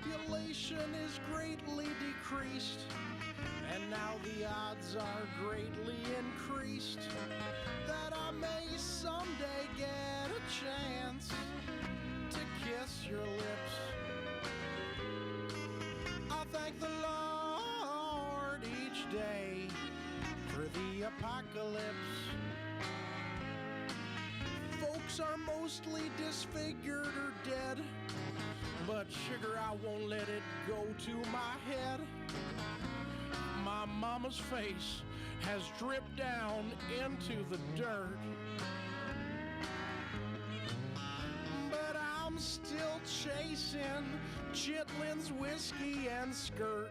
population is greatly decreased, and now the odds are greatly increased that I may someday get a chance to kiss your lips. I thank the Lord each day for the apocalypse. Folks are mostly disfigured or dead, but sugar, I won't let it go to my head. My mama's face has dripped down into the dirt, but I'm still chasing Chitlin's whiskey and skirt.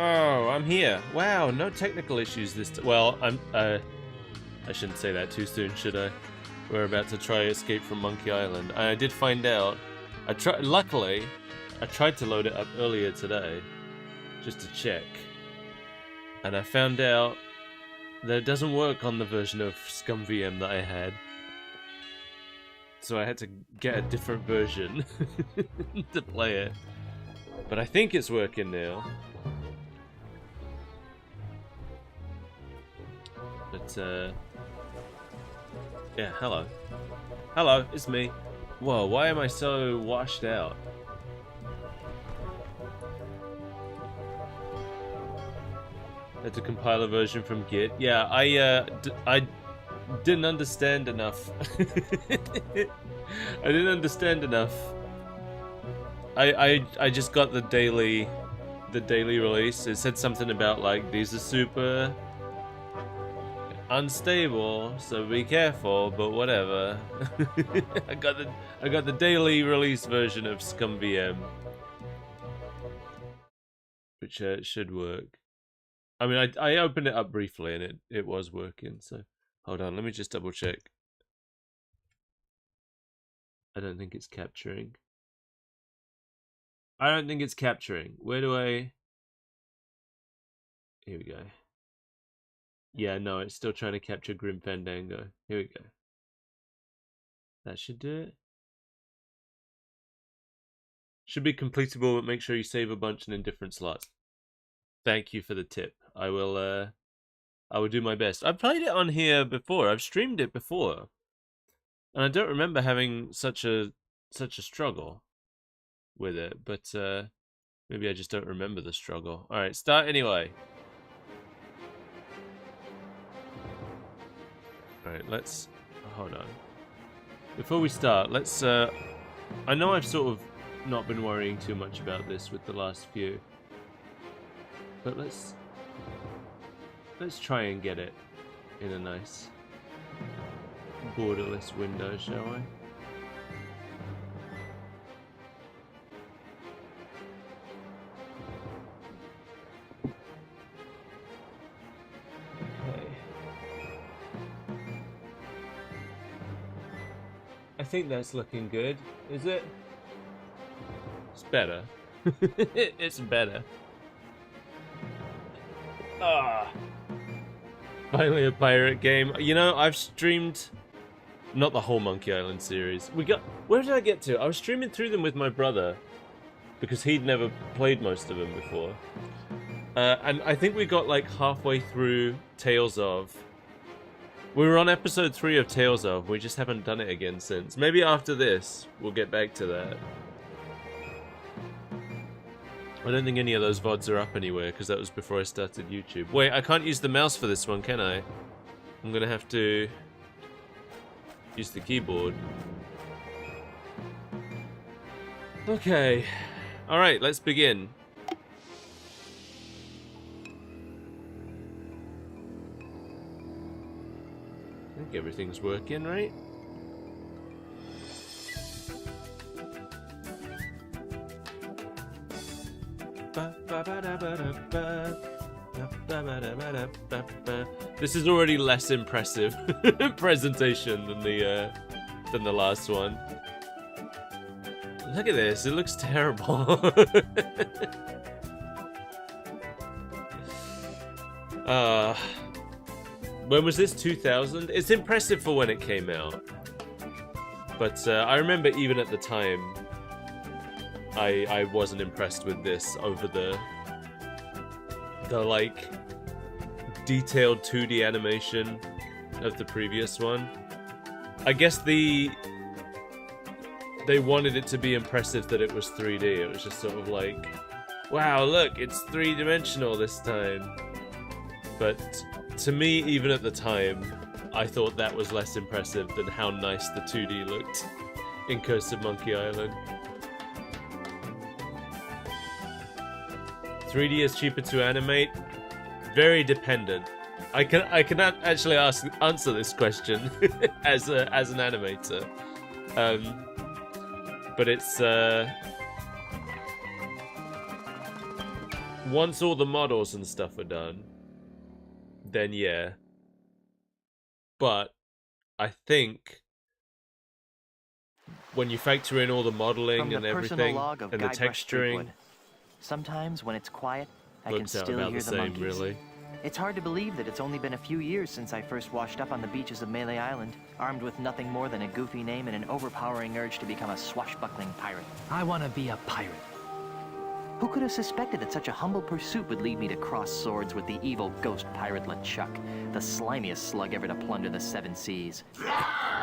Oh, I'm here. Wow, no technical issues this time. Well, I shouldn't say that too soon, should I? We're about to try Escape from Monkey Island. I did find out. Luckily, I tried to load it up earlier today, just to check. And I found out that it doesn't work on the version of ScumVM that I had. So I had to get a different version to play it. But I think it's working now. But, yeah, hello. Hello, it's me. Whoa, why am I so washed out? Had to compile a version from Git. Yeah, I didn't understand enough. I didn't understand enough. I just got the daily release. It said something about like these are super unstable, so be careful, but whatever. I got the daily release version of ScumVM, which should work. I mean, I opened it up briefly and it was working. So hold on, let me just double check. I don't think it's capturing. I don't think it's capturing. Where do I? Here we go. Yeah, no, it's still trying to capture Grim Fandango. Here we go. That should do it. Should be completable, but make sure you save a bunch in different slots. Thank you for the tip. I will do my best. I've played it on here before. I've streamed it before. And I don't remember having such a struggle with it, but maybe I just don't remember the struggle. All right, start anyway. All right, let's hold on. Before we start, let's I know I've sort of not been worrying too much about this with the last few, but let's try and get it in a nice borderless window, shall we? I think that's looking good, is it? It's better. It's better. Ah. Finally a pirate game. You know, I've streamed not the whole Monkey Island series. Where did I get to? I was streaming through them with my brother because he'd never played most of them before. And I think we got like halfway through Tales of. We were on episode 3 of Tales of. We just haven't done it again since. Maybe after this, we'll get back to that. I don't think any of those VODs are up anywhere, because that was before I started YouTube. Wait, I can't use the mouse for this one, can I? I'm gonna have to use the keyboard. Okay. Alright, let's begin. I think everything's working, right? This is already less impressive presentation than the last one. Look at this, it looks terrible. When was this? 2000? It's impressive for when it came out. But I remember even at the time, I wasn't impressed with this over the like detailed 2D animation of the previous one. I guess they wanted it to be impressive that it was 3D. It was just sort of like, wow, look, it's 3-dimensional this time. But to me, even at the time, I thought that was less impressive than how nice the 2D looked in Curse of Monkey Island. 3D is cheaper to animate. Very dependent. I cannot actually answer this question as an animator. But it's once all the models and stuff are done, then yeah. But I think when you factor in all the modeling and everything and the texturing, sometimes when it's quiet, I can still hear the monkeys. Really. It's hard to believe that it's only been a few years since I first washed up on the beaches of Melee Island, armed with nothing more than a goofy name and an overpowering urge to become a swashbuckling pirate. I want to be a pirate. Who could have suspected that such a humble pursuit would lead me to cross swords with the evil ghost pirate LeChuck, the slimiest slug ever to plunder the 7 seas? Yeah.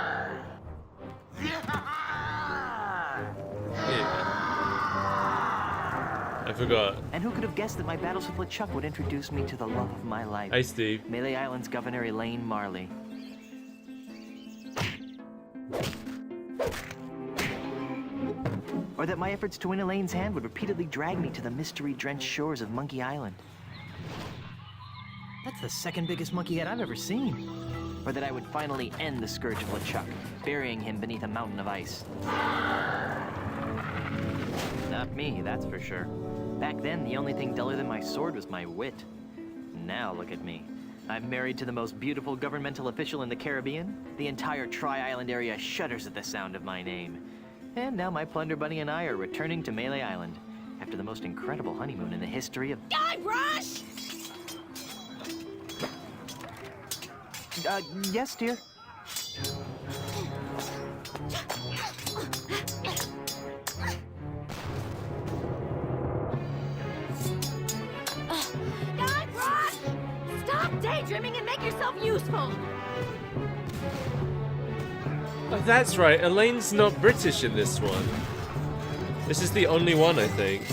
I forgot. And who could have guessed that my battles with LeChuck would introduce me to the love of my life? Hey, Steve. Melee Island's Governor Elaine Marley. Or that my efforts to win Elaine's hand would repeatedly drag me to the mystery-drenched shores of Monkey Island. That's the second biggest monkey head I've ever seen. Or that I would finally end the scourge of LeChuck, burying him beneath a mountain of ice. Not me, that's for sure. Back then, the only thing duller than my sword was my wit. Now look at me. I'm married to the most beautiful governmental official in the Caribbean. The entire Tri-Island area shudders at the sound of my name. And now my Plunder Bunny and I are returning to Melee Island after the most incredible honeymoon in the history of... Guybrush! Yes, dear? Guybrush! Stop daydreaming and make yourself useful! Oh, that's right, Elaine's not British in this one. This is the only one, I think.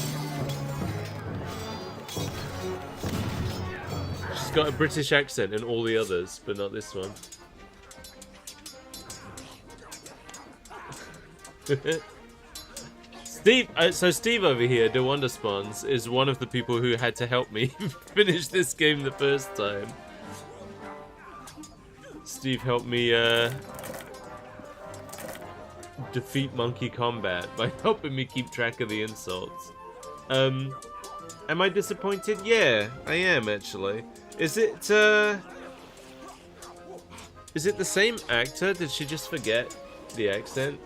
She's got a British accent in all the others, but not this one. Steve, so Steve over here, The Wonder Spawns, is one of the people who had to help me finish this game the first time. Steve helped me, defeat Monkey Combat by helping me keep track of the insults. Am I disappointed? Yeah, I am actually. Is it the same actor? Did she just forget the accent?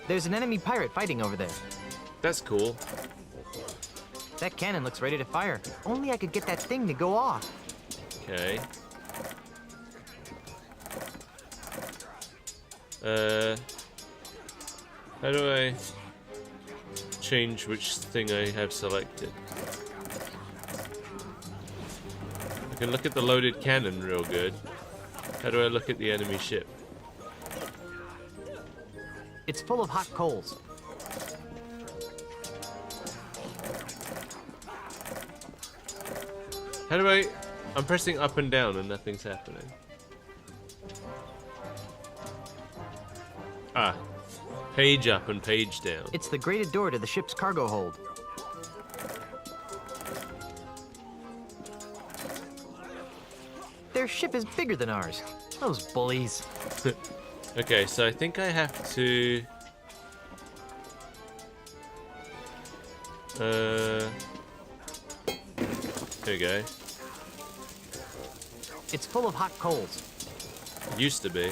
There's an enemy pirate fighting over there. That's cool. That cannon looks ready to fire. Only I could get that thing to go off. Okay. How do I change which thing I have selected? I can look at the loaded cannon real good. How do I look at the enemy ship? It's full of hot coals. How do I... I'm pressing up and down and nothing's happening. Ah. Page up and page down. It's the grated door to the ship's cargo hold. Their ship is bigger than ours. Those bullies. Okay, so I think I have to... There we go. It's full of hot coals. It used to be.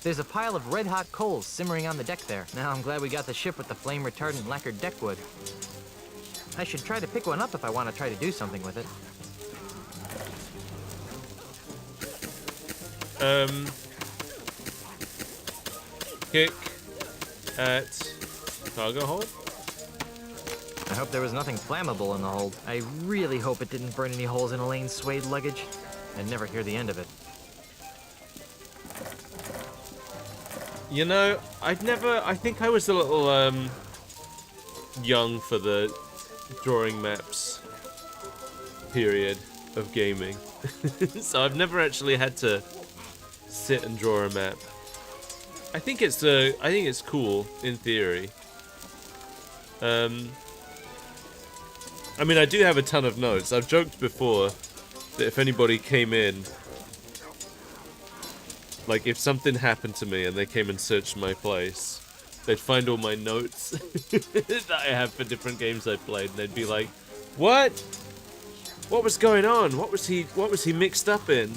There's a pile of red-hot coals simmering on the deck there. Now I'm glad we got the ship with the flame-retardant lacquered deck wood. I should try to pick one up if I want to try to do something with it. Kick at cargo hold? I hope there was nothing flammable in the hold. I really hope it didn't burn any holes in Elaine's suede luggage. I'd never hear the end of it. You know, I think I was a little, young for the drawing maps period of gaming. So I've never actually had to sit and draw a map. I think it's cool in theory. I mean, I do have a ton of notes. I've joked before that if anybody came in, like if something happened to me and they came and searched my place, they'd find all my notes that I have for different games I played, and they'd be like, "What? What was going on? What was he mixed up in?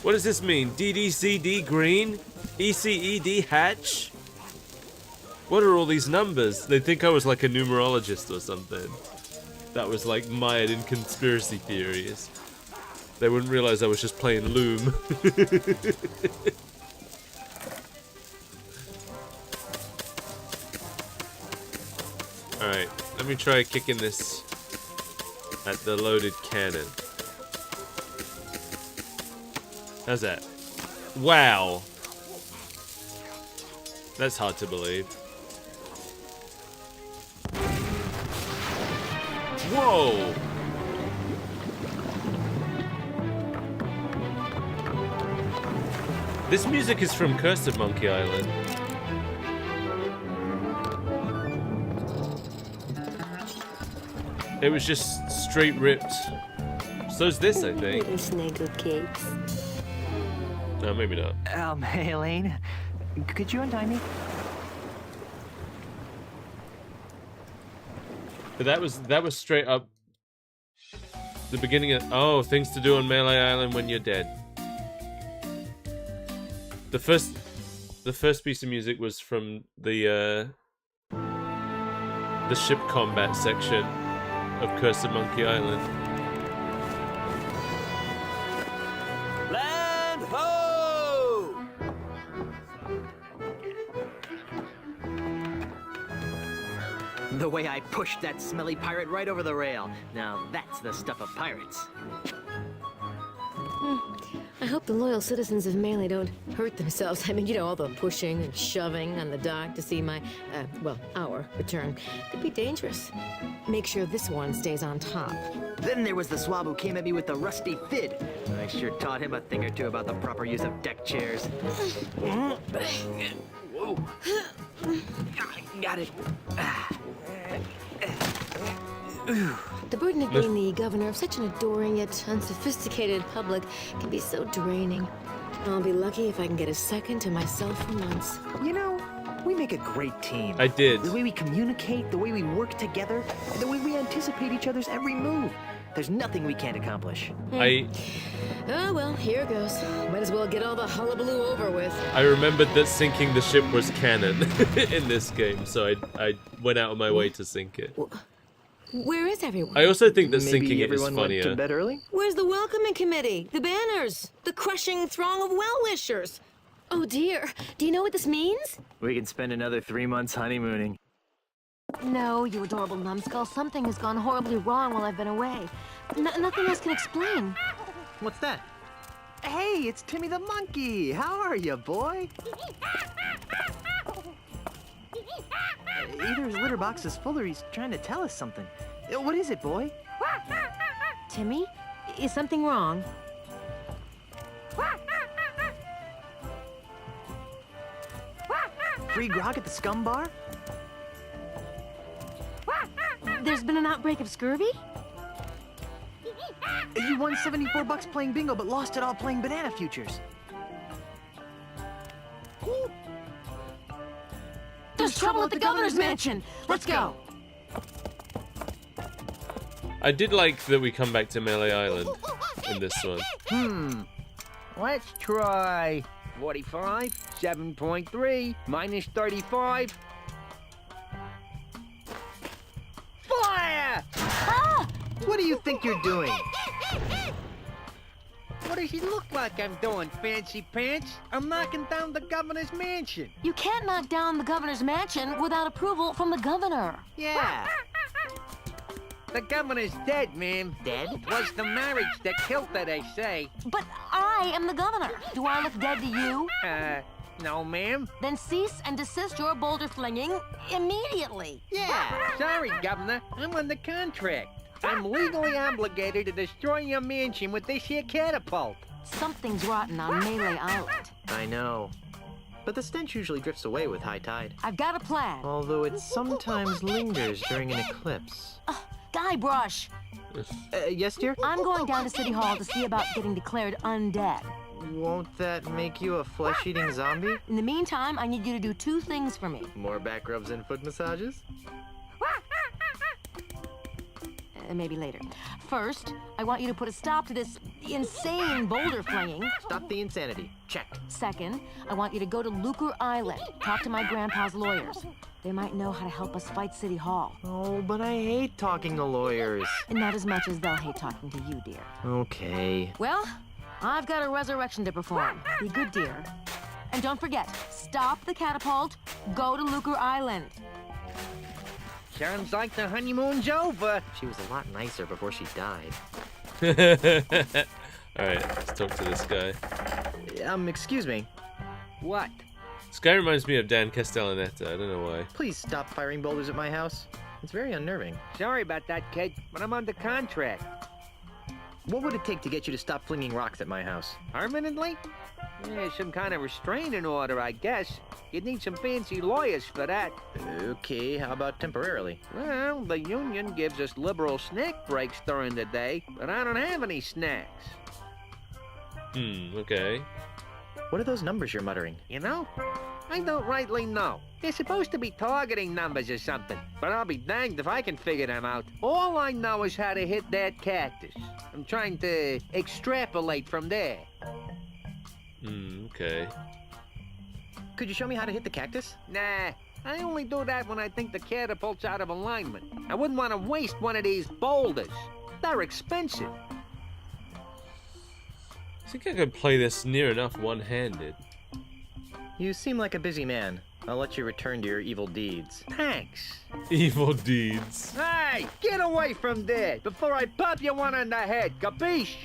What does this mean? DDCD green? ECED hatch? What are all these numbers?" They'd think I was like a numerologist or something. That was like mired in conspiracy theories. They wouldn't realize I was just playing Loom. Alright, let me try kicking this at the loaded cannon. How's that? Wow! That's hard to believe. Whoa! This music is from Curse of Monkey Island. It was just straight ripped. So's this, I think. Little snaggle cakes. No, maybe not. Hey, Elaine. Could you untie me? But that was straight up the beginning of things to do on Melee Island when you're dead. The first piece of music was from the ship combat section of Curse of Monkey Island. Land ho! The way I pushed that smelly pirate right over the rail. Now that's the stuff of pirates. I hope the loyal citizens of Melee don't hurt themselves. I mean, you know, all the pushing and shoving on the dock to see my, our return could be dangerous. Make sure this one stays on top. Then there was the swab who came at me with the rusty fid. I sure taught him a thing or two about the proper use of deck chairs. Whoa. Got it. The burden of being the governor of such an adoring yet unsophisticated public can be so draining. I'll be lucky if I can get a second to myself for months. You know, we make a great team. I did. The way we communicate, the way we work together, the way we anticipate each other's every move. There's nothing we can't accomplish. I Oh, well, here goes. Might as well get all the hullabaloo over with. remembered that sinking the ship was canon in this game, so I went out of my way to sink it. Where is everyone? I also think that Maybe sinking it is everyone went to funnier. bed early? Where's the welcoming committee? The banners? The crushing throng of well-wishers? Oh, dear. Do you know what this means? We can spend another 3 months honeymooning. No, you adorable numbskull. Something has gone horribly wrong while I've been away. Nothing else can explain. What's that? Hey, it's Timmy the monkey. How are you, boy? Either his litter box is full or he's trying to tell us something. What is it, boy? Timmy? Is something wrong? Free grog at the scum bar? There's been an outbreak of scurvy? You won $74 playing bingo, but lost it all playing banana futures. There's trouble at the governor's mansion! Let's go! I did like that we come back to Melee Island in this one. Let's try 45, 7.3, minus 35. Fire! What do you think you're doing? What does it look like I'm doing, fancy pants? I'm knocking down the governor's mansion. You can't knock down the governor's mansion without approval from the governor. Yeah. The governor's dead, ma'am. Dead? It was the marriage that killed her, they say. But I am the governor. Do I look dead to you? No, ma'am. Then cease and desist your boulder flinging immediately. Yeah. Sorry, governor. I'm under contract. I'm legally obligated to destroy your mansion with this here catapult. Something's rotten on Melee Island. I know. But the stench usually drifts away with high tide. I've got a plan. Although it sometimes lingers during an eclipse. Guybrush, Yes, dear? I'm going down to City Hall to see about getting declared undead. Won't that make you a flesh-eating zombie? In the meantime, I need you to do 2 things for me. More back rubs and foot massages? Maybe later. First, I want you to put a stop to this insane boulder flinging. Stop the insanity. Check. Second, I want you to go to Lucre Island. Talk to my grandpa's lawyers. They might know how to help us fight City Hall. Oh, but I hate talking to lawyers. And not as much as they'll hate talking to you, dear. Okay. Well, I've got a resurrection to perform. Be good, dear. And don't forget, stop the catapult, go to Lucre Island. Sounds like the honeymoon's over. She was a lot nicer before she died. Alright, let's talk to this guy. Excuse me. What? This guy reminds me of Dan Castellaneta, I don't know why. Please stop firing boulders at my house. It's very unnerving. Sorry about that, kid, but I'm under contract. What would it take to get you to stop flinging rocks at my house? Permanently? Yeah, some kind of restraining order, I guess. You'd need some fancy lawyers for that. Okay, how about temporarily? Well, the union gives us liberal snack breaks during the day, but I don't have any snacks. Okay. What are those numbers you're muttering? You know? I don't rightly know. They're supposed to be targeting numbers or something, but I'll be danged if I can figure them out. All I know is how to hit that cactus. I'm trying to extrapolate from there. Okay. Could you show me how to hit the cactus? Nah, I only do that when I think the catapult's out of alignment. I wouldn't want to waste one of these boulders. They're expensive. I think I could play this near enough one-handed. You seem like a busy man. I'll let you return to your evil deeds. Thanks. Evil deeds. Hey, get away from there before I pop you one on the head, capiche?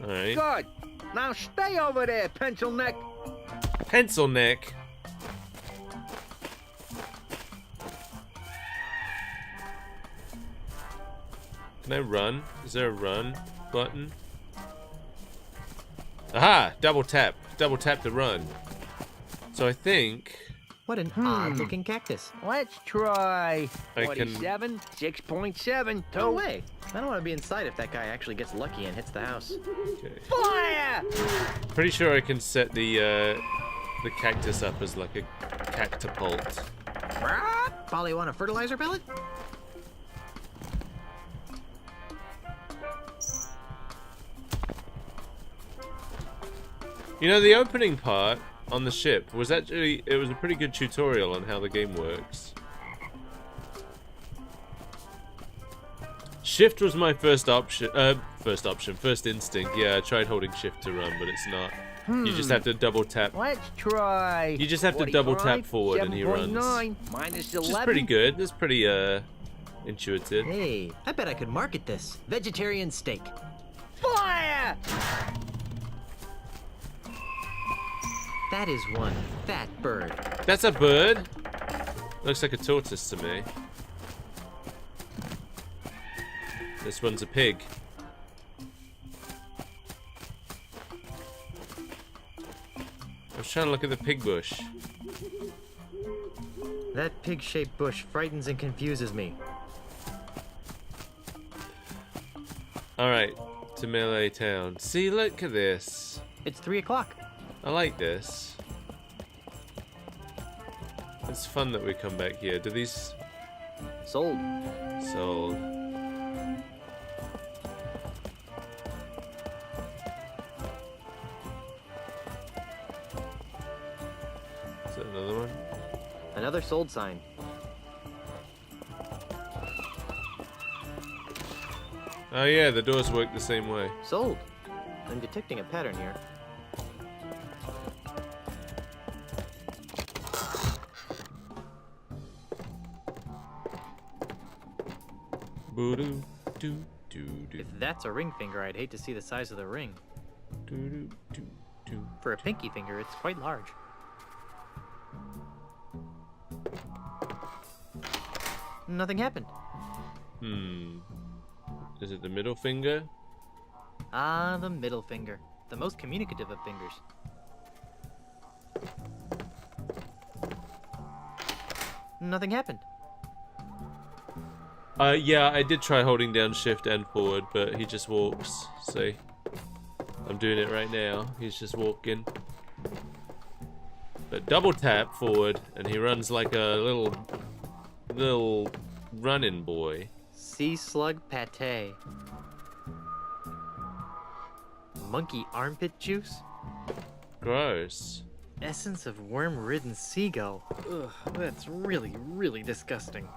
Alright. Good. Now stay over there, pencil neck. Pencil neck. Can I run? Is there a run button? Aha! Double tap. Double tap to run. So I think What an odd-looking cactus. Let's try I can- 47, 6.7, No way. I don't want to be inside if that guy actually gets lucky and hits the house. Okay. Fire! Pretty sure I can set the cactus up as like a cactapult. Polly, want a fertilizer pellet? You know, the opening part on the ship was actually, it was a pretty good tutorial on how the game works. Shift was my first instinct. Yeah, I tried holding shift to run, but it's not. You just have to double tap. Let's try. You just have to double tap forward and he runs. Minus 11. Which is pretty good. It's pretty intuitive. Hey, I bet I could market this. Vegetarian steak. Fire! That is one fat bird. That's a bird. Looks like a tortoise to me. This one's a pig. I was trying to look at the pig bush. That pig-shaped bush frightens and confuses me. Alright, to Melee Town. See, look at this. It's 3 o'clock. I like this. It's fun that we come back here. Do these... Sold. Sold. Is that another one? Another sold sign. Oh yeah, the doors work the same way. Sold. I'm detecting a pattern here. Boo-doo, doo, doo, doo. If that's a ring finger, I'd hate to see the size of the ring. Doo, doo, doo, doo. For a pinky finger, it's quite large. Nothing happened. Is it the middle finger? Ah, the middle finger. The most communicative of fingers. Nothing happened. Yeah, I did try holding down shift and forward, but he just walks. See? I'm doing it right now. He's just walking. But double tap forward, and he runs like a little running boy. Sea slug pate. Monkey armpit juice? Gross. Essence of worm-ridden seagull. Ugh, that's really, really disgusting.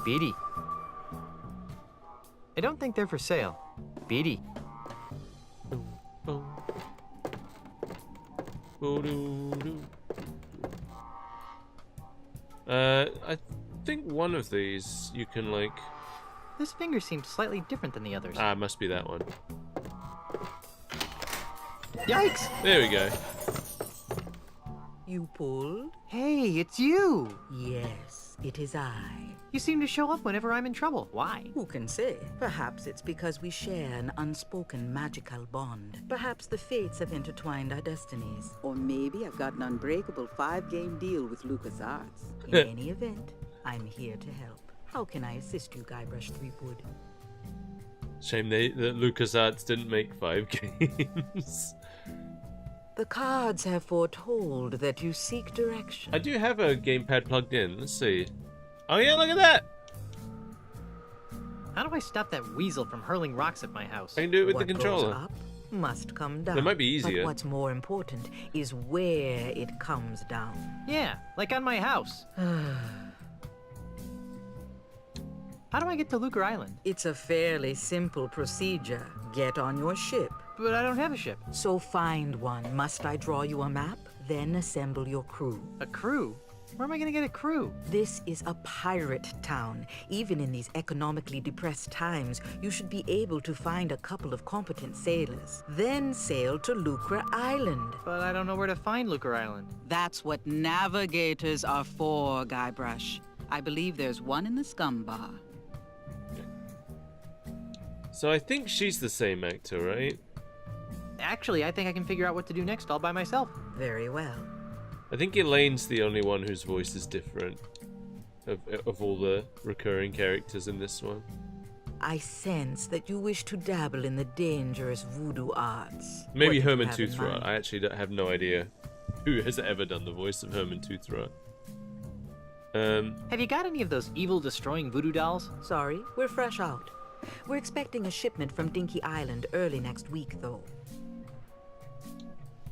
Beady. I don't think they're for sale. Beady. I think one of these you can like... This finger seems slightly different than the others. Ah, it must be that one. Yikes! There we go. You pulled? Hey, it's you! Yes, it is I. You seem to show up whenever I'm in trouble. Why? Who can say? Perhaps it's because we share an unspoken magical bond. Perhaps the fates have intertwined our destinies. Or maybe I've got an unbreakable 5-game deal with LucasArts. In any event, I'm here to help. How can I assist you, Guybrush Threepwood? Shame that LucasArts didn't make 5 games. The cards have foretold that you seek direction. I do have a gamepad plugged in. Let's see. Oh yeah, look at that! How do I stop that weasel from hurling rocks at my house? I can do it with What the goes controller. up must come down. That might be easier. But what's more important is where it comes down. Yeah, like on my house. How do I get to Lucre Island? It's a fairly simple procedure. Get on your ship. But I don't have a ship. So find one. Must I draw you a map? Then assemble your crew. A crew? Where am I gonna get a crew? This is a pirate town. Even in these economically depressed times, you should be able to find a couple of competent sailors. Then sail to Lucre Island. But I don't know where to find Lucre Island. That's what navigators are for, Guybrush. I believe there's one in the scum bar. So I think she's the same actor, right? Actually, I think I can figure out what to do next all by myself. Very well. I think Elaine's the only one whose voice is different of all the recurring characters in this one. I sense that you wish to dabble in the dangerous voodoo arts. Maybe What do you Herman have in Toothrot. mind? I actually have no idea who has ever done the voice of Herman Toothrot. Have you got any of those evil destroying voodoo dolls? Sorry, we're fresh out. We're expecting a shipment from Dinky Island early next week, though.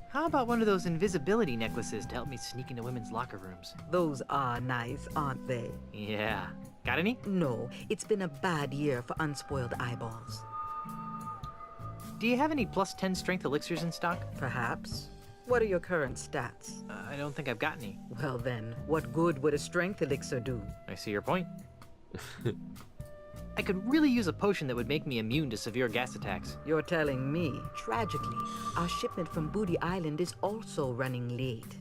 How about one of those invisibility necklaces to help me sneak into women's locker rooms? Those are nice, aren't they? Yeah. Got any? No, it's been a bad year for unspoiled eyeballs. Do you have any plus 10 strength elixirs in stock? Perhaps. What are your current stats? I don't think I've got any. Well then, what good would a strength elixir do? I see your point. I could really use a potion that would make me immune to severe gas attacks. You're telling me. Tragically, our shipment from Booty Island is also running late.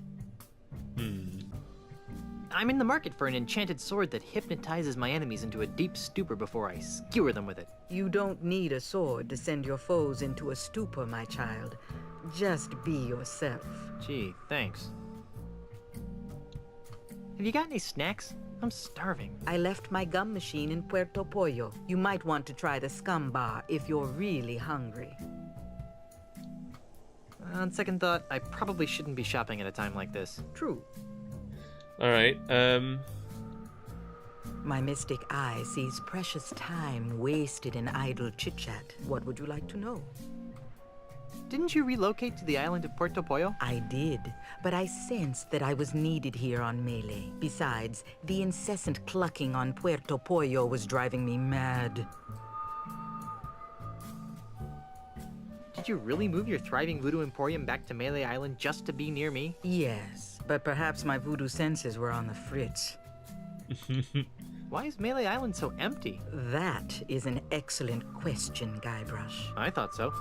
I'm in the market for an enchanted sword that hypnotizes my enemies into a deep stupor before I skewer them with it. You don't need a sword to send your foes into a stupor, my child. Just be yourself. Gee, thanks. Have you got any snacks? I'm starving. I left my gum machine in Puerto Pollo. You might want to try the Scum Bar if you're really hungry. On second thought, I probably shouldn't be shopping at a time like this. True. Alright, My mystic eye sees precious time wasted in idle chit-chat. What would you like to know? Didn't you relocate to the island of Puerto Pollo? I did, but I sensed that I was needed here on Melee. Besides, the incessant clucking on Puerto Pollo was driving me mad. Did you really move your thriving voodoo emporium back to Melee Island just to be near me? Yes, but perhaps my voodoo senses were on the fritz. Why is Melee Island so empty? That is an excellent question, Guybrush. I thought so.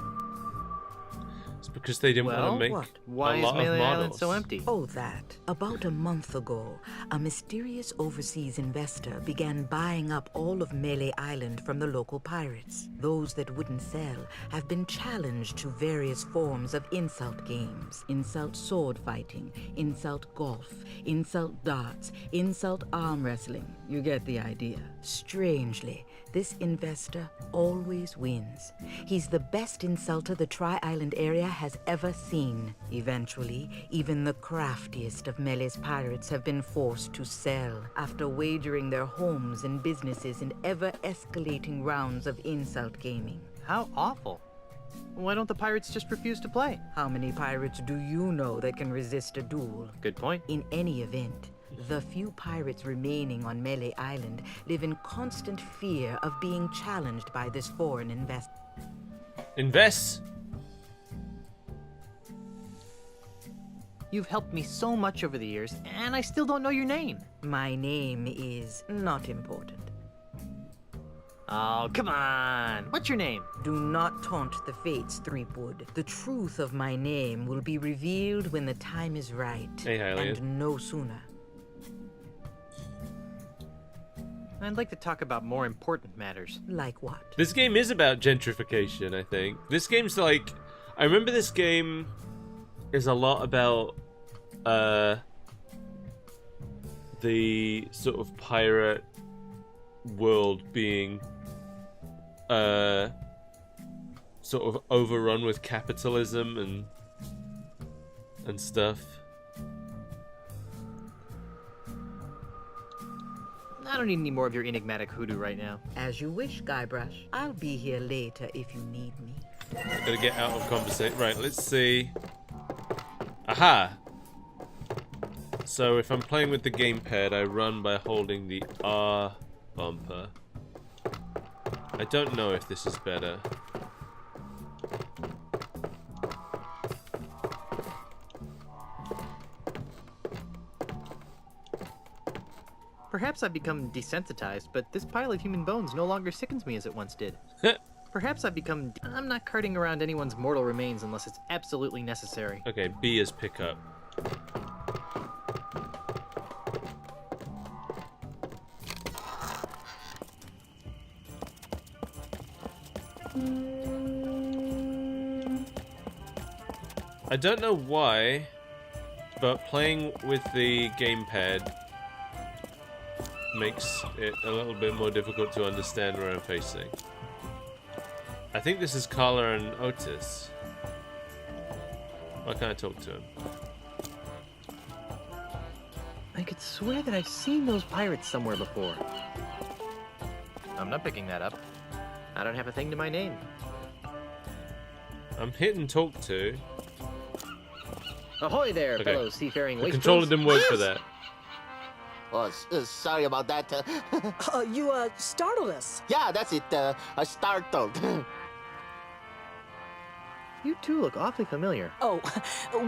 it's because they didn't want Well, to make what? Why a is lot of Melee Island models. so empty? Oh, that. About a month ago, a mysterious overseas investor began buying up all of Melee Island from the local pirates. Those that wouldn't sell have been challenged to various forms of insult games. Insult sword fighting, insult golf, insult darts, insult arm wrestling. You get the idea. Strangely, this investor always wins. He's the best insulter the Tri-Island area has ever seen. Eventually, even the craftiest of Melee's pirates have been forced to sell after wagering their homes and businesses in ever-escalating rounds of insult gaming. How awful. Why don't the pirates just refuse to play? How many pirates do you know that can resist a duel? Good point. In any event, the few pirates remaining on Melee Island live in constant fear of being challenged by this foreign investor. Invest? You've helped me so much over the years, and I still don't know your name. My name is not important. Oh, come on. What's your name? Do not taunt the fates, Threepwood. The truth of my name will be revealed when the time is right. Hey, Hylian. And no sooner. I'd like to talk about more important matters. Like what? This game is about gentrification, I think. This game's like... I remember this game is a lot about the sort of pirate world being sort of overrun with capitalism and stuff. I don't need any more of your enigmatic hoodoo right now. As you wish, Guybrush. I'll be here later if you need me. I gotta get out of conversation. Right, let's see. Aha! So if I'm playing with the gamepad, I run by holding the R bumper. I don't know if this is better. Perhaps I've become desensitized, but this pile of human bones no longer sickens me as it once did. Perhaps I've become... I'm not carting around anyone's mortal remains unless it's absolutely necessary. Okay, B is pick up. I don't know why, but playing with the gamepad makes it a little bit more difficult to understand where I'm facing. I think this is Carla and Otis. Why can't I talk to him? I could swear that I've seen those pirates somewhere before. I'm not picking that up. I don't have a thing to my name. I'm hitting talk to. Ahoy there, Okay. fellow seafaring The controller wastrels. didn't work for that. Oh, sorry about that. You startled us. Yeah, that's it. I startled. You two look awfully familiar. Oh,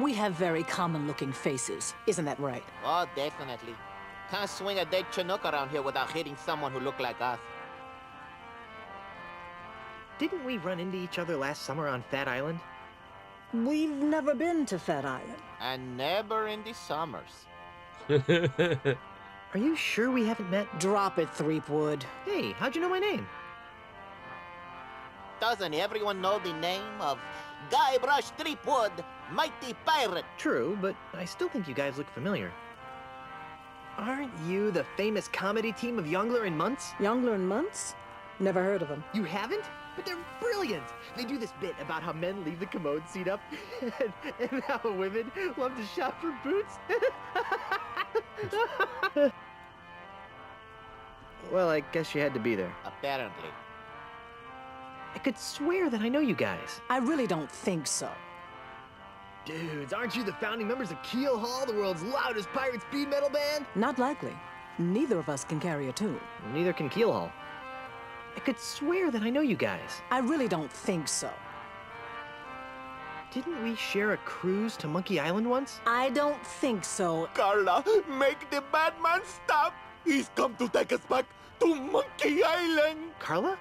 we have very common-looking faces. Isn't that right? Oh, definitely. Can't swing a dead Chinook around here without hitting someone who looked like us. Didn't we run into each other last summer on Fat Island? We've never been to Fat Island. And never in the summers. Are you sure we haven't met? Drop it, Threepwood. Hey, how'd you know my name? Doesn't everyone know the name of Guybrush Threepwood, mighty pirate? True, but I still think you guys look familiar. Aren't you the famous comedy team of Youngler and Muntz? Youngler and Muntz? Never heard of them. You haven't? But they're brilliant! They do this bit about how men leave the commode seat up and how women love to shop for boots. Well, I guess you had to be there. Apparently. I could swear that I know you guys. I really don't think so. Dudes, aren't you the founding members of Keel Hall, the world's loudest pirate speed metal band? Not likely. Neither of us can carry a tune. Neither can Keel Hall. I could swear that I know you guys. I really don't think so. Didn't we share a cruise to Monkey Island once? I don't think so. Carla, make the bad man stop. He's come to take us back to Monkey Island. Carla?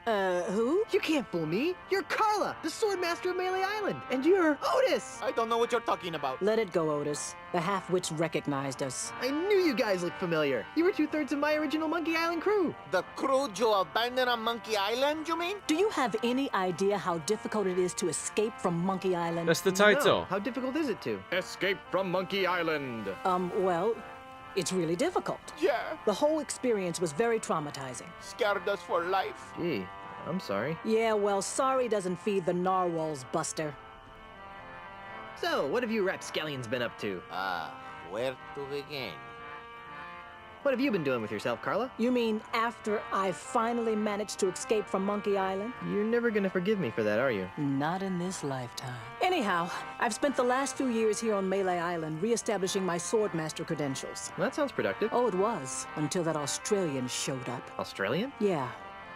Who? You can't fool me. You're Carla, the Swordmaster of Melee Island. And you're Otis. I don't know what you're talking about. Let it go, Otis. The half-wits recognized us. I knew you guys looked familiar. You were 2/3 of my original Monkey Island crew. The crew you abandoned on Monkey Island, you mean? Do you have any idea how difficult it is to escape from Monkey Island? That's the title. No. How difficult is it to? Escape from Monkey Island. Well, it's really difficult. Yeah. The whole experience was very traumatizing. Scared us for life. Gee, I'm sorry. Yeah, well, sorry doesn't feed the narwhals, Buster. So, what have you rapscallions been up to? Where to begin? What have you been doing with yourself, Carla? You mean after I finally managed to escape from Monkey Island? You're never gonna forgive me for that, are you? Not in this lifetime. Anyhow, I've spent the last few years here on Melee Island re-establishing my Swordmaster credentials. Well, that sounds productive. Oh, it was, until that Australian showed up. Australian? Yeah,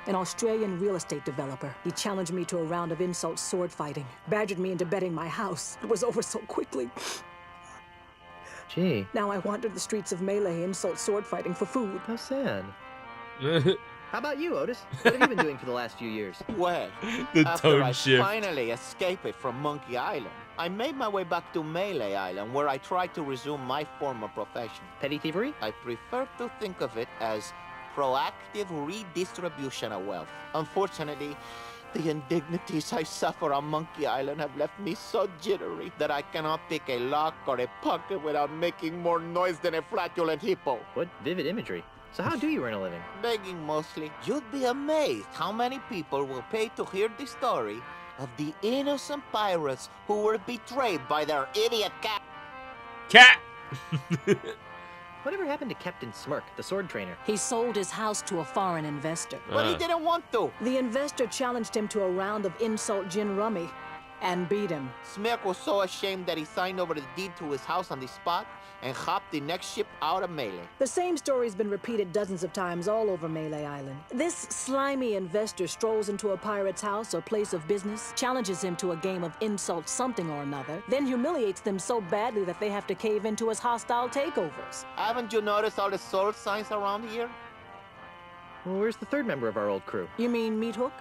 an Australian real estate developer. He challenged me to a round of insult sword fighting, badgered me into betting my house. It was over so quickly. Gee, Now I wander the streets of Melee insult sword fighting for food. how sad. How about you, Otis? What have you been doing for the last few years? Well, The after tone I shift. finally escaped from Monkey Island, I made my way back to Melee Island, where I tried to resume my former profession. Petty thievery? I prefer to think of it as proactive redistribution of wealth. Unfortunately, the indignities I suffer on Monkey Island have left me so jittery that I cannot pick a lock or a pocket without making more noise than a flatulent hippo. What vivid imagery. So how do you earn a living? Begging mostly. You'd be amazed how many people will pay to hear the story of the innocent pirates who were betrayed by their idiot cat. Cat! Whatever happened to Captain Smirk, the sword trainer? He sold his house to a foreign investor. But he didn't want to. The investor challenged him to a round of insult gin rummy and beat him. Smirk was so ashamed that he signed over the deed to his house on the spot and hopped the next ship out of Melee. The same story's been repeated dozens of times all over Melee Island. This slimy investor strolls into a pirate's house or place of business, challenges him to a game of insult something or another, then humiliates them so badly that they have to cave into his hostile takeovers. Haven't you noticed all the soul signs around here? Well, where's the third member of our old crew? You mean Meat Hook?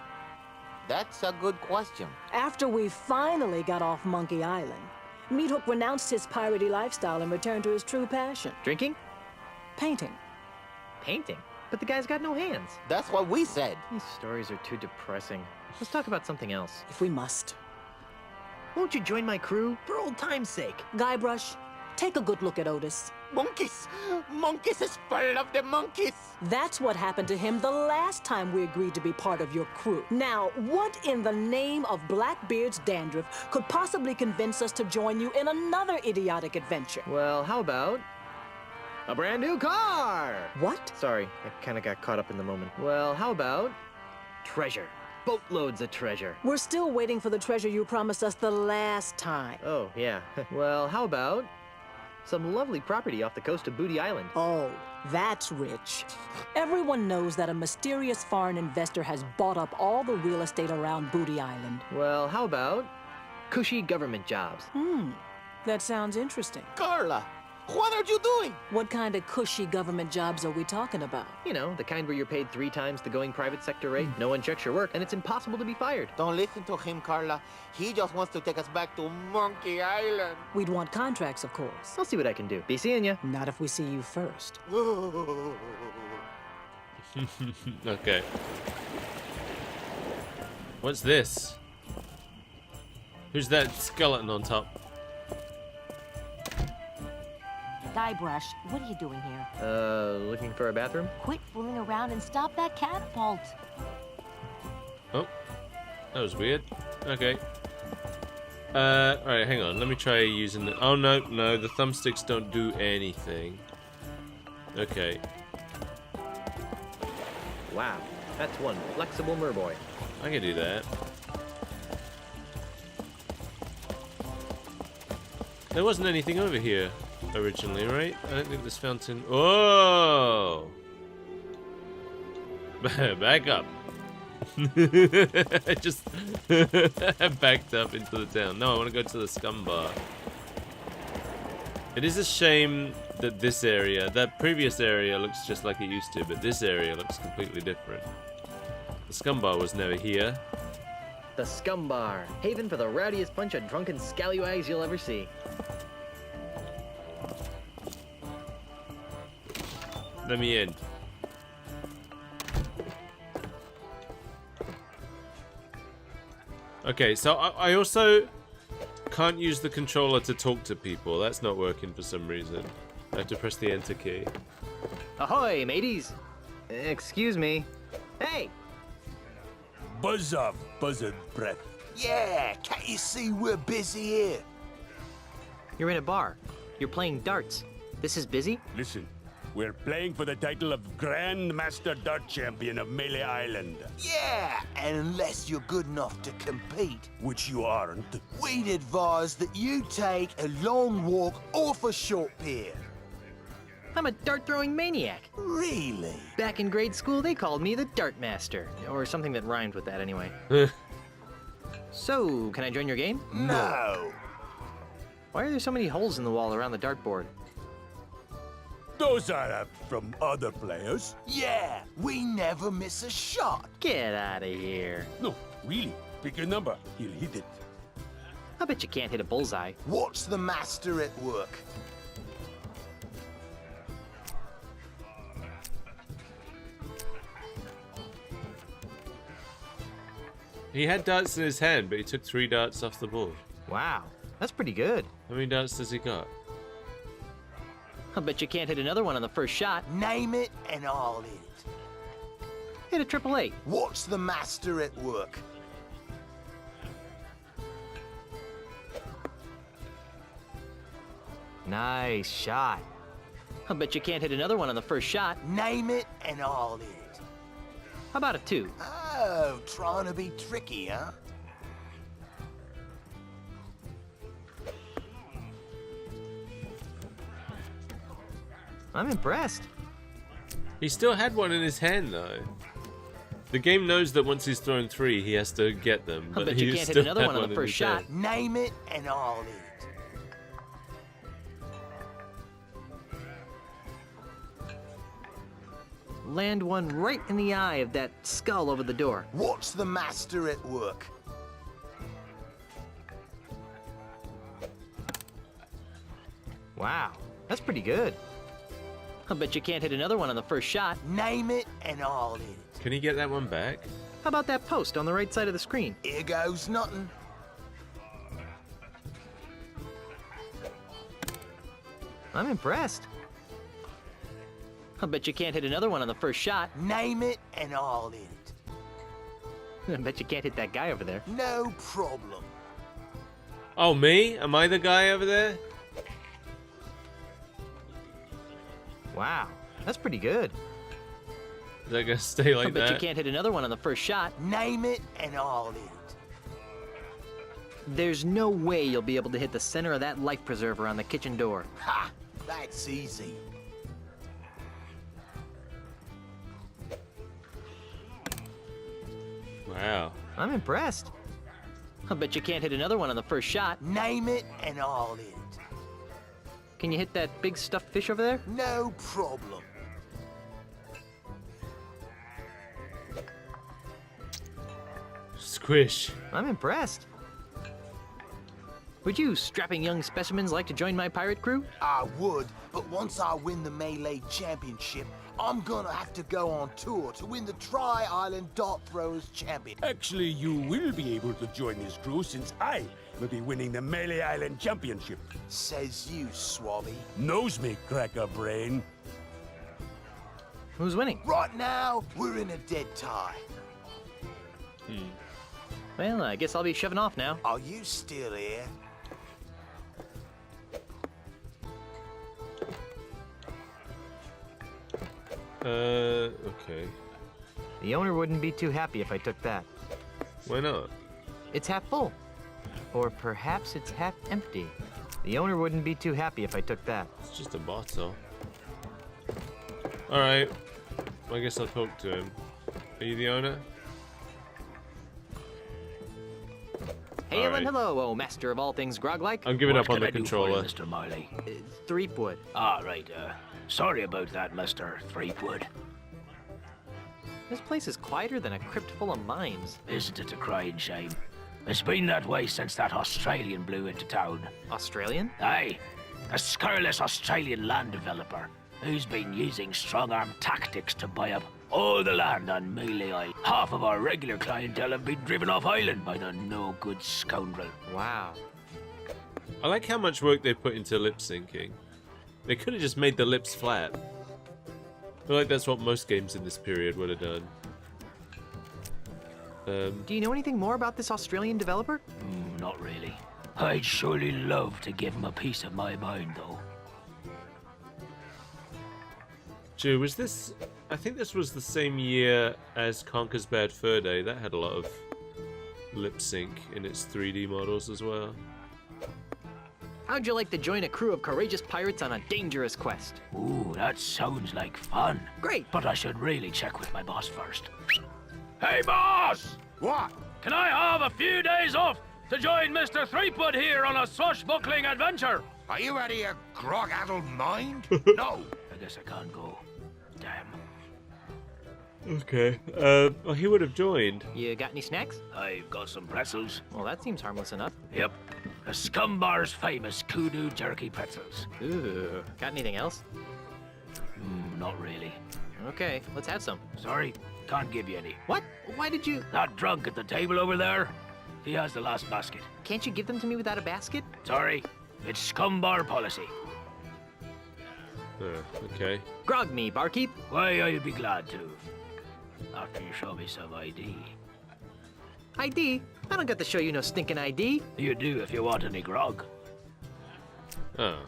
That's a good question. After we finally got off Monkey Island, Meat Hook renounced his piratey lifestyle and returned to his true passion, Drinking? painting. Painting? But the guy's got no hands. That's what we said. These stories are too depressing. Let's talk about something else. If we must. Won't you join my crew? For old time's sake. Guybrush, take a good look at Otis. Monkeys! Monkeys is full of the monkeys! That's what happened to him the last time we agreed to be part of your crew. Now, what in the name of Blackbeard's dandruff could possibly convince us to join you in another idiotic adventure? Well, how about A brand new car! What? Sorry, I kind of got caught up in the moment. Well, how about treasure? Boatloads of treasure. We're still waiting for the treasure you promised us the last time. Oh, yeah. Well, how about some lovely property off the coast of Booty Island? Oh, that's rich. Everyone knows that a mysterious foreign investor has bought up all the real estate around Booty Island. Well, how about cushy government jobs? That sounds interesting. Carla, what are you doing? What kind of cushy government jobs are we talking about? You know, the kind where you're paid 3 times the going private sector rate, no one checks your work, and it's impossible to be fired. Don't listen to him, Carla. He just wants to take us back to Monkey Island. We'd want contracts, of course. I'll see what I can do. Be seeing ya. Not if we see you first. Okay. What's this? Who's that skeleton on top? Guybrush, what are you doing here? Looking for a bathroom? Quit fooling around and stop that catapult. Oh, that was weird. Okay. Alright, hang on. Let me try using the... Oh, no, no. The thumbsticks don't do anything. Okay. Wow, that's one flexible merboy. I can do that. There wasn't anything over here originally, right? I don't think this fountain... Oh! Back up. I just backed up into the town. No, I want to go to the scum bar. It is a shame that this area, that previous area looks just like it used to, but this area looks completely different. The scum bar was never here. The Scum Bar, haven for the rowdiest bunch of drunken scallywags you'll ever see. Let me in. Okay, so I also can't use the controller to talk to people. That's not working for some reason. I have to press the enter key. Ahoy, mateys! Excuse me. Hey! Buzz up, buzzard breath. Yeah, can't you see we're busy here? You're in a bar. You're playing darts. This is busy? Listen, we're playing for the title of Grand Master Dart Champion of Melee Island. Yeah, and unless you're good enough to compete, Which you aren't. we'd advise that you take a long walk off a short pier. I'm a dart-throwing maniac. Really? Back in grade school, they called me the Dart Master. Or something that rhymed with that, anyway. So, can I join your game? No. Why are there so many holes in the wall around the dartboard? Those are from other players. Yeah, we never miss a shot. Get out of here. No, really. Pick a number. He'll hit it. I bet you can't hit a bullseye. Watch the master at work. He had darts in his hand, but he took 3 darts off the board. Wow, that's pretty good. How many darts does he got? I bet you can't hit another one on the first shot. Name it and I'll hit it. Hit a triple eight. Watch the master at work. Nice shot. I bet you can't hit another one on the first shot. Name it and I'll hit it. How about a 2? Oh, trying to be tricky, huh? I'm impressed. He still had one in his hand, though. The game knows that once he's thrown 3, he has to get them. I But bet he you can't hit still another had one on the in first his shot. hand. Name it and I'll hit it. Land one right in the eye of that skull over the door. Watch the master at work. Wow, that's pretty good. I bet you can't hit another one on the first shot. Name it and I'll hit it. Can he get that one back? How about that post on the right side of the screen? Here goes nothing. I'm impressed. I bet you can't hit another one on the first shot. Name it and I'll hit it. I bet you can't hit that guy over there. No problem. Oh, me? Am I the guy over there? Wow, that's pretty good. Is that gonna stay like I bet that? you can't hit another one on the first shot. Name it and I'll hit it. There's no way you'll be able to hit the center of that life preserver on the kitchen door. Ha! That's easy. Wow. I'm impressed. I bet you can't hit another one on the first shot. Name it and I'll hit it. Can you hit that big stuffed fish over there? No problem. Squish. I'm impressed. Would you strapping young specimens like to join my pirate crew? I would, but once I win the Melee Championship, I'm gonna have to go on tour to win the Tri-Island Dart Throwers Champion. Actually, you will be able to join this crew since I will be winning the Melee Island Championship. Says you, Swabby. Knows me, cracker brain. Who's winning? Right now, we're in a dead tie. Well, I guess I'll be shoving off now. Are you still here? Okay. The owner wouldn't be too happy if I took that. Why not? It's half full. Or perhaps it's half empty. The owner wouldn't be too happy if I took that. It's just a bottle. Alright. I guess I'll talk to him. Are you the owner? Hail Alright. and hello, oh master of all things grog-like. I'm giving What up on can the I do controller. for you, Mr. Miley? Threepwood. Ah, right. Sorry about that, Mr. Threepwood. This place is quieter than a crypt full of mimes. Isn't it a crying shame? It's been that way since that Australian blew into town. Australian? Aye, a scurrilous Australian land developer who's been using strong-arm tactics to buy up all the land on Melee Island. Half of our regular clientele have been driven off island by the no-good scoundrel. Wow. I like how much work they put into lip syncing. They could have just made the lips flat. I feel like that's what most games in this period would have done. Do you know anything more about this Australian developer? Not really. I'd surely love to give him a piece of my mind, though. Drew, was this... I think this was the same year as Conker's Bad Fur Day. That had a lot of lip sync in its 3D models as well. How'd you like to join a crew of courageous pirates on a dangerous quest? Ooh, that sounds like fun. Great. But I should really check with my boss first. Hey, boss! What? Can I have a few days off to join Mr. Threepwood here on a swashbuckling adventure? Are you out of your grog-addled mind? No. I guess I can't go. Damn. Okay. Well, he would have joined. You got any snacks? I've got some pretzels. Well, that seems harmless enough. Yep. The Scumbar's famous kudu jerky pretzels. Ooh. Got anything else? Not really. Okay, let's have some. Sorry, can't give you any. What? Why did you... That drunk at the table over there, he has the last basket. Can't you give them to me without a basket? Sorry, it's Scumbar policy. Okay. Grog me, barkeep. Why, I'd be glad to. After you show me some ID. ID? I don't got to show you no stinking ID. You do if you want any grog. Oh.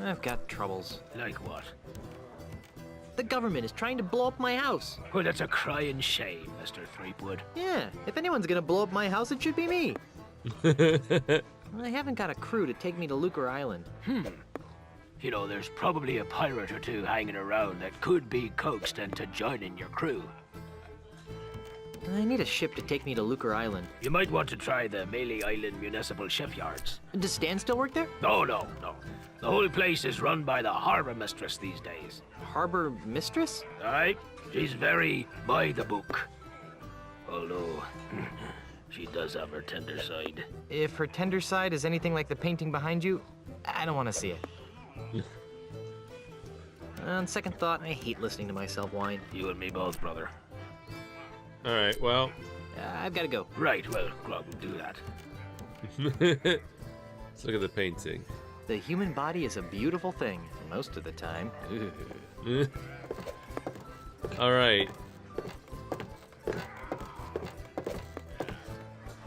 I've got troubles. Like what? The government is trying to blow up my house. Well, that's a crying shame, Mr. Threepwood. Yeah, if anyone's gonna blow up my house, it should be me. I haven't got a crew to take me to Lucre Island. You know, there's probably a pirate or two hanging around that could be coaxed into joining your crew. I need a ship to take me to Lucre Island. You might want to try the Melee Island Municipal Shipyards. Does Stan still work there? No. The whole place is run by the harbor mistress these days. Harbor mistress? Aye, she's very by the book. Although, she does have her tender side. If her tender side is anything like the painting behind you, I don't want to see it. On second thought, I hate listening to myself whine. You and me both, brother. Alright, well... I've got to go. Right, well, Grog will do that. Let's look at the painting. The human body is a beautiful thing, most of the time. Alright.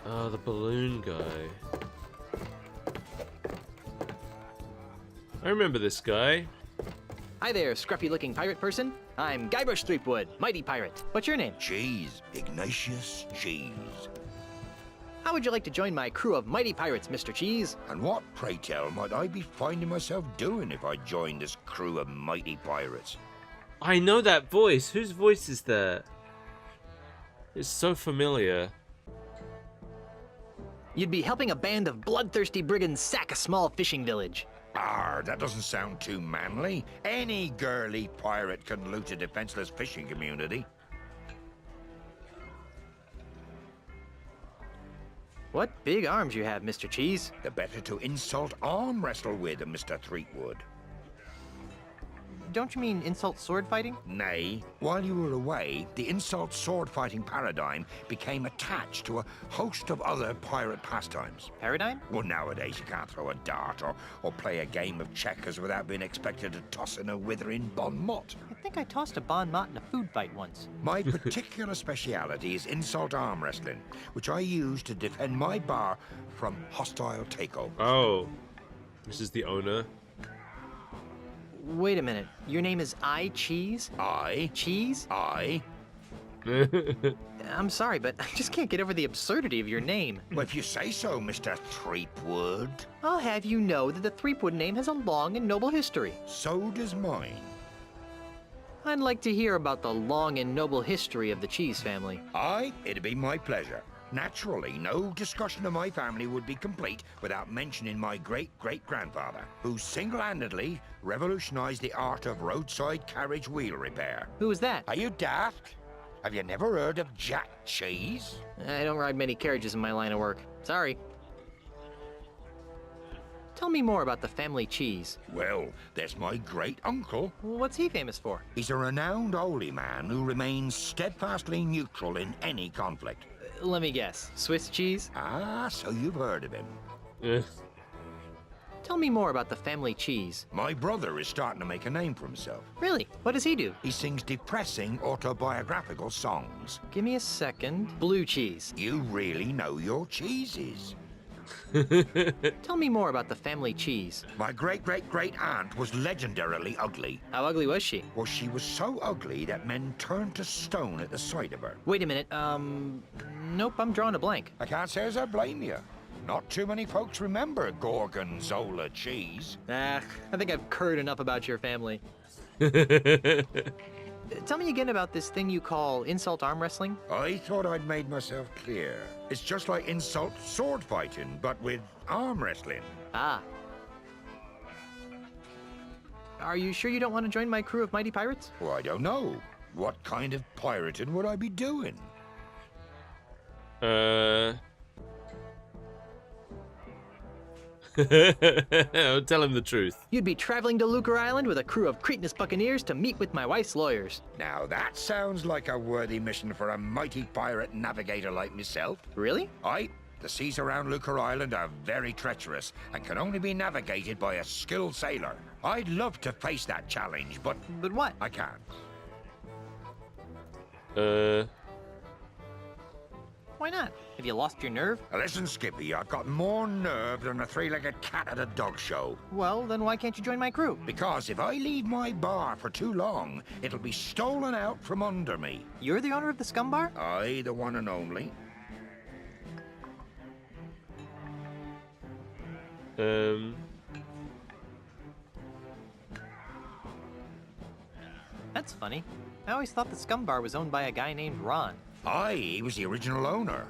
Oh, the balloon guy. I remember this guy. Hi there, scruffy-looking pirate person. I'm Guybrush Threepwood, mighty pirate. What's your name? Cheese. Ignatius Cheese. How would you like to join my crew of mighty pirates, Mr. Cheese? And what, pray tell, might I be finding myself doing if I joined this crew of mighty pirates? I know that voice. Whose voice is that? It's so familiar. You'd be helping a band of bloodthirsty brigands sack a small fishing village. That doesn't sound too manly. Any girly pirate can loot a defenseless fishing community. What big arms you have, Mr. Cheese. The better to insult arm wrestle with, Mr. Threepwood. Don't you mean insult sword fighting? Nay, while you were away, the insult sword fighting paradigm became attached to a host of other pirate pastimes. Paradigm? Well, nowadays you can't throw a dart or play a game of checkers without being expected to toss in a withering bon mot. I think I tossed a bon mot in a food fight once. My particular speciality is insult arm wrestling, which I use to defend my bar from hostile takeover. Oh, this is the owner. Wait a minute. Your name is I Cheese? I? Cheese? I? I'm sorry, but I just can't get over the absurdity of your name. Well, if you say so, Mr. Threepwood. I'll have you know that the Threepwood name has a long and noble history. So does mine. I'd like to hear about the long and noble history of the Cheese family. Aye, it'd be my pleasure. Naturally, no discussion of my family would be complete without mentioning my great-great-grandfather, who single-handedly revolutionized the art of roadside carriage wheel repair. Who was that? Are you daft? Have you never heard of Jack Cheese? I don't ride many carriages in my line of work. Sorry. Tell me more about the family Cheese. Well, there's my great-uncle. What's he famous for? He's a renowned holy man who remains steadfastly neutral in any conflict. Let me guess. Swiss cheese? Ah, so you've heard of him. Tell me more about the family Cheese. My brother is starting to make a name for himself. Really? What does he do? He sings depressing autobiographical songs. Give me a second. Blue cheese. You really know your cheeses. Tell me more about the family Cheese. My great-great-great-aunt was legendarily ugly. How ugly was she? Well, she was so ugly that men turned to stone at the sight of her. Wait a minute, nope, I'm drawing a blank. I can't say as I blame you. Not too many folks remember Gorgonzola cheese. I think I've heard enough about your family. Tell me again about this thing you call insult arm wrestling. I thought I'd made myself clear. It's just like insult sword fighting, but with arm wrestling. Ah. Are you sure you don't want to join my crew of mighty pirates? Well, I don't know. What kind of pirating would I be doing? Tell him the truth. You'd be traveling to Lucre Island with a crew of cretinous buccaneers to meet with my wife's lawyers. Now that sounds like a worthy mission for a mighty pirate navigator like myself. Really? Aye. The seas around Lucre Island are very treacherous and can only be navigated by a skilled sailor. I'd love to face that challenge, but... But what? I can't. Why not? Have you lost your nerve? Listen, Skippy, I've got more nerve than a three-legged cat at a dog show. Well, then why can't you join my crew? Because if I leave my bar for too long, it'll be stolen out from under me. You're the owner of the Scum Bar? Aye, the one and only. That's funny. I always thought the Scum Bar was owned by a guy named Ron. Aye, he was the original owner.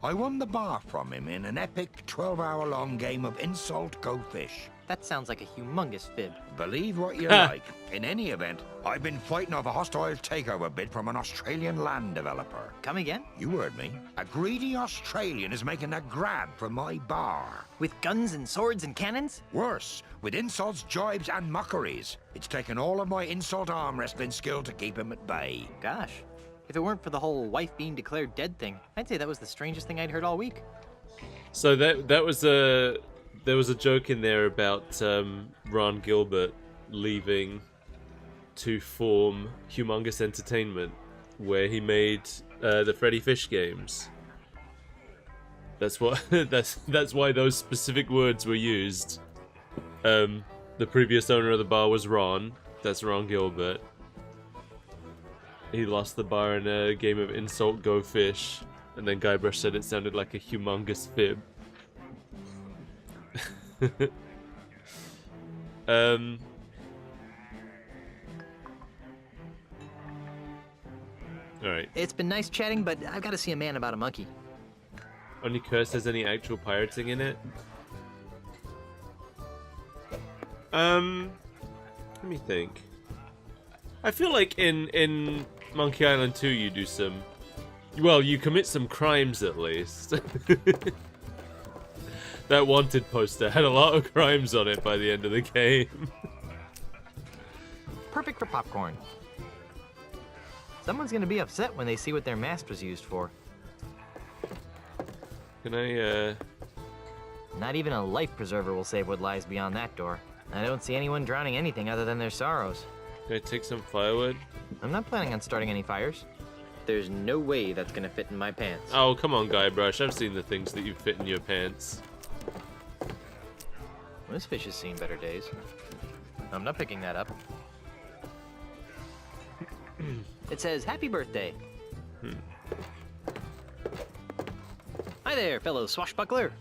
I won the bar from him in an epic 12-hour-long game of Insult Go Fish. That sounds like a humongous fib. Believe what you like. In any event, I've been fighting off a hostile takeover bid from an Australian land developer. Come again? You heard me. A greedy Australian is making a grab for my bar. With guns and swords and cannons? Worse, with insults, jibes, and mockeries. It's taken all of my insult arm wrestling skill to keep him at bay. Gosh. If it weren't for the whole wife being declared dead thing, I'd say that was the strangest thing I'd heard all week. So that was there was a joke in there about Ron Gilbert leaving to form Humongous Entertainment, where he made the Freddy Fish games. That's what that's why those specific words were used. The previous owner of the bar was Ron. That's Ron Gilbert. He lost the bar in a game of Insult Go Fish, and then Guybrush said it sounded like a humongous fib. Alright. It's been nice chatting, but I've got to see a man about a monkey. Only Curse has any actual pirating in it? Let me think. I feel like in Monkey Island 2 you do some... Well, you commit some crimes at least. That wanted poster had a lot of crimes on it by the end of the game. Perfect for popcorn. Someone's gonna be upset when they see what their mast was used for. Can I, Not even a life preserver will save what lies beyond that door. I don't see anyone drowning anything other than their sorrows. Can I take some firewood? I'm not planning on starting any fires. There's no way that's gonna fit in my pants. Oh, come on, Guybrush. I've seen the things that you fit in your pants. This fish has seen better days. I'm not picking that up. It says, happy birthday. Hi there, fellow swashbuckler.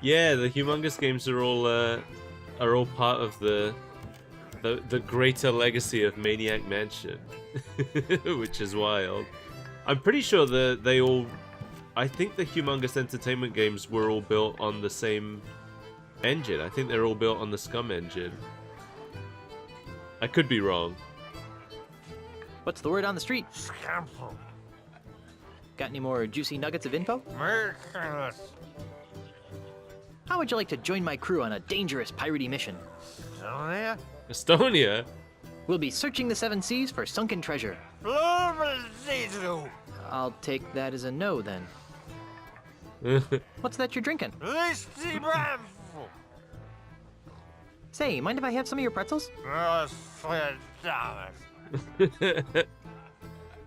Yeah, the humongous games are all part of the greater legacy of Maniac Mansion, which is wild. I'm pretty sure they all. I think the Humongous Entertainment games were all built on the same engine. I think they're all built on the Scum engine. I could be wrong. What's the word on the street? Got any more juicy nuggets of info? How would you like to join my crew on a dangerous piratey mission? Estonia? We'll be searching the seven seas for sunken treasure. I'll take that as a no, then. What's that you're drinking? Say, mind if I have some of your pretzels?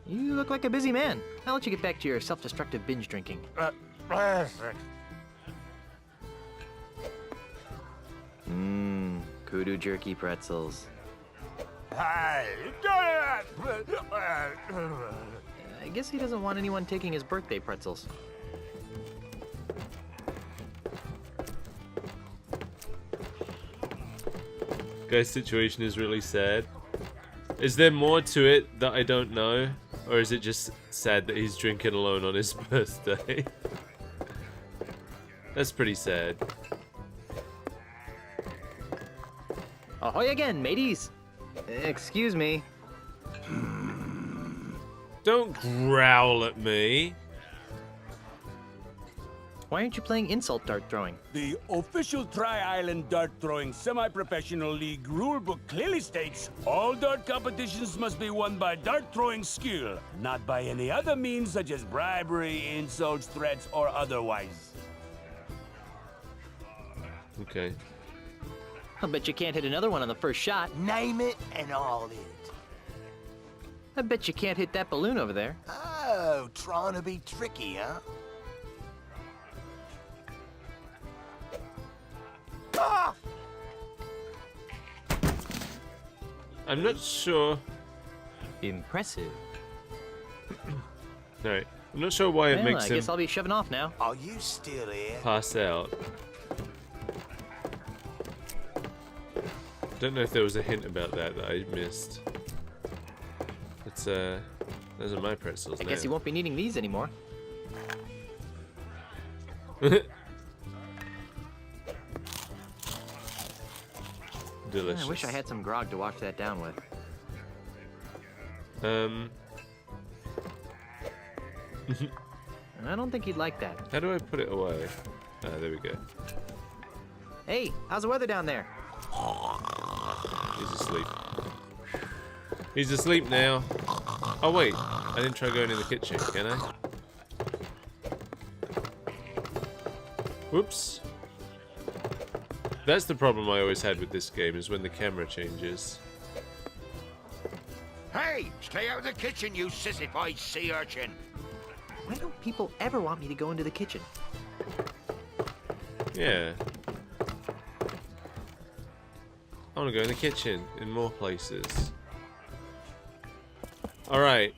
You look like a busy man. I'll let you get back to your self-destructive binge drinking. Kudu jerky pretzels. I guess he doesn't want anyone taking his birthday pretzels. Guy's situation is really sad. Is there more to it that I don't know? Or is it just sad that he's drinking alone on his birthday? That's pretty sad. Ahoy again, mateys! Excuse me. Don't growl at me. Why aren't you playing insult dart throwing? The official Tri-Island Dart Throwing Semi-Professional League rulebook clearly states all dart competitions must be won by dart throwing skill, not by any other means such as bribery, insults, threats, or otherwise. Okay. I'll bet you can't hit another one on the first shot. Name it and I'll hit. I bet you can't hit that balloon over there. Oh, trying to be tricky, huh? Ah! I'm not sure. Impressive. Alright. I'm not sure why it Well, makes I him guess I'll be shoving off now. Are you still here? pass out. Don't know if there was a hint about that I missed. It's those are my pretzels I now. guess you won't be needing these anymore. Delicious. I wish I had some grog to wash that down with. I don't think he'd like that. How do I put it away? Ah, there we go. Hey, how's the weather down there? He's asleep. He's asleep now. Oh wait, I didn't try going in the kitchen, can I? Whoops. That's the problem I always had with this game, is when the camera changes. Hey, stay out of the kitchen, you sissified sea urchin. Why don't people ever want me to go into the kitchen? Yeah. I want to go in the kitchen in more places. Alright.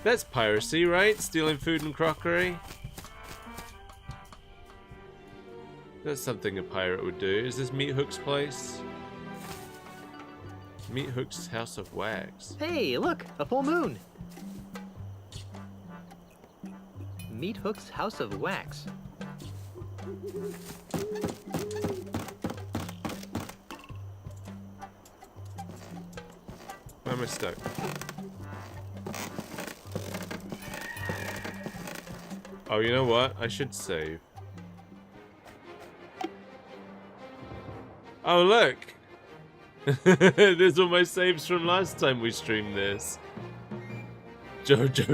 That's piracy, right? Stealing food and crockery? That's something a pirate would do. Is this Meat Hook's place? Meat Hook's House of Wax. Hey, look! A full moon! Meat Hook's House of Wax. Where am I stuck? Oh, you know what? I should save. Oh, look! These were my saves from last time we streamed this. Jojo.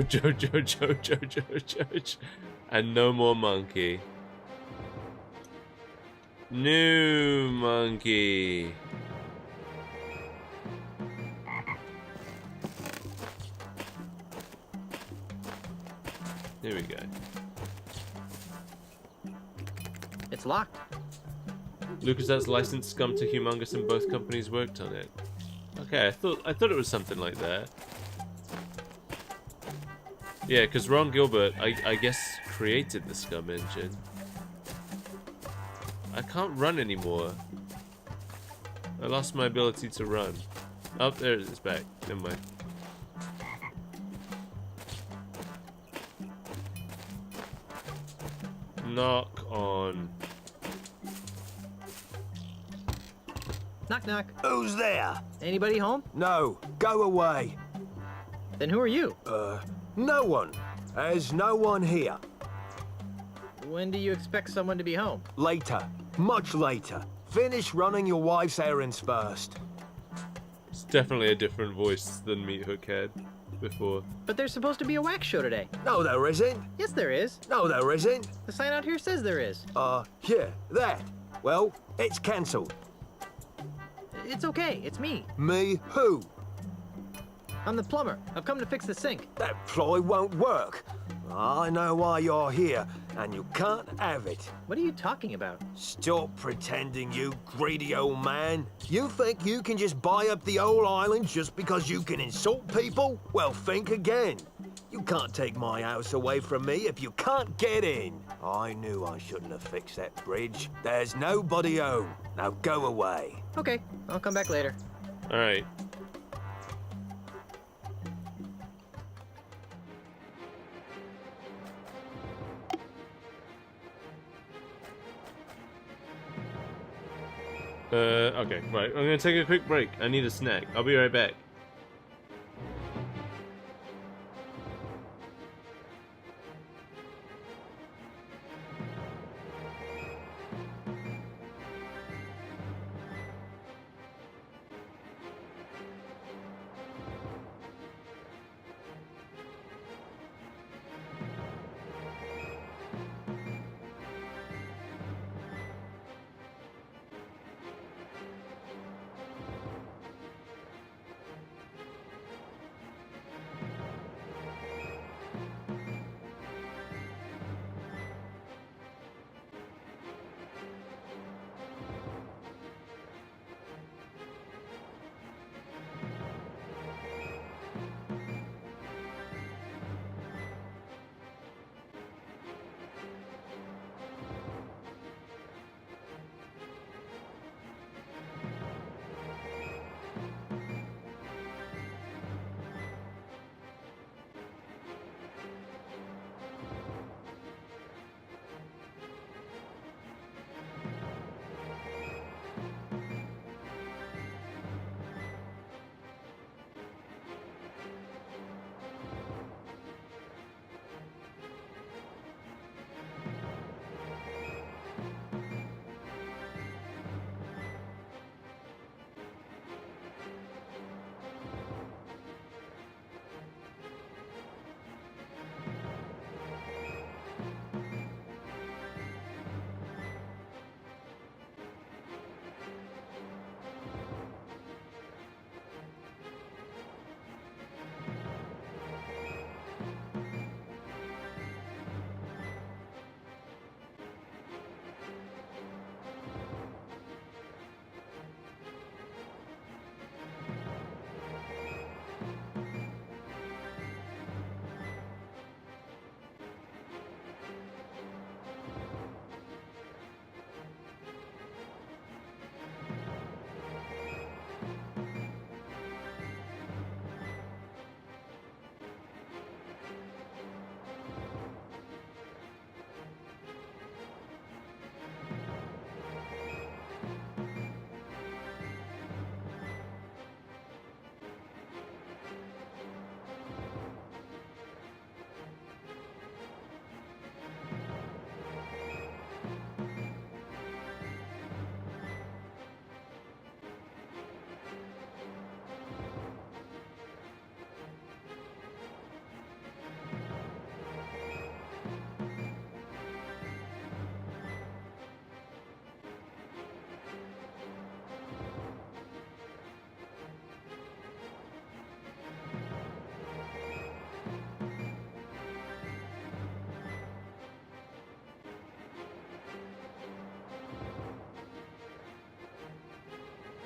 And no more monkey. New monkey. Here we go. It's locked. LucasArts licensed Scum to Humongous and both companies worked on it. Okay, I thought it was something like that. Yeah, because Ron Gilbert, I guess, created the Scum engine. I can't run anymore. I lost my ability to run. Oh, there it is back. Never mind. Knock on. Knock knock. Who's there? Anybody home? No, go away. Then who are you? No one. There's no one here. When do you expect someone to be home? Later. Much later. Finish running your wife's errands first. It's definitely a different voice than Meat Hook had before. But there's supposed to be a wax show today. No, there isn't. Yes, there is. No, there isn't. The sign out here says there is. Yeah, that. Well, it's cancelled. It's okay. It's me. Me who? I'm the plumber. I've come to fix the sink. That ploy won't work. I know why you're here, and you can't have it. What are you talking about? Stop pretending, you greedy old man. You think you can just buy up the whole island just because you can insult people? Well, think again. You can't take my house away from me if you can't get in. I knew I shouldn't have fixed that bridge. There's nobody home. Now go away. Okay, I'll come back later. Alright. Okay, right. I'm gonna take a quick break. I need a snack. I'll be right back.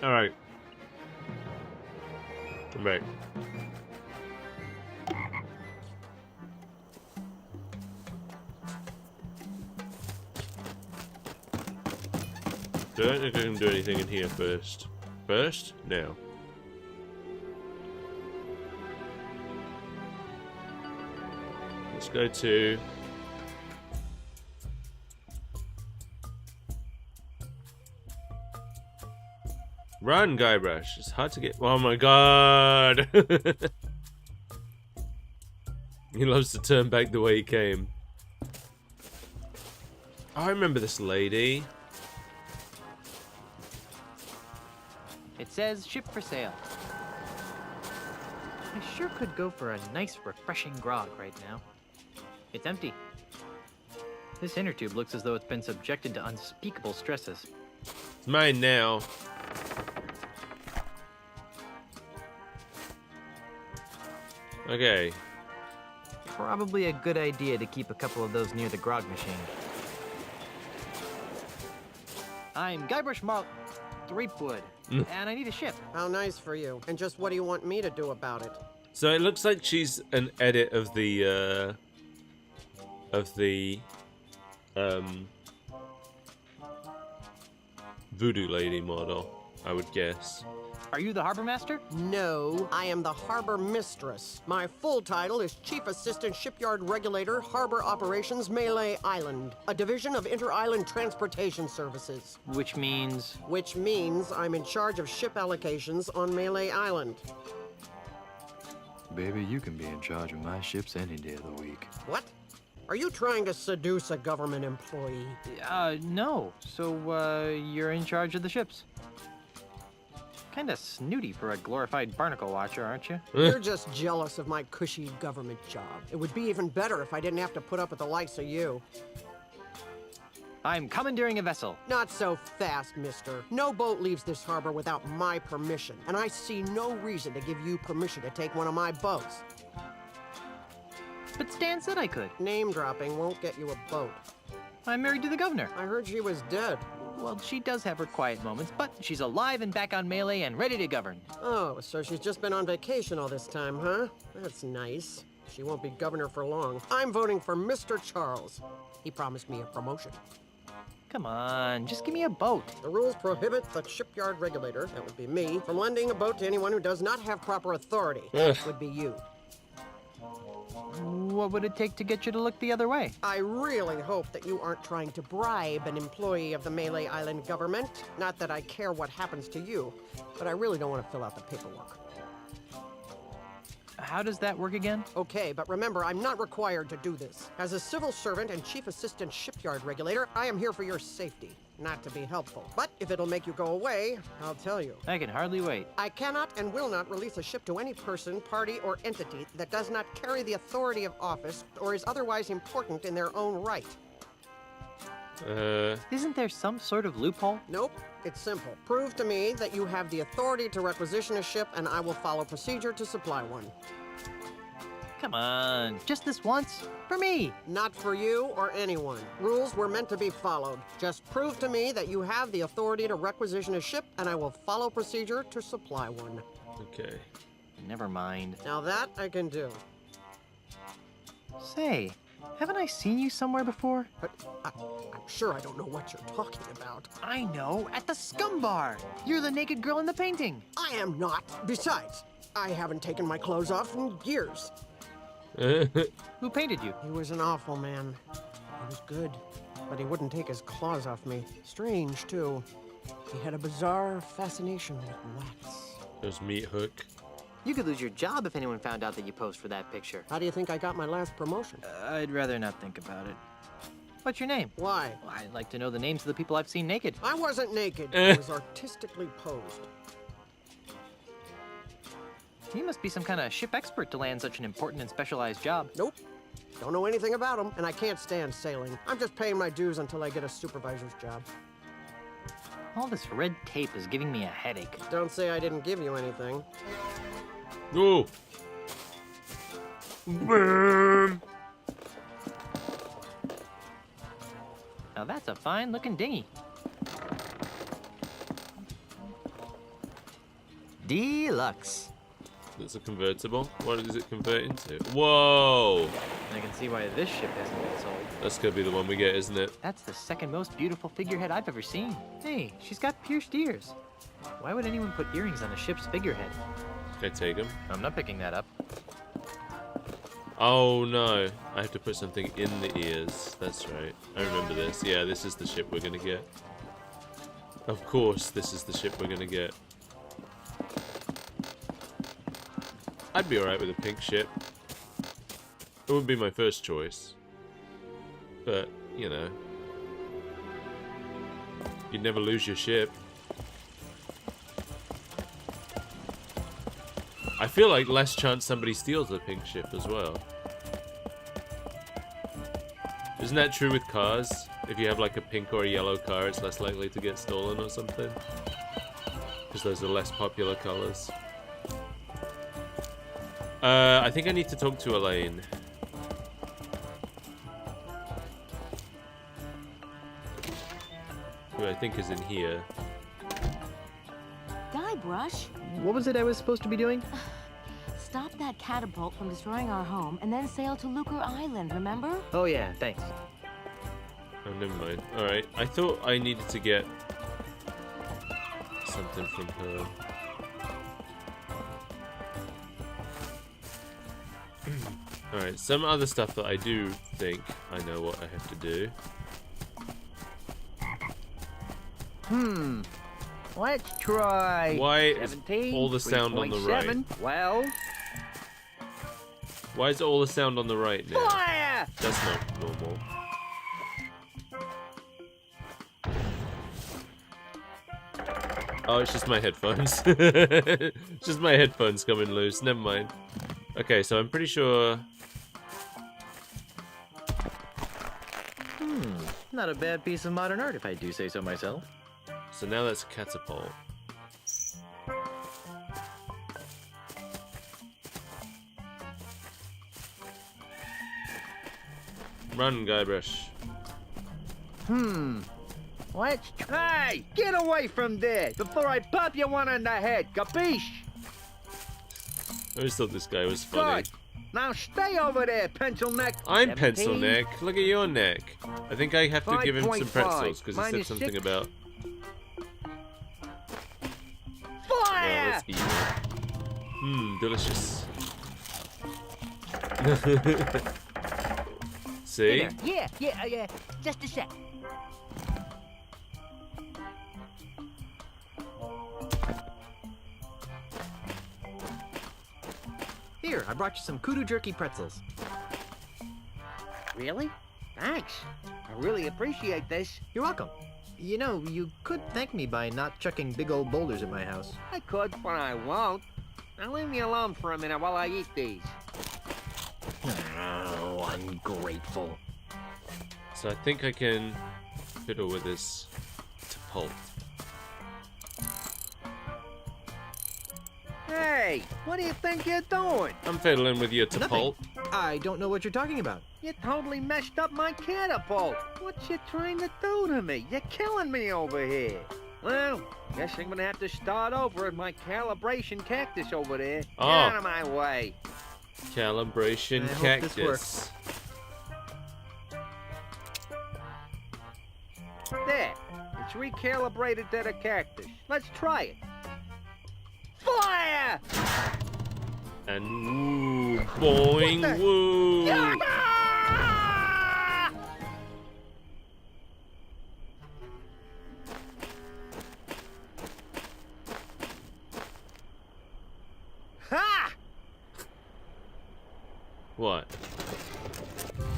Alright. Come back. Don't think I can do anything in here first. First? Now. Let's go to... Run, Guybrush. It's hard to get... Oh my god! He loves to turn back the way he came. I remember this lady. It says ship for sale. I sure could go for a nice, refreshing grog right now. It's empty. This inner tube looks as though it's been subjected to unspeakable stresses. It's mine now. Okay. Probably a good idea to keep a couple of those near the grog machine. I'm Guybrush Threepwood, and I need a ship. How nice for you. And just what do you want me to do about it? So it looks like she's an edit of the Voodoo Lady model, I would guess. Are you the harbor master? No, I am the harbor mistress. My full title is Chief Assistant Shipyard Regulator, Harbor Operations, Melee Island, a division of Inter-Island Transportation Services. Which means? Which means I'm in charge of ship allocations on Melee Island. Baby, you can be in charge of my ships any day of the week. What? Are you trying to seduce a government employee? No. So, you're in charge of the ships. Kinda snooty for a glorified barnacle watcher, aren't you? You're just jealous of my cushy government job. It would be even better if I didn't have to put up with the likes of you. I'm commandeering a vessel. Not so fast, mister. No boat leaves this harbor without my permission, and I see no reason to give you permission to take one of my boats. But Stan said I could. Name dropping won't get you a boat. I'm married to the governor. I heard she was dead. Well, she does have her quiet moments, but she's alive and back on Melee and ready to govern. Oh, so she's just been on vacation all this time, huh? That's nice. She won't be governor for long. I'm voting for Mr. Charles. He promised me a promotion. Come on, just give me a boat. The rules prohibit the shipyard regulator, that would be me, from lending a boat to anyone who does not have proper authority. That would be you. What would it take to get you to look the other way? I really hope that you aren't trying to bribe an employee of the Melee Island government. Not that I care what happens to you, but I really don't want to fill out the paperwork. How does that work again? Okay, but remember, I'm not required to do this. As a civil servant and chief assistant shipyard regulator, I am here for your safety, not to be helpful. But if it'll make you go away, I'll tell you. I can hardly wait. I cannot and will not release a ship to any person, party, or entity that does not carry the authority of office or is otherwise important in their own right. Isn't there some sort of loophole? Nope. It's simple. Prove to me that you have the authority to requisition a ship, and I will follow procedure to supply one. Come on, just this once? For me! Not for you or anyone. Rules were meant to be followed. Just prove to me that you have the authority to requisition a ship, and I will follow procedure to supply one. Okay. Never mind. Now that I can do. Say, haven't I seen you somewhere before? But I'm sure I don't know what you're talking about. I know, at the Scum Bar. You're the naked girl in the painting. I am not. Besides, I haven't taken my clothes off in years. Who painted you? He was an awful man. He was good, but he wouldn't take his claws off me. Strange, too. He had a bizarre fascination with wax. There's Meat Hook. You could lose your job if anyone found out that you posed for that picture. How do you think I got my last promotion? I'd rather not think about it. What's your name? Why? Well, I'd like to know the names of the people I've seen naked. I wasn't naked. I was artistically posed. You must be some kind of ship expert to land such an important and specialized job. Nope. Don't know anything about them, and I can't stand sailing. I'm just paying my dues until I get a supervisor's job. All this red tape is giving me a headache. Don't say I didn't give you anything. Ooh. Burn. Now that's a fine-looking dinghy. Deluxe. It's a convertible. What does it convert into? Whoa! I can see why this ship hasn't been sold. That's gonna be the one we get, isn't it? That's the second most beautiful figurehead I've ever seen. Hey, she's got pierced ears. Why would anyone put earrings on a ship's figurehead? Can I take them? I'm not picking that up. Oh no, I have to put something in the ears. That's right. I remember this. Yeah, this is the ship we're gonna get. Of course, this is the ship we're gonna get. I'd be alright with a pink ship. It would be my first choice. But, you know. You'd never lose your ship. I feel like less chance somebody steals a pink ship as well. Isn't that true with cars? If you have like a pink or a yellow car, it's less likely to get stolen or something? Because those are less popular colors. I think I need to talk to Elaine. Who I think is in here. Guybrush, What was it I was supposed to be doing? stop that catapult from destroying our home and then sail to Lucre Island, remember? Oh yeah, thanks. Oh, never mind. Alright, I thought I needed to get something from her. Alright, some other stuff that I do think I know what I have to do. Let's try. Why is all the sound on the right? 12. Why is all the sound on the right now? Fire! That's not normal. Oh, it's just my headphones. It's just my headphones coming loose. Never mind. Okay, so I'm pretty sure... Not a bad piece of modern art if I do say so myself. So now that's a catapult. Run, Guybrush. Let's try. Get away from there before I pop you one on the head. Capiche? I always thought this guy was funny. Good. Now stay over there, pencil neck. I'm 17. pencil neck. Look at your neck. I think I have to give him some 5.5. pretzels because he said Minus something 6. about. Fire! Let's eat it. Delicious. See? Yeah. Just a sec. Here, I brought you some kudu jerky pretzels. Really? Thanks. I really appreciate this. You're welcome. You know, you could thank me by not chucking big old boulders at my house. I could, but I won't. Now leave me alone for a minute while I eat these. Oh, ungrateful. So I think I can fiddle with this catapult. Hey, what do you think you're doing? I'm fiddling with your catapult. I don't know what you're talking about. You totally messed up my catapult. What you trying to do to me? You're killing me over here. Well, guess I'm gonna have to start over at my calibration cactus over there. Oh. Get out of my way. Calibration I hope cactus. this works. There, it's recalibrated to the cactus. Let's try it. Fire! And woo, boing, What the- woo. Ha! What?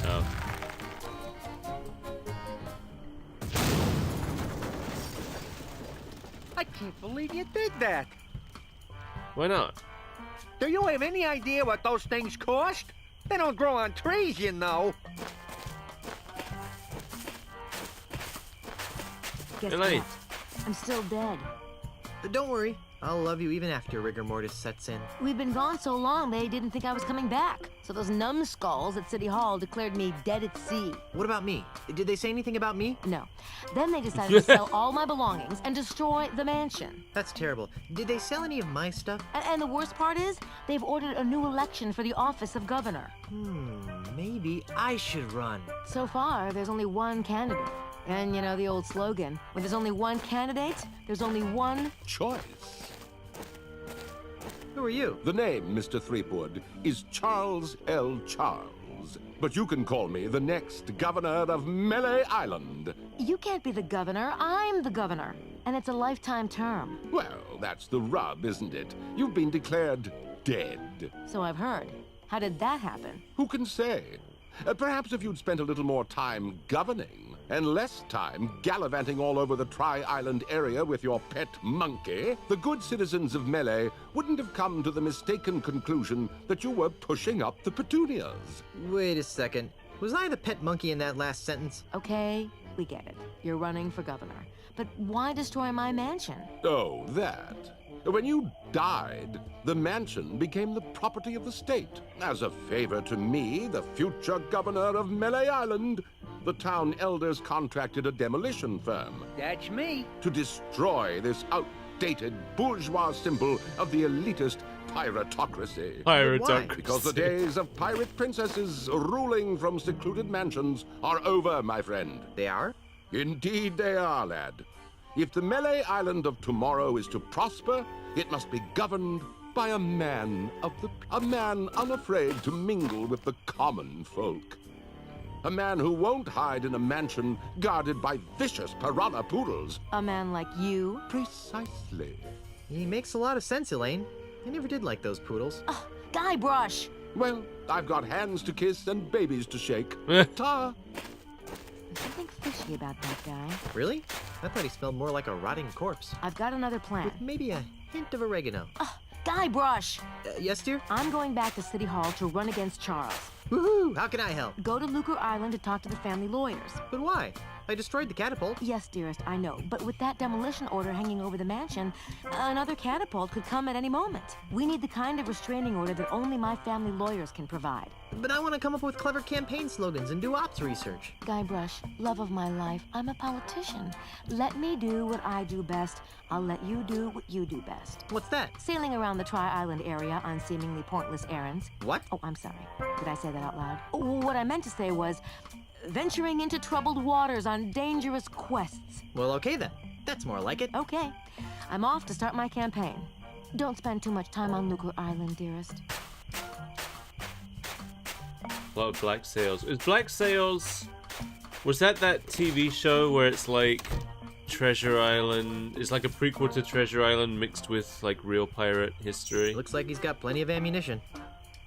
Oh. I can't believe you did that. Why not? Do you have any idea what those things cost? They don't grow on trees, you know. Guess Elaine. what? I'm still dead. Don't worry. I'll love you even after rigor mortis sets in. We've been gone so long, they didn't think I was coming back. So those numbskulls at City Hall declared me dead at sea. What about me? Did they say anything about me? No. Then they decided to sell all my belongings and destroy the mansion. That's terrible. Did they sell any of my stuff? And the worst part is, they've ordered a new election for the office of governor. Maybe I should run. So far, there's only one candidate. And you know the old slogan, when there's only one candidate, there's only one choice. Who are you? The name, Mr. Threepwood, is Charles L. Charles. But you can call me the next governor of Melee Island. You can't be the governor, I'm the governor. And it's a lifetime term. Well, that's the rub, isn't it? You've been declared dead. So I've heard. How did that happen? Who can say? Perhaps if you'd spent a little more time governing, and less time gallivanting all over the Tri-Island area with your pet monkey, the good citizens of Melee wouldn't have come to the mistaken conclusion that you were pushing up the petunias. Wait a second. Was I the pet monkey in that last sentence? Okay, we get it. You're running for governor. But why destroy my mansion? Oh, that. When you died, the mansion became the property of the state. As a favor to me, the future governor of Melee Island, the town elders contracted a demolition firm. That's me. To destroy this outdated bourgeois symbol of the elitist piratocracy. Piratocracy. Because the days of pirate princesses ruling from secluded mansions are over, my friend. They are? Indeed they are, lad. If the Melee Island of tomorrow is to prosper, it must be governed by a man unafraid to mingle with the common folk. A man who won't hide in a mansion guarded by vicious piranha poodles. A man like you? Precisely. He makes a lot of sense, Elaine. I never did like those poodles. Oh, Guybrush! Well, I've got hands to kiss and babies to shake. Ta! There's something fishy about that guy. Really? I thought he smelled more like a rotting corpse. I've got another plan. With maybe a hint of oregano. Oh, Guybrush! Yes, dear? I'm going back to City Hall to run against Charles. Woohoo! How can I help? Go to Lucre Island to talk to the family lawyers. But why? I destroyed the catapult. Yes, dearest, I know. But with that demolition order hanging over the mansion, another catapult could come at any moment. We need the kind of restraining order that only my family lawyers can provide. But I want to come up with clever campaign slogans and do ops research. Guybrush, love of my life, I'm a politician. Let me do what I do best. I'll let you do what you do best. What's that? Sailing around the Tri-Island area on seemingly pointless errands. What? Oh, I'm sorry. Did I say that out loud? What I meant to say was venturing into troubled waters on dangerous quests. Well, okay then. That's more like it. Okay. I'm off to start my campaign. Don't spend too much time on Lucre Island, dearest. A lot of Black Sails. Is Black Sails... Was that TV show where it's like Treasure Island? It's like a prequel to Treasure Island mixed with like real pirate history? Looks like he's got plenty of ammunition.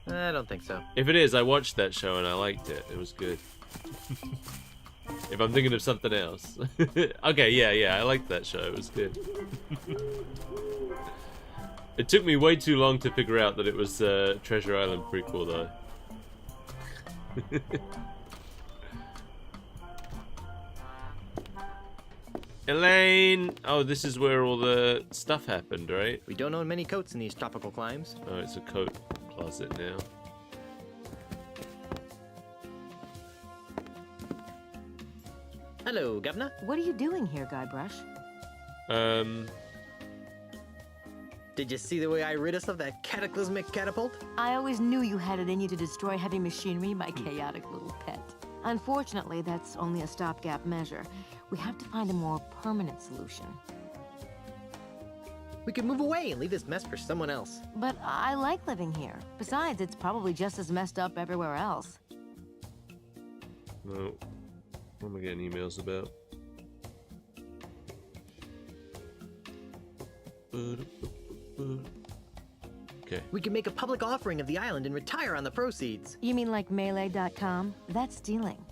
I don't think so. If it is, I watched that show and I liked it. It was good. If I'm thinking of something else. Okay, yeah, I liked that show. It was good. It took me way too long to figure out that it was Treasure Island prequel though. Elaine! Oh, this is where all the stuff happened, right? We don't own many coats in these tropical climes. Oh, it's a coat closet now. Hello, Governor. What are you doing here, Guybrush? Did you see the way I rid us of that cataclysmic catapult? I always knew you had it in you to destroy heavy machinery, my chaotic little pet. Unfortunately, that's only a stopgap measure. We have to find a more permanent solution. We could move away and leave this mess for someone else. But I like living here. Besides, it's probably just as messed up everywhere else. No. What am I getting emails about? Okay. We can make a public offering of the island and retire on the proceeds. You mean like Melee.com? That's stealing.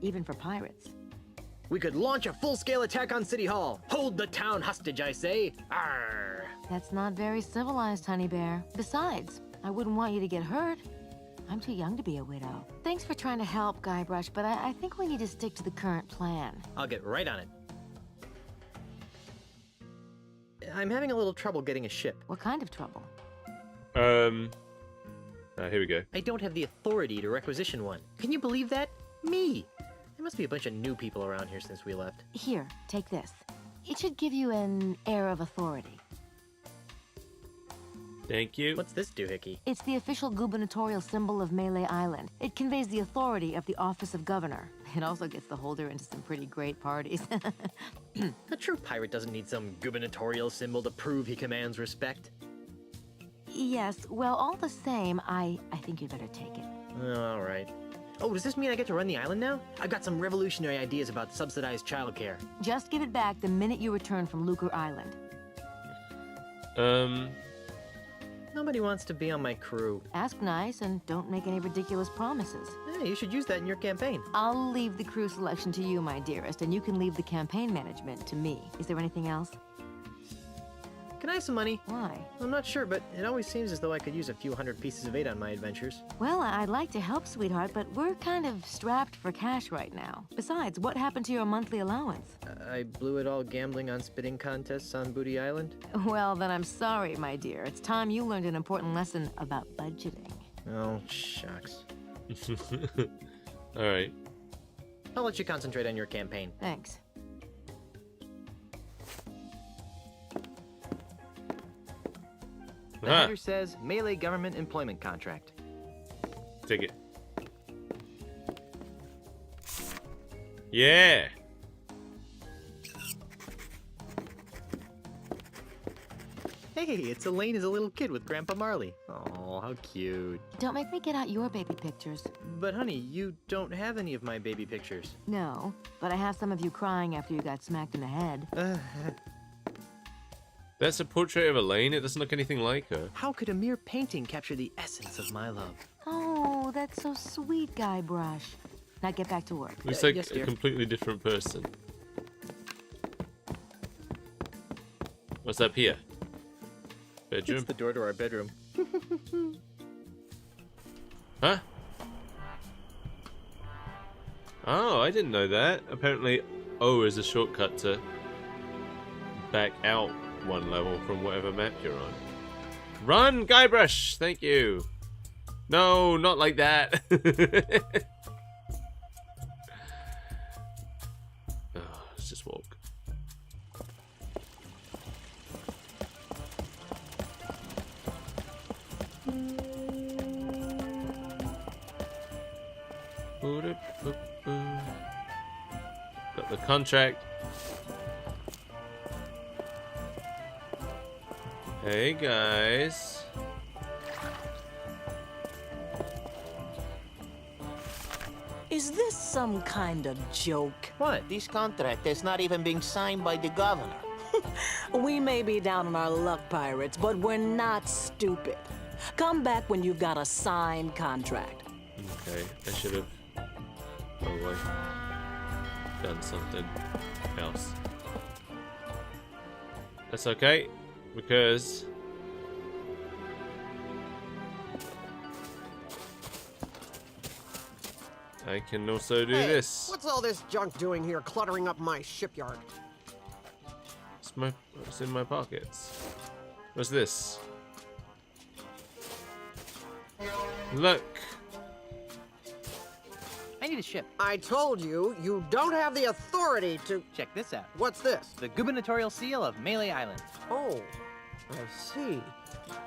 Even for pirates. We could launch a full-scale attack on City Hall. Hold the town hostage, I say. Arr! That's not very civilized, Honey Bear. Besides, I wouldn't want you to get hurt. I'm too young to be a widow. Thanks for trying to help, Guybrush, but I think we need to stick to the current plan. I'll get right on it. I'm having a little trouble getting a ship. What kind of trouble? Here we go. I don't have the authority to requisition one. Can you believe that? Me! There must be a bunch of new people around here since we left. Here, take this. It should give you an air of authority. Thank you. What's this doohickey? It's the official gubernatorial symbol of Melee Island. It conveys the authority of the office of governor. It also gets the holder into some pretty great parties. A true pirate doesn't need some gubernatorial symbol to prove he commands respect. Yes, well, all the same, I think you'd better take it. All right. Oh, does this mean I get to run the island now? I've got some revolutionary ideas about subsidized childcare. Just give it back the minute you return from Lucas Island. Nobody wants to be on my crew. Ask nice and don't make any ridiculous promises. Hey, you should use that in your campaign. I'll leave the crew selection to you, my dearest, and you can leave the campaign management to me. Is there anything else? Can I have some money? Why? I'm not sure, but it always seems as though I could use a few hundred pieces of 8 on my adventures. Well, I'd like to help, sweetheart, but we're kind of strapped for cash right now. Besides, what happened to your monthly allowance? I blew it all gambling on spitting contests on Booty Island. Well, then I'm sorry, my dear. It's time you learned an important lesson about budgeting. Oh, shucks. All right. I'll let you concentrate on your campaign. Thanks. The header says Melee Government Employment Contract. Take it. Yeah. Hey, it's Elaine as a little kid with Grandpa Marley. Oh, how cute. Don't make me get out your baby pictures. But honey, you don't have any of my baby pictures. No, but I have some of you crying after you got smacked in the head. That's a portrait of Elaine. It doesn't look anything like her. How could a mere painting capture the essence of my love? Oh, that's so sweet, Guybrush. Now get back to work. Looks like a completely different person. What's up here? Bedroom? It's the door to our bedroom. Huh? Oh, I didn't know that. Apparently O is a shortcut to back out one level from whatever map you're on. Run, Guybrush! Thank you. No, not like that. Oh, let's just walk. Got the contract. Hey guys. Is this some kind of joke? What? This contract is not even being signed by the governor. We may be down on our luck, pirates, but we're not stupid. Come back when you've got a signed contract. Okay, I should have probably done something else. That's okay, because I can also do this. What's all this junk doing here, cluttering up my shipyard? What's in my pockets? What's this? Look. I need a ship. I told you, you don't have the authority to... Check this out. What's this? The gubernatorial seal of Melee Island. Oh, I see.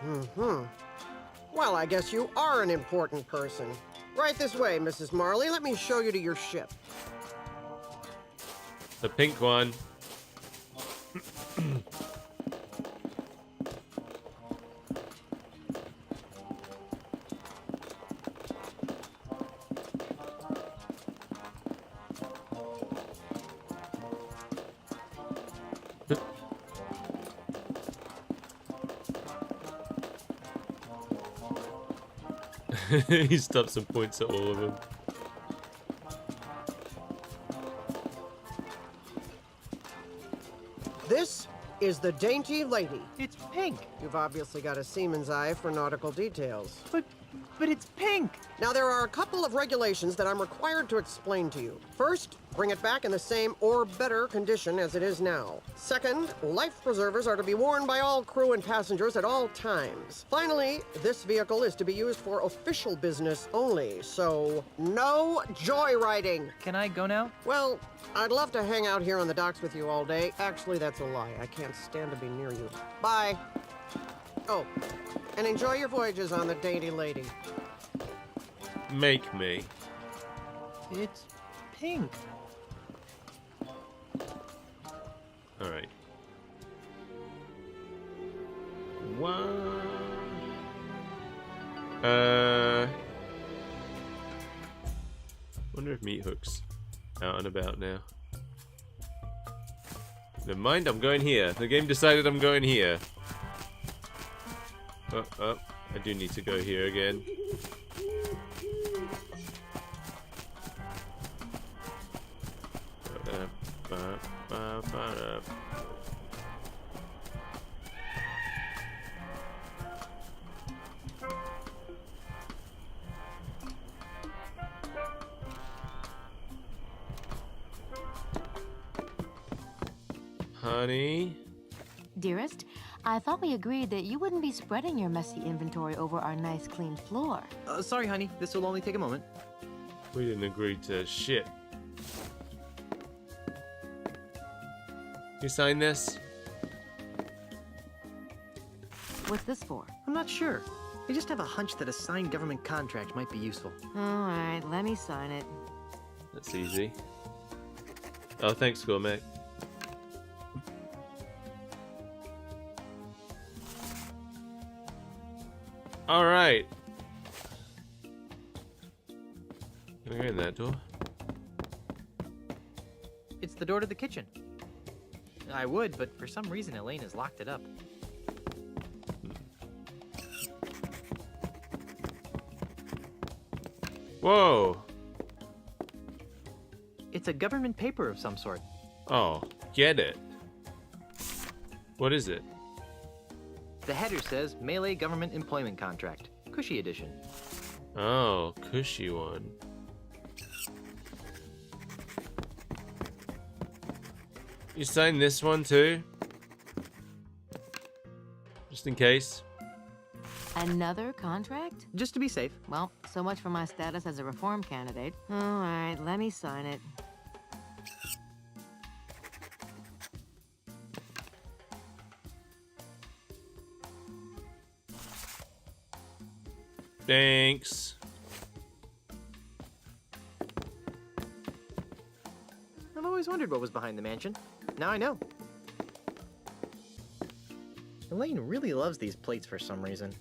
Mm-hmm. Well, I guess you are an important person. Right this way, Mrs. Marley. Let me show you to your ship. The pink one. He stops and points at all of them. This is the Dainty Lady. It's pink. You've obviously got a seaman's eye for nautical details. But But it's pink! Now, there are a couple of regulations that I'm required to explain to you. First, bring it back in the same or better condition as it is now. Second, life preservers are to be worn by all crew and passengers at all times. Finally, this vehicle is to be used for official business only, so no joyriding. Can I go now? Well, I'd love to hang out here on the docks with you all day. Actually, that's a lie. I can't stand to be near you. Bye. Oh, and enjoy your voyages on the Dainty Lady. Make me. It's pink. Alright. What? Wonder if Meat Hook's out and about now. Never mind, I'm going here. The game decided I'm going here. Oh, I do need to go here again. Honey? Dearest, I thought we agreed that you wouldn't be spreading your messy inventory over our nice clean floor. Sorry, honey. This will only take a moment. We didn't agree to shit. You sign this? What's this for? I'm not sure. I just have a hunch that a signed government contract might be useful. Alright, let me sign it. That's easy. Oh, thanks, Gourmet. Alright. Can I go in that door? It's the door to the kitchen. I would, but for some reason Elaine has locked it up. Whoa! It's a government paper of some sort. Oh, get it. What is it? The header says Melee Government Employment Contract, Cushy Edition. Oh, cushy one. You signed this one too? Just in case. Another contract? Just to be safe. Well, so much for my status as a reform candidate. Alright, let me sign it. Thanks. I've always wondered what was behind the mansion. Now I know. Elaine really loves these plates for some reason.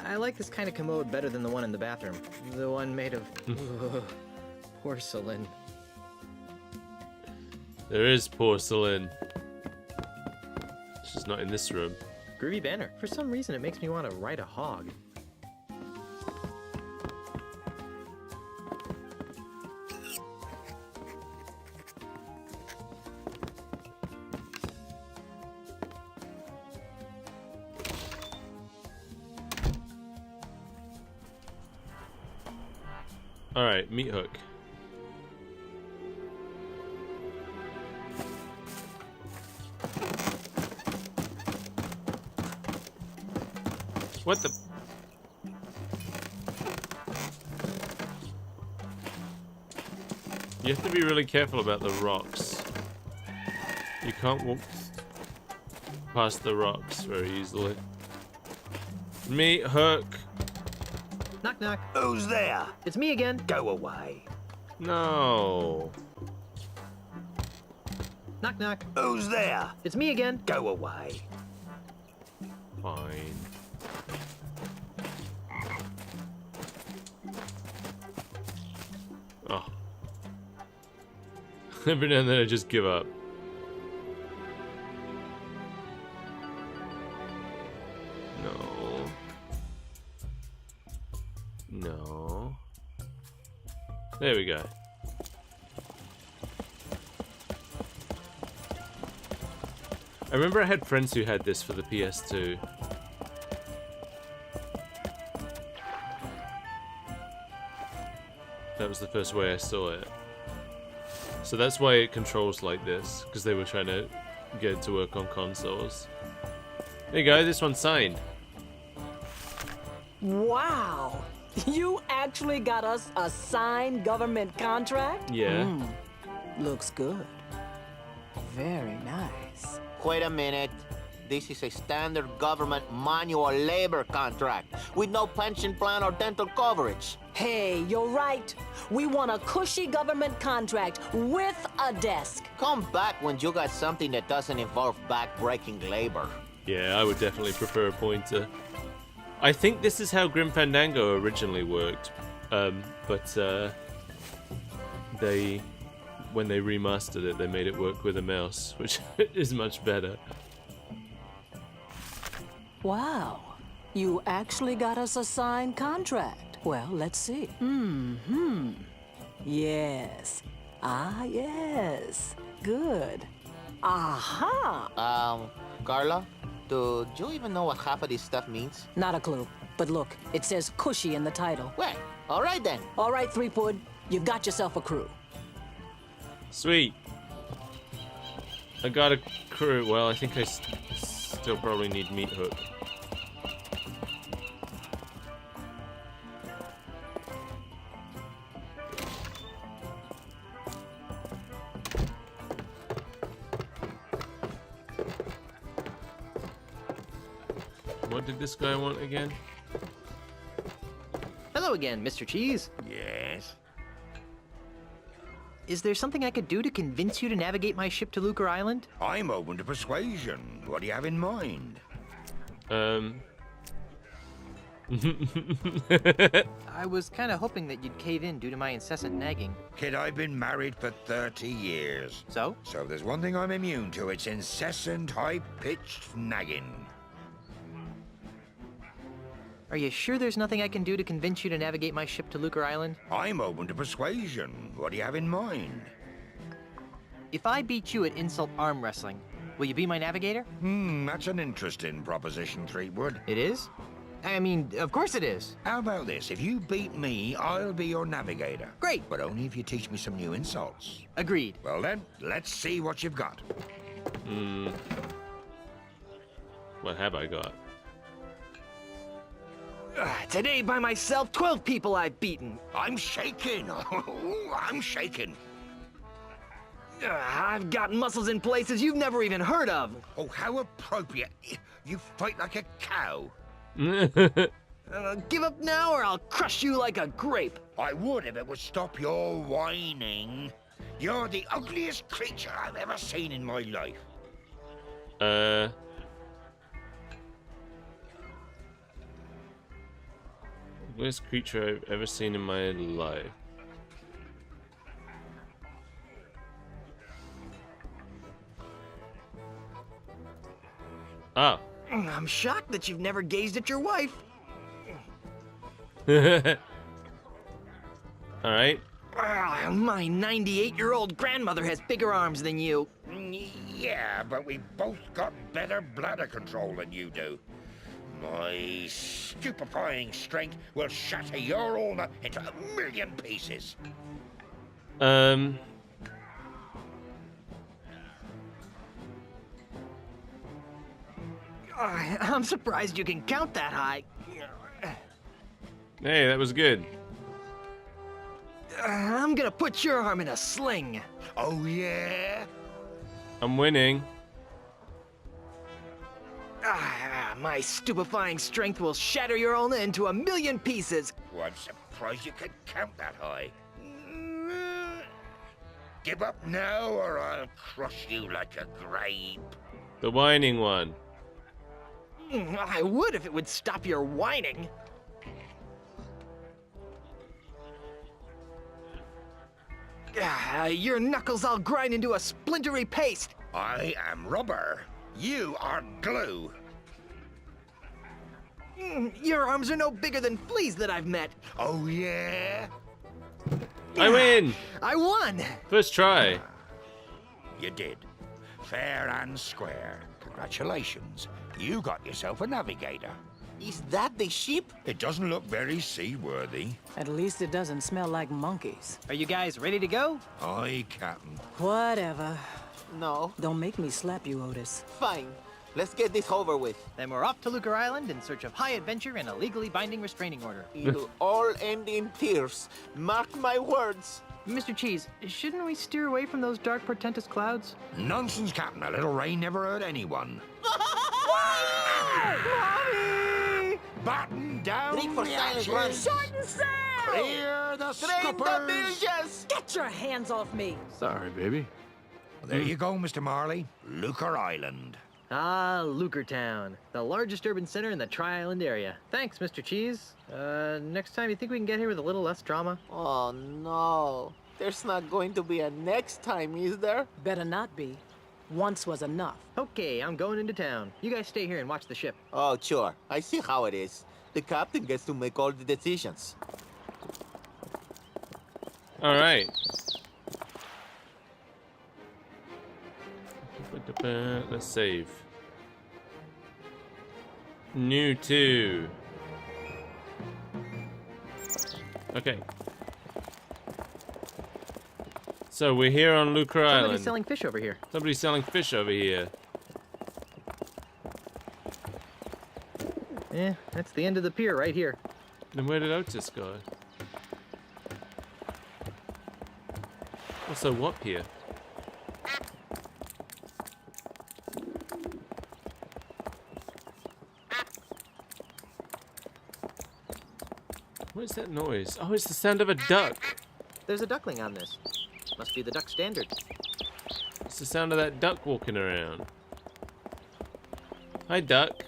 I like this kind of commode better than the one in the bathroom. The one made of porcelain. There is porcelain. It's just not in this room. Groovy banner. For some reason, it makes me want to ride a hog. Alright, Meat Hook. What the? You have to be really careful about the rocks. You can't walk past the rocks very easily. Meat Hook. Knock, knock. Who's there? It's me again. Go away. No. Knock, knock. Who's there? It's me again. Go away. Fine. Oh. Every now and then I just give up. No. No. There we go. I remember I had friends who had this for the PS2. That was the first way I saw it. So that's why it controls like this, because they were trying to get it to work on consoles. There you go, this one's signed. Wow! You actually got us a signed government contract? Yeah. Looks good. Very nice. Wait a minute. This is a standard government manual labor contract with no pension plan or dental coverage. Hey, you're right. We want a cushy government contract with a desk. Come back when you got something that doesn't involve back-breaking labor. Yeah, I would definitely prefer a pointer. I think this is how Grim Fandango originally worked, but when they remastered it, they made it work with a mouse, which is much better. Wow. You actually got us a signed contract. Well, let's see. Yes. Ah, yes. Good. Aha! Carla, do you even know what half of this stuff means? Not a clue. But look, it says cushy in the title. Well, all right then. All right, Threepwood. You've got yourself a crew. Sweet. I got a crew. Well, I think I still probably need Meat Hook. What did this guy want again? Hello again, Mr. Cheese. Yes? Is there something I could do to convince you to navigate my ship to Lucre Island? I'm open to persuasion. What do you have in mind? I was kind of hoping that you'd cave in due to my incessant nagging. Kid, I've been married for 30 years. So? So if there's one thing I'm immune to, it's incessant, high-pitched nagging. Are you sure there's nothing I can do to convince you to navigate my ship to Lucre Island? I'm open to persuasion. What do you have in mind? If I beat you at insult arm wrestling, will you be my navigator? That's an interesting proposition, Threepwood. It is? I mean, of course it is. How about this? If you beat me, I'll be your navigator. Great. But only if you teach me some new insults. Agreed. Well then, let's see what you've got. What have I got? Today, by myself, 12 people I've beaten. I'm shaking. I'm shaking. I've got muscles in places you've never even heard of. Oh, how appropriate. You fight like a cow. Give up now or I'll crush you like a grape. I would if it would stop your whining. You're the ugliest creature I've ever seen in my life. Worst creature I've ever seen in my life. Oh. I'm shocked that you've never gazed at your wife. Alright. My 98-year-old grandmother has bigger arms than you. Yeah, but we both got better bladder control than you do. My stupefying strength will shatter your ulna into 1,000,000 pieces. I'm surprised you can count that high. Hey, that was good. I'm gonna put your arm in a sling. Oh, yeah? I'm winning. My stupefying strength will shatter your ulna into 1,000,000 pieces. Well, I'm surprised you could count that high. Give up now or I'll crush you like a grape. The whining one. I would if it would stop your whining. Your knuckles I'll grind into a splintery paste. I am rubber. You are glue. Your arms are no bigger than fleas that I've met. Oh, yeah? I win! I won! First try. You did. Fair and square. Congratulations. You got yourself a navigator. Is that the ship? It doesn't look very seaworthy. At least it doesn't smell like monkeys. Are you guys ready to go? Aye, Captain. Whatever. No. Don't make me slap you, Otis. Fine. Let's get this over with. Then we're off to Lucas Island in search of high adventure and a legally binding restraining order. It'll all end in tears. Mark my words. Mr. Cheese, shouldn't we steer away from those dark, portentous clouds? Nonsense, Captain. A little rain never hurt anyone. Mommy! Batten down Drink for the silent hatches. run. Shorten sail! Clear the Drain the scuppers. bilges! Get your hands off me! Sorry, baby. There you go, Mr. Marley. Lucas Island. Ah, Lucas Town, the largest urban center in the Tri-Island area. Thanks, Mr. Cheese. Next time, you think we can get here with a little less drama? Oh, no. There's not going to be a next time, is there? Better not be. Once was enough. Okay, I'm going into town. You guys stay here and watch the ship. Oh, sure. I see how it is. The captain gets to make all the decisions. All right. Let's save. New 2. Okay. So we're here on Lucas Island. Somebody's selling fish over here. Somebody's selling fish over here. Eh, that's the end of the pier right here. Then where did Otis go? Also, what pier? What is that noise? Oh, it's the sound of a duck. There's a duckling on this. Must be the duck standard. It's the sound of that duck walking around. Hi, duck.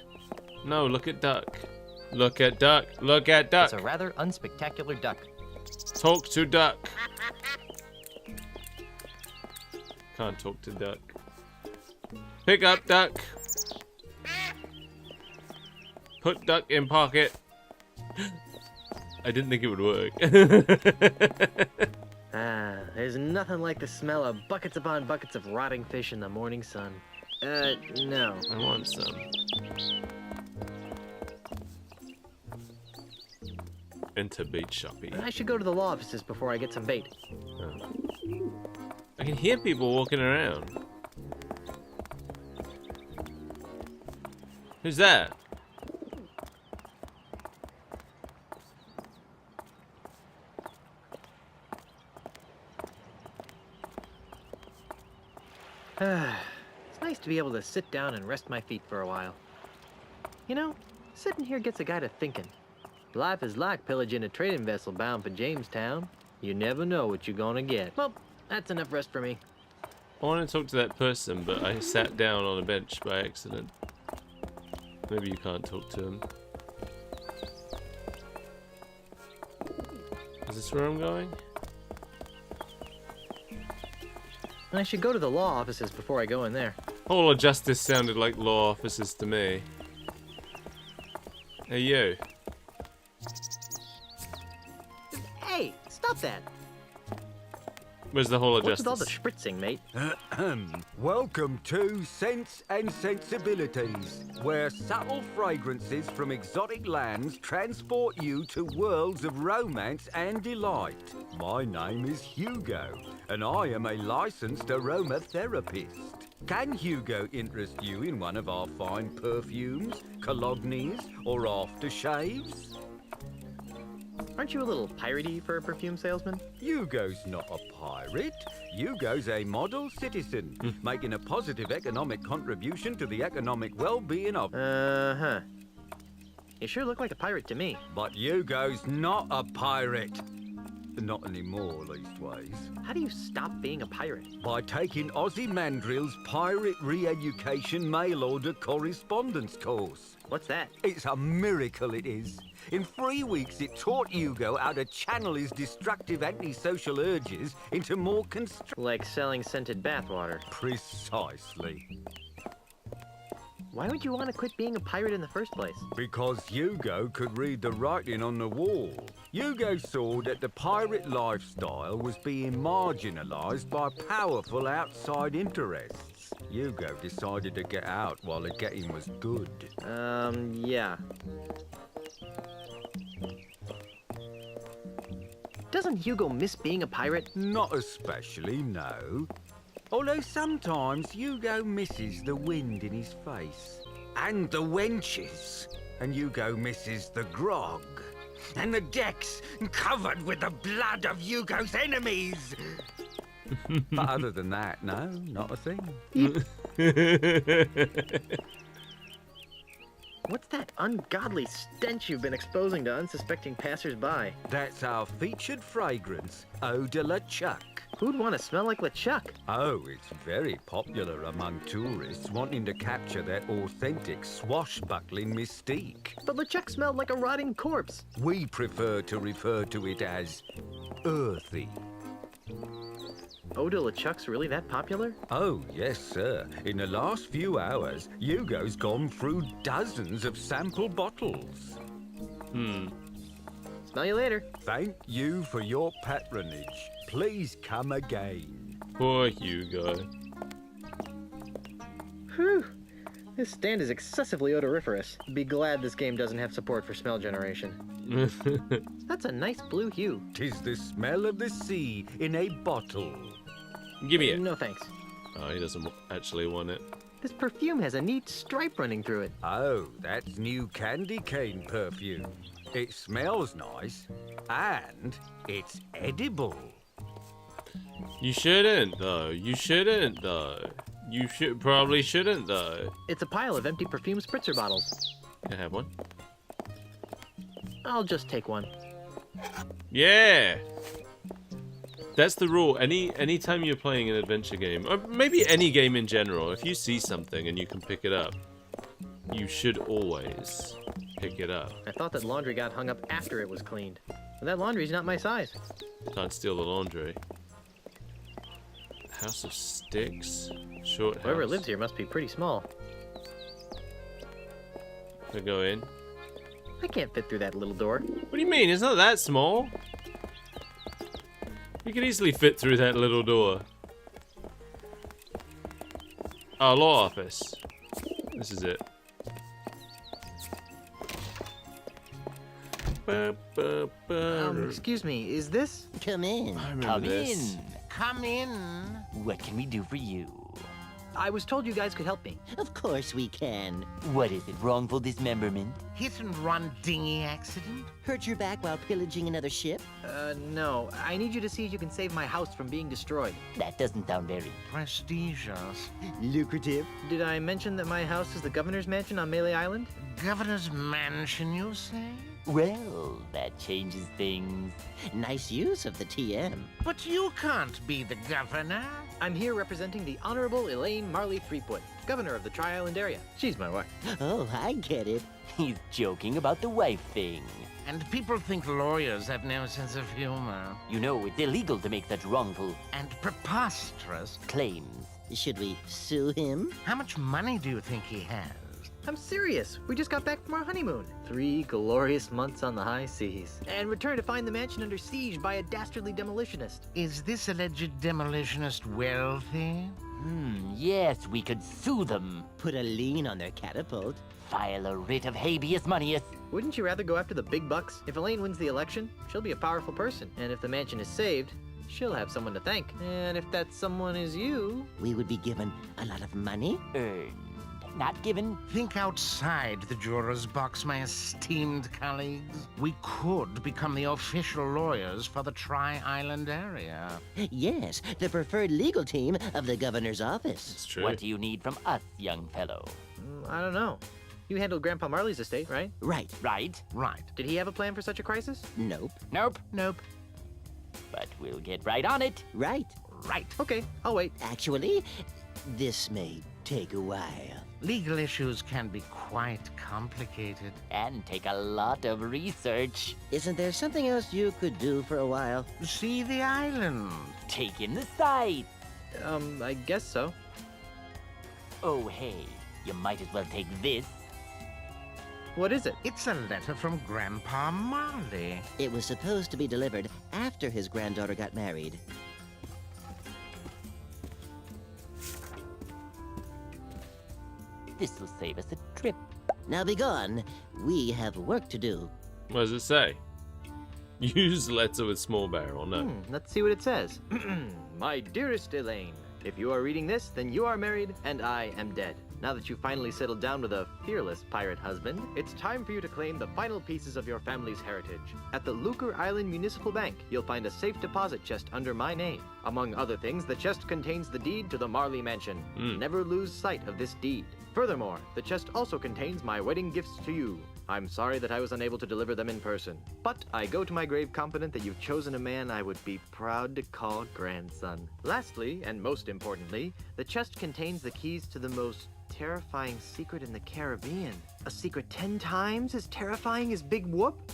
No, look at duck. Look at duck. Look at duck. It's a rather unspectacular duck. Talk to duck. Can't talk to duck. Pick up duck. Put duck in pocket. I didn't think it would work. Ah, there's nothing like the smell of buckets upon buckets of rotting fish in the morning sun. No. I want some. Enter bait shoppy. I should go to the law offices before I get some bait. Oh. I can hear people walking around. Who's that? It's nice to be able to sit down and rest my feet for a while. You know, sitting here gets a guy to thinking. Life is like pillaging a trading vessel bound for Jamestown. You never know what you're gonna get. Well, that's enough rest for me. I want to talk to that person, but I sat down on a bench by accident. Maybe you can't talk to him. Is this where I'm going? I should go to the law offices before I go in there. Hall of Justice sounded like law offices to me. Hey, you. Hey, stop that. Where's the Hall of What's with all Justice? the spritzing, mate? Welcome to Sense and Sensibilities, where subtle fragrances from exotic lands transport you to worlds of romance and delight. My name is Hugo, and I am a licensed aromatherapist. Can Hugo interest you in one of our fine perfumes, colognes, or aftershaves? Aren't you a little piratey for a perfume salesman? Hugo's not a pirate. Hugo's a model citizen, making a positive economic contribution to the economic well-being of... Uh-huh. You sure look like a pirate to me. But Hugo's not a pirate. Not anymore, leastways. How do you stop being a pirate? By taking Ozzy Mandrill's Pirate Re-Education Mail-Order Correspondence course. What's that? It's a miracle, it is. In 3 weeks, it taught Hugo how to channel his destructive antisocial urges into more like selling scented bathwater. Precisely. Why would you want to quit being a pirate in the first place? Because Hugo could read the writing on the wall. Hugo saw that the pirate lifestyle was being marginalised by powerful outside interests. Hugo decided to get out while the getting was good. Yeah. Doesn't Hugo miss being a pirate? Not especially, no. Although sometimes Hugo misses the wind in his face. And the wenches. And Hugo misses the grog. And the decks covered with the blood of Hugo's enemies. But other than that, no, not a thing. What's that ungodly stench you've been exposing to unsuspecting passers-by? That's our featured fragrance, Eau de la Chuck. Who'd want to smell like LeChuck? Oh, it's very popular among tourists wanting to capture that authentic swashbuckling mystique. But LeChuck smelled like a rotting corpse. We prefer to refer to it as earthy. Eau de LeChuck's really that popular? Oh, yes, sir. In the last few hours, Hugo's gone through dozens of sample bottles. Smell you later. Thank you for your patronage. Please come again. Poor Hugo. Whew. This stand is excessively odoriferous. Be glad this game doesn't have support for smell generation. That's a nice blue hue. 'Tis the smell of the sea in a bottle. Give me it. No thanks. Oh, he doesn't actually want it. This perfume has a neat stripe running through it. Oh, that's new candy cane perfume. It smells nice, and it's edible. You shouldn't, though. You shouldn't, though. You probably shouldn't, though. It's a pile of empty perfume spritzer bottles. Can I have one? I'll just take one. Yeah! That's the rule. Anytime you're playing an adventure game, or maybe any game in general, if you see something and you can pick it up, you should always pick it up. I thought that laundry got hung up after it was cleaned. But that laundry's not my size. Can't steal the laundry. House of Sticks? Short house. Whoever lives here must be pretty small. Can I go in? I can't fit through that little door. What do you mean? It's not that small. You could easily fit through that little door. Oh, law office. This is it. Excuse me, is this? Come in. I remember Come this. in. Come in. What can we do for you? I was told you guys could help me. Of course we can. What is it, wrongful dismemberment? Hit and run dinghy accident? Hurt your back while pillaging another ship? No. I need you to see if you can save my house from being destroyed. That doesn't sound very Prestigious. lucrative. Did I mention that my house is the governor's mansion on Melee Island? Governor's mansion, you say? Well, that changes things. Nice use of the TM. But you can't be the governor. I'm here representing the Honorable Elaine Marley Threepwood, governor of the Tri-Island area. She's my wife. Oh, I get it. He's joking about the wife thing. And people think lawyers have no sense of humor. You know, it's illegal to make such wrongful And preposterous. claims. Should we sue him? How much money do you think he has? I'm serious. We just got back from our honeymoon. 3 glorious months on the high seas. And returned to find the mansion under siege by a dastardly demolitionist. Is this alleged demolitionist wealthy? Yes, we could sue them. Put a lien on their catapult. File a writ of habeas maneus. Wouldn't you rather go after the big bucks? If Elaine wins the election, she'll be a powerful person. And if the mansion is saved, she'll have someone to thank. And if that someone is you... We would be given a lot of money. Earned. Not given. Think outside the juror's box, my esteemed colleagues. We could become the official lawyers for the Tri-Island area. Yes, the preferred legal team of the governor's office. It's true. What do you need from us, young fellow? I don't know. You handled Grandpa Marley's estate, right? Right. Right? Right. Did he have a plan for such a crisis? Nope. Nope. Nope. But we'll get right on it. Right. Right. Okay, I'll wait. Actually, this may take a while. Legal issues can be quite complicated. And take a lot of research. Isn't there something else you could do for a while? See the island. Take in the sight. I guess so. Oh, hey. You might as well take this. What is it? It's a letter from Grandpa Marley. It was supposed to be delivered after his granddaughter got married. This'll save us a trip. Now be gone. We have work to do. What does it say? Use letter with small barrel. No. Let's see what it says. My dearest Elaine, if you are reading this, then you are married and I am dead. Now that you've finally settled down with a fearless pirate husband, it's time for you to claim the final pieces of your family's heritage. At the Lucre Island Municipal Bank, you'll find a safe deposit chest under my name. Among other things, the chest contains the deed to the Marley Mansion. Never lose sight of this deed. Furthermore, the chest also contains my wedding gifts to you. I'm sorry that I was unable to deliver them in person, but I go to my grave confident that you've chosen a man I would be proud to call grandson. Lastly, and most importantly, the chest contains the keys to the most terrifying secret in the Caribbean. A secret 10 times as terrifying as Big Whoop?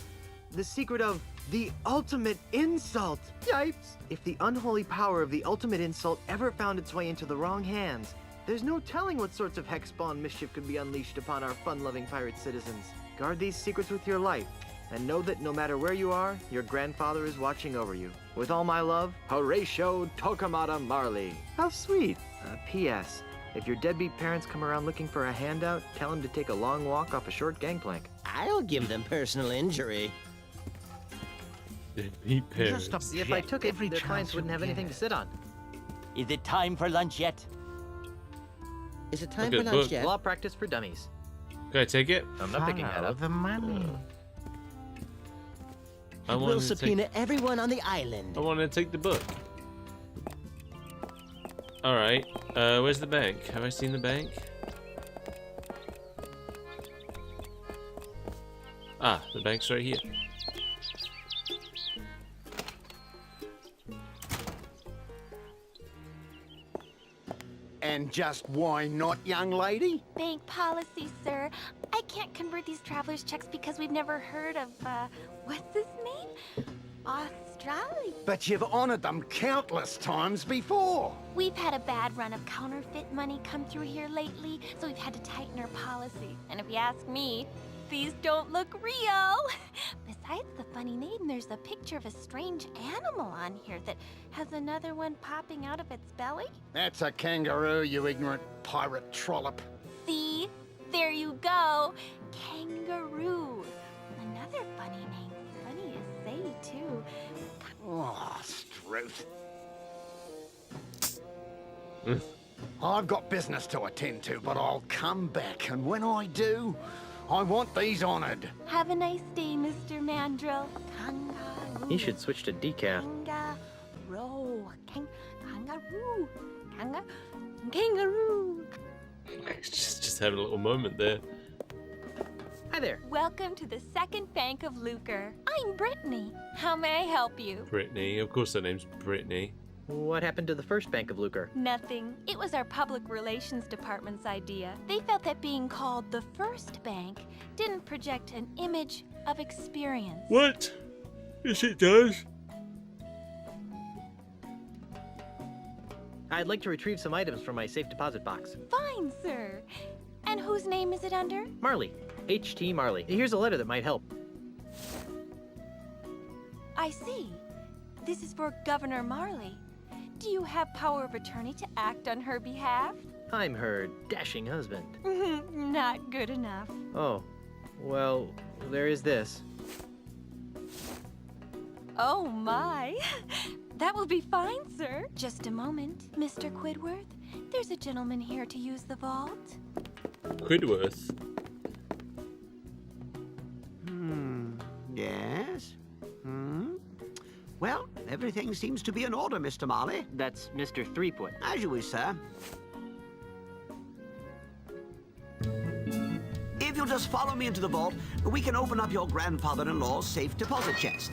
The secret of the ultimate insult! Yipes! If the unholy power of the ultimate insult ever found its way into the wrong hands, there's no telling what sorts of hex-spawn mischief could be unleashed upon our fun-loving pirate citizens. Guard these secrets with your life, and know that no matter where you are, your grandfather is watching over you. With all my love, Horatio Torquemada Marley. How sweet! P.S. If your deadbeat parents come around looking for a handout, tell them to take a long walk off a short gangplank. I'll give them personal injury. Deadbeat parents. If I took it, their clients wouldn't have anything to sit on. Is it time for lunch yet? Is it time Look for at lunch book. yet? Law practice for dummies. Can I take it? I'm not picking that up. The money. I We'll wanted to subpoena everyone on the island. I want to take the book. Alright, where's the bank? Have I seen the bank? Ah, the bank's right here. And just why not, young lady? Bank policy, sir. I can't convert these traveler's checks because we've never heard of, what's his name? Australia. But you've honored them countless times before. We've had a bad run of counterfeit money come through here lately, so we've had to tighten our policy. And if you ask me, these don't look real. Besides the funny name, there's a picture of a strange animal on here that has another one popping out of its belly. That's a kangaroo, you ignorant pirate trollop. See? There you go. Kangaroo. Another funny name. Funny to say, too. Oh, Struth. I've got business to attend to, but I'll come back, and when I do, I want these honored. Have a nice day, Mr. Mandrill. Kangaroo. He should switch to decaf. Kangaroo. Kangaroo. Kangaroo. Just having a little moment there. Hi there. Welcome to the second bank of Lucre. I'm Brittany. How may I help you? Brittany. Of course her name's Brittany. What happened to the first bank of Lucre? Nothing. It was our public relations department's idea. They felt that being called the first bank didn't project an image of experience. What? Yes, it does. I'd like to retrieve some items from my safe deposit box. Fine, sir. And whose name is it under? Marley. H.T. Marley. Here's a letter that might help. I see. This is for Governor Marley. Do you have power of attorney to act on her behalf? I'm her dashing husband. Not good enough. Oh, well, there is this. Oh my. That will be fine, sir. Just a moment, Mr. Quidworth. There's a gentleman here to use the vault. Quidworth? Yes? Well, everything seems to be in order, Mr. Marley. That's Mr. Threepwood. As you wish, sir. If you'll just follow me into the vault, we can open up your grandfather-in-law's safe deposit chest.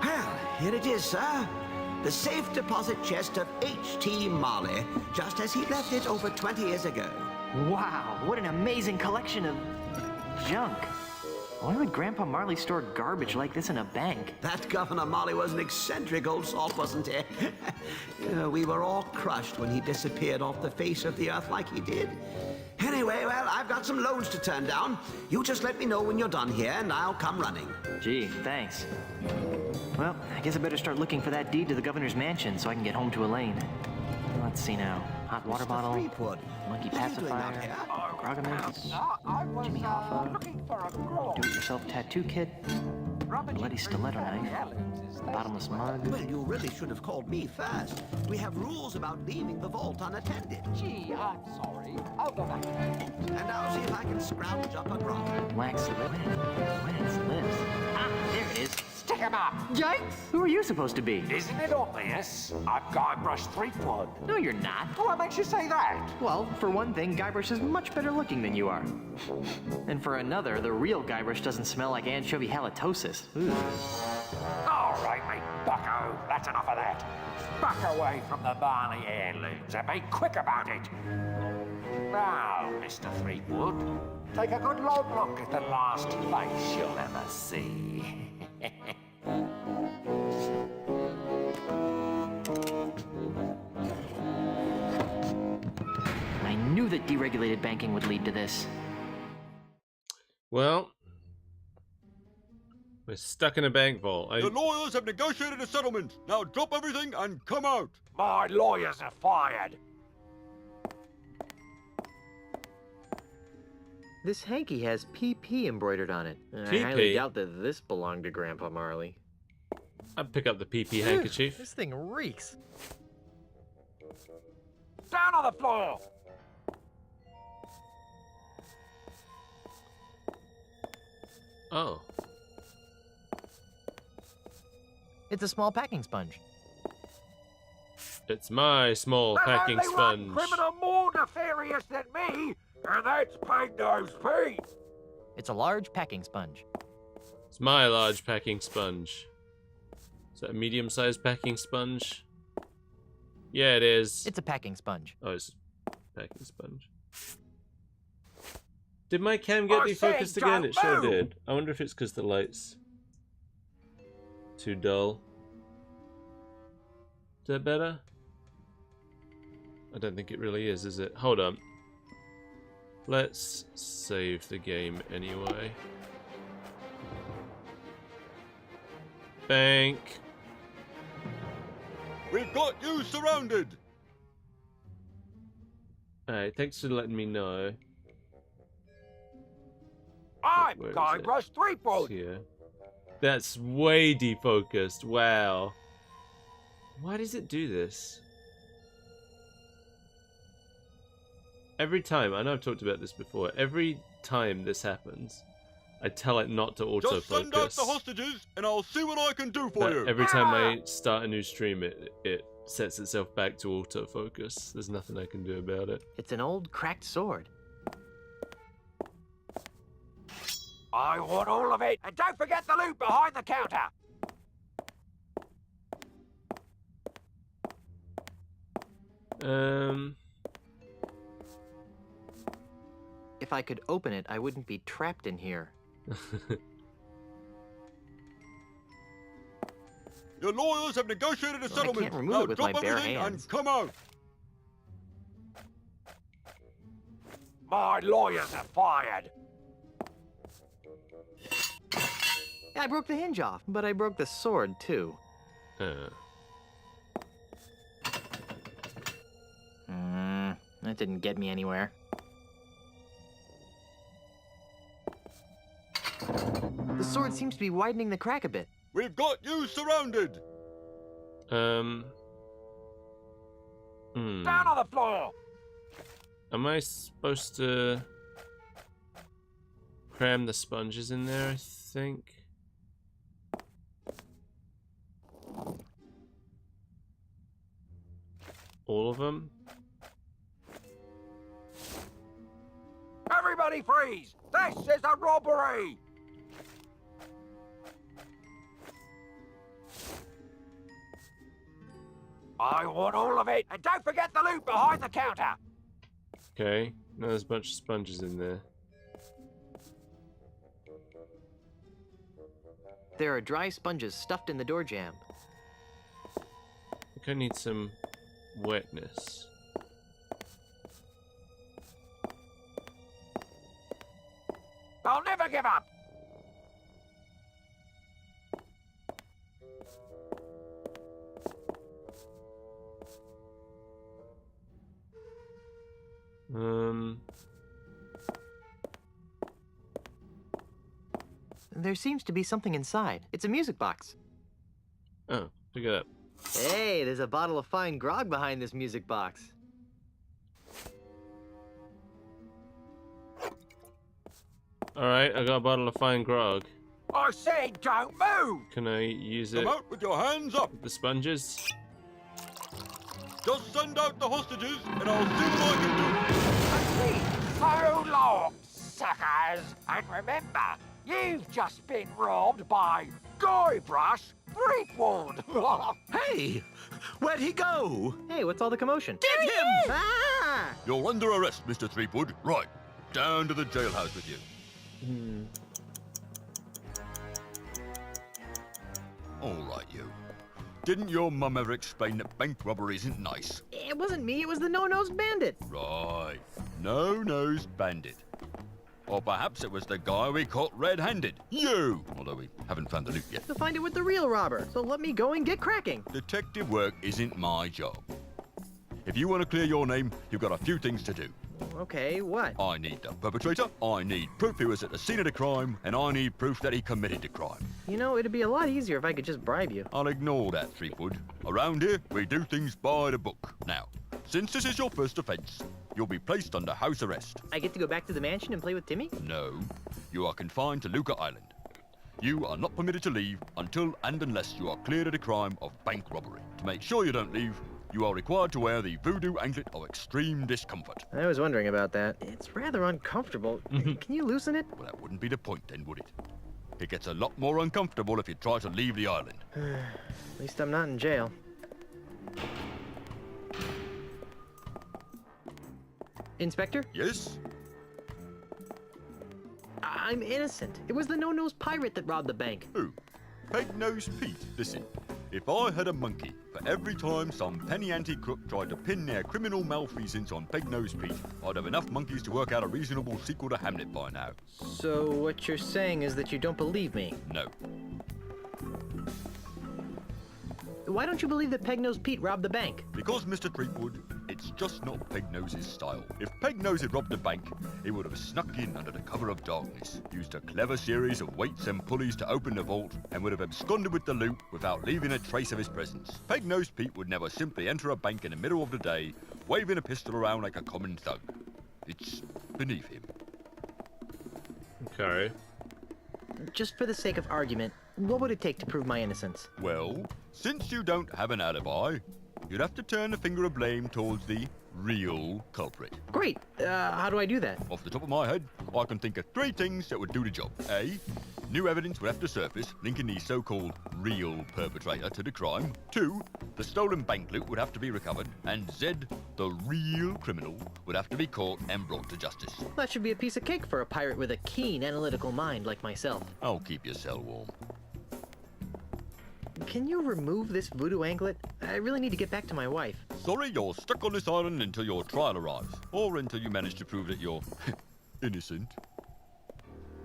Well, here it is, sir. The safe deposit chest of H.T. Marley, just as he left it over 20 years ago. Wow, what an amazing collection of junk. Why would Grandpa Marley store garbage like this in a bank? That Governor Marley was an eccentric old salt, wasn't he? We were all crushed when he disappeared off the face of the earth like he did. Anyway, well, I've got some loans to turn down. You just let me know when you're done here, and I'll come running. Gee, thanks. Well, I guess I better start looking for that deed to the governor's mansion so I can get home to Elaine. Let's see now. Hot water bottle, monkey pacifier, Grogomix, Jimmy Hoffa, do-it-yourself tattoo kit, bloody stiletto knife, bottomless mug. Well, you really should have called me first. We have rules about leaving the vault unattended. Gee, I'm sorry. I'll go back. And I'll see if I can scrounge up a grog. Wax lips. Ah, there it is. Stick him up! Yikes! Who are you supposed to be? Isn't it obvious? I'm Guybrush Threepwood. No, you're not. What makes you say that? Well, for one thing, Guybrush is much better looking than you are. And for another, the real Guybrush doesn't smell like anchovy halitosis. Ooh. All right, mate, bucko. That's enough of that. Back away from the Barney heirlooms and be quick about it. Now, Mr. Threepwood, take a good long look at the last face you'll ever see. I knew that deregulated banking would lead to this. Well, we're stuck in a bank vault. The lawyers have negotiated a settlement. Now drop everything and come out. My lawyers are fired. This hanky has PP embroidered on it. I PP? highly doubt that this belonged to Grandpa Marley. I'd pick up the PP handkerchief. This thing reeks. Down on the floor! Oh. It's a small packing sponge. It's my small packing There's only sponge. one criminal more nefarious than me, and that's Pig Nose Pete. It's a large packing sponge. It's my large packing sponge. Is that a medium-sized packing sponge? Yeah, it is. It's a packing sponge. Oh, it's a packing sponge. Did my cam get defocused again? It sure did. I wonder if it's because the light's too dull. Is that better? I don't think it really is it? Hold on. Let's save the game anyway. Bank. We've got you surrounded. Alright, thanks for letting me know. I'm Where is Guybrush Threepwood. Here. That's way defocused. Wow. Why does it do this? Every time, I know I've talked about this before, every time this happens, I tell it not to autofocus. Just send out the hostages, and I'll see what I can do for you. Every time I start a new stream, it sets itself back to autofocus. There's nothing I can do about it. It's an old cracked sword. I want all of it, and don't forget the loot behind the counter. If I could open it, I wouldn't be trapped in here. Your lawyers have negotiated a settlement. I can't remove now it with drop my bare everything hands. and come out. My lawyers are fired. I broke the hinge off, but I broke the sword too. That didn't get me anywhere. The sword seems to be widening the crack a bit. We've got you surrounded. Down on the floor. Am I supposed to cram the sponges in there, I think? All of them? Everybody freeze! This is a robbery! I want all of it, and don't forget the loot behind the counter! Okay, now there's a bunch of sponges in there. There are dry sponges stuffed in the door jamb. I think I need some wetness. I'll never give up! There seems to be something inside. It's a music box. Oh, pick it up. Hey, there's a bottle of fine grog behind this music box. Alright, I got a bottle of fine grog. I said don't move! Can I use it? Come out with your hands up. The sponges? Just send out the hostages, and I'll see what I can do. So long, suckers! And remember, you've just been robbed by Guybrush Threepwood! Hey! Where'd he go? Hey, what's all the commotion? Get him! Ah! You're under arrest, Mr. Threepwood. Right, down to the jailhouse with you. All right, you. Didn't your mum ever explain that bank robbery isn't nice? It wasn't me, it was the no-nosed bandit. Right. No-nosed bandit. Or perhaps it was the guy we caught red-handed. You! Although we haven't found the loot yet. To find it with the real robber, so let me go and get cracking. Detective work isn't my job. If you want to clear your name, you've got a few things to do. Okay, what? I need the perpetrator, I need proof he was at the scene of the crime, and I need proof that he committed the crime. You know, it'd be a lot easier if I could just bribe you. I'll ignore that, Threepwood. Around here, we do things by the book. Now, since this is your first offense, you'll be placed under house arrest. I get to go back to the mansion and play with Timmy? No, you are confined to Luca Island. You are not permitted to leave until and unless you are cleared of the crime of bank robbery. To make sure you don't leave, you are required to wear the voodoo anklet of extreme discomfort. I was wondering about that. It's rather uncomfortable. Can you loosen it? Well, that wouldn't be the point then, would it? It gets a lot more uncomfortable if you try to leave the island. At least I'm not in jail. Inspector? Yes? I'm innocent. It was the no-nosed pirate that robbed the bank. Who? Peg-nosed Pete. Listen, if I had a monkey for every time some penny ante crook tried to pin their criminal malfeasance on Peg-nosed Pete, I'd have enough monkeys to work out a reasonable sequel to Hamlet by now. So what you're saying is that you don't believe me? No. Why don't you believe that Peg-nosed Pete robbed the bank? Because, Mr. Threepwood, it's just not Peg-Nose's style. If Peg-Nose had robbed the bank, he would have snuck in under the cover of darkness, used a clever series of weights and pulleys to open the vault, and would have absconded with the loot without leaving a trace of his presence. Peg-Nosed Pete would never simply enter a bank in the middle of the day, waving a pistol around like a common thug. It's beneath him. Okay. Just for the sake of argument, what would it take to prove my innocence? Well, since you don't have an alibi, you'd have to turn the finger of blame towards the real culprit. Great. How do I do that? Off the top of my head, I can think of 3 things that would do the job. A, new evidence would have to surface linking the so-called real perpetrator to the crime. 2, the stolen bank loot would have to be recovered. And Z, the real criminal, would have to be caught and brought to justice. That should be a piece of cake for a pirate with a keen analytical mind like myself. I'll keep your cell warm. Can you remove this voodoo anklet? I really need to get back to my wife. Sorry, you're stuck on this island until your trial arrives. Or until you manage to prove that you're innocent.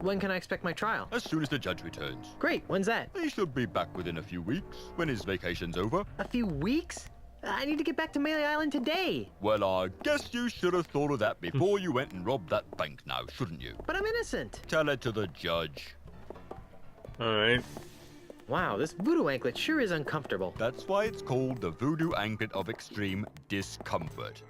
When can I expect my trial? As soon as the judge returns. Great, when's that? He should be back within a few weeks, when his vacation's over. A few weeks? I need to get back to Melee Island today. Well, I guess you should have thought of that before you went and robbed that bank now, shouldn't you? But I'm innocent. Tell it to the judge. Alright. Wow, this voodoo anklet sure is uncomfortable. That's why it's called the voodoo anklet of extreme discomfort.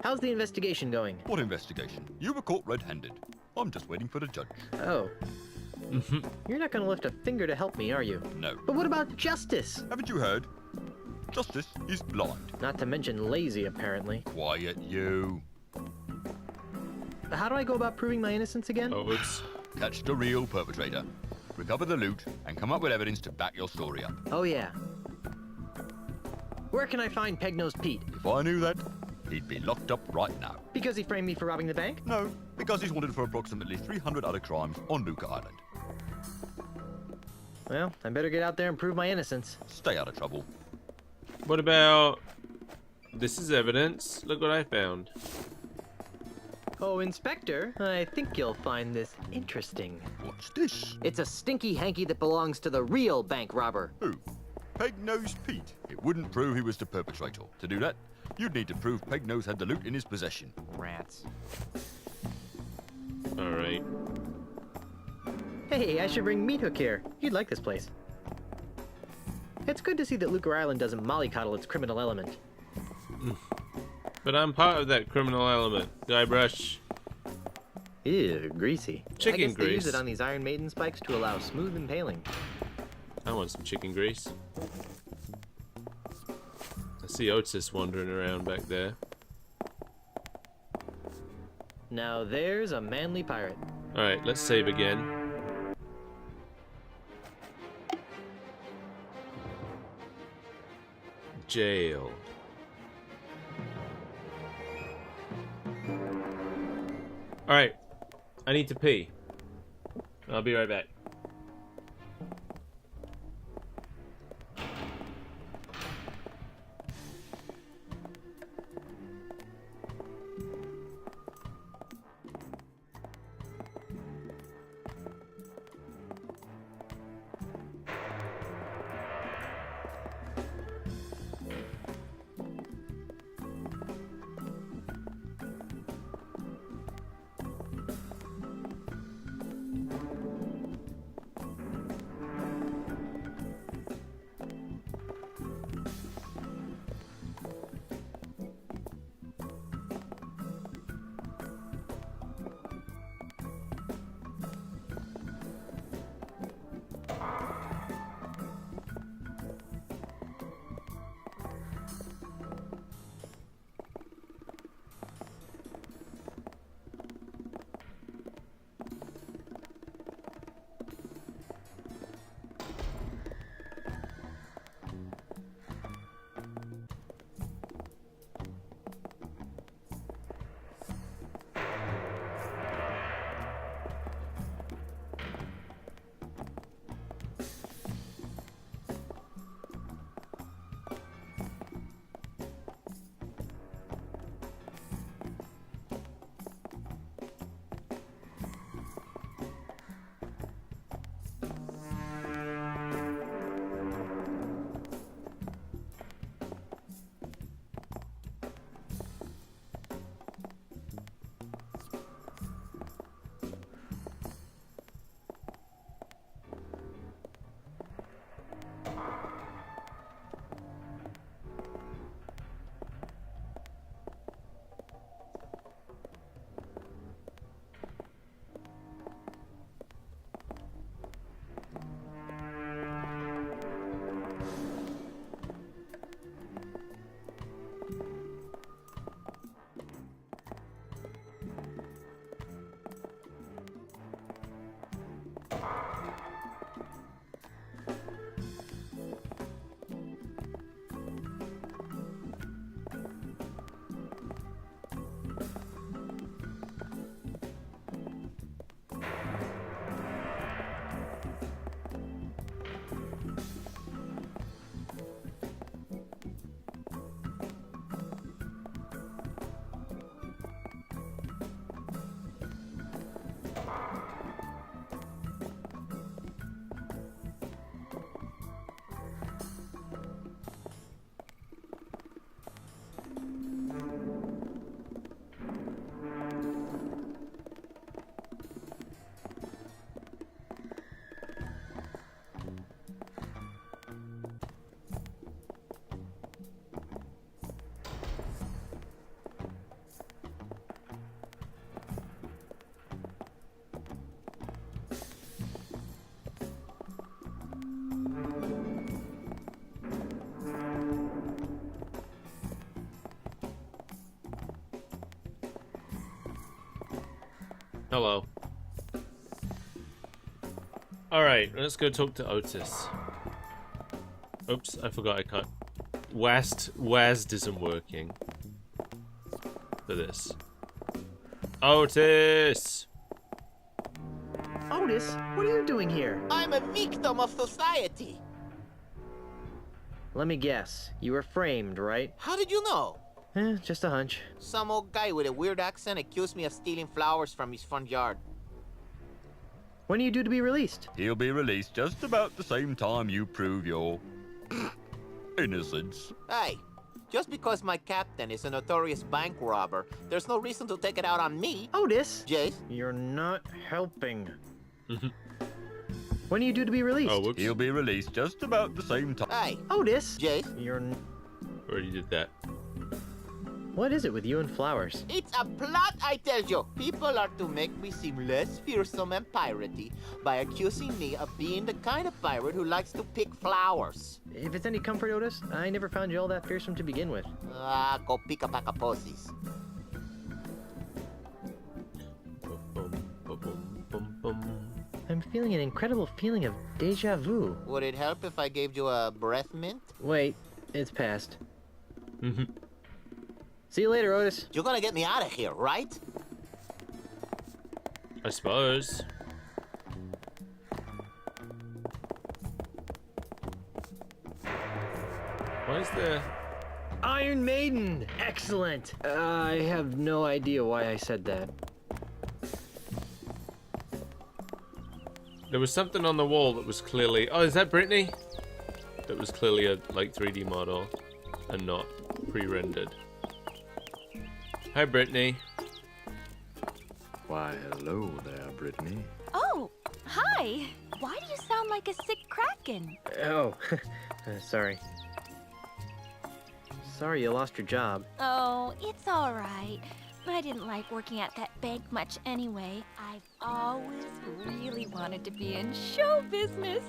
How's the investigation going? What investigation? You were caught red-handed. I'm just waiting for the judge. Oh. You're not gonna lift a finger to help me, are you? No. But what about justice? Haven't you heard? Justice is blind. Not to mention lazy, apparently. Quiet, you. How do I go about proving my innocence again? Oh, it's... Catch the real perpetrator. Recover the loot, and come up with evidence to back your story up. Oh, yeah. Where can I find Peg-Nosed Pete? If I knew that, He'd be locked up right now. Because he framed me for robbing the bank? No, because he's wanted for approximately 300 other crimes on Luca Island. Well, I better get out there and prove my innocence. Stay out of trouble. What about... This is evidence. Look what I found. Oh, Inspector, I think you'll find this interesting. What's this? It's a stinky hanky that belongs to the real bank robber. Who? Peg-Nosed Pete. It wouldn't prove he was the perpetrator. To do that, you'd need to prove Peg-Nose had the loot in his possession. Rats. Alright. Hey, I should bring Meat Hook here. He'd like this place. It's good to see that Luca Island doesn't mollycoddle its criminal element. But I'm part of that criminal element. Guybrush. Ew, greasy. Chicken I guess grease. They use it on these Iron Maiden spikes to allow smooth impaling. I want some chicken grease. I see Otis wandering around back there. Now there's a manly pirate. Alright, let's save again. Jail. Alright, I need to pee. I'll be right back. Hello. Alright, let's go talk to Otis. Oops, I forgot I can't. WASD isn't working. for this. Otis! Otis, what are you doing here? I'm a victim of society. Let me guess. You were framed, right? How did you know? Just a hunch. Some old guy with a weird accent accused me of stealing flowers from his front yard. When are you due to be released? He'll be released just about the same time you prove your innocence. Hey, just because my captain is a notorious bank robber, there's no reason to take it out on me. Otis! Jace? You're not helping. When are you due to be released? Oh, whoops. He'll be released just about the same time. Hey, Otis! Jace? You're... Already did that. What is it with you and flowers? It's a plot, I tell you. People are to make me seem less fearsome and piratey by accusing me of being the kind of pirate who likes to pick flowers. If it's any comfort, Otis, I never found you all that fearsome to begin with. Go pick a pack of posies. I'm feeling an incredible feeling of deja vu. Would it help if I gave you a breath mint? Wait, it's past. See you later, Otis. You're gonna get me out of here, right? I suppose. Why is there... Iron Maiden! Excellent! I have no idea why I said that. There was something on the wall that was clearly... Oh, is that Brittany? That was clearly a, like, 3D model and not pre-rendered. Hi, Brittany. Why, hello there, Brittany. Oh, hi. Why do you sound like a sick kraken? Oh, sorry. Sorry you lost your job. Oh, it's all right. I didn't like working at that bank much anyway. I've always really wanted to be in show business.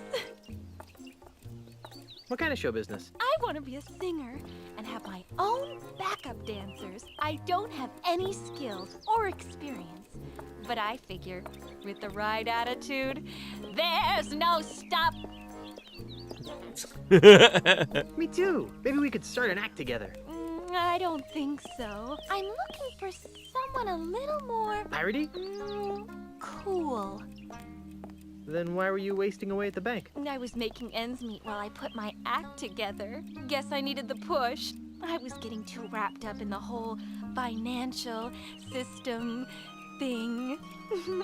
What kind of show business? I want to be a singer and have my own backup dancers. I don't have any skills or experience, but I figure with the right attitude, there's no stop. Me too. Maybe we could start an act together. I don't think so. I'm looking for someone a little more... Piratey? Cool. Then why were you wasting away at the bank? I was making ends meet while I put my act together. Guess I needed the push. I was getting too wrapped up in the whole financial system thing.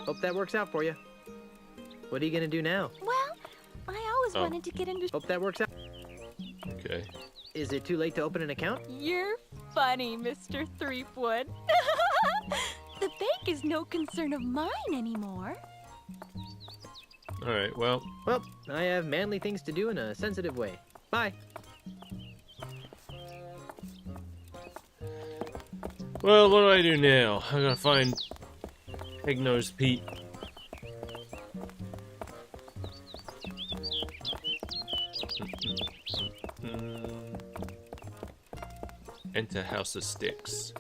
Hope that works out for you. What are you gonna do now? Well, I always wanted to get into... Hope that works out. Okay. Is it too late to open an account? You're funny, Mr. Threepwood. The bank is no concern of mine anymore. Alright, well... Well, I have manly things to do in a sensitive way. Bye. Well, what do I do now? I gotta find Pig-Nosed Pete. Enter House of Sticks.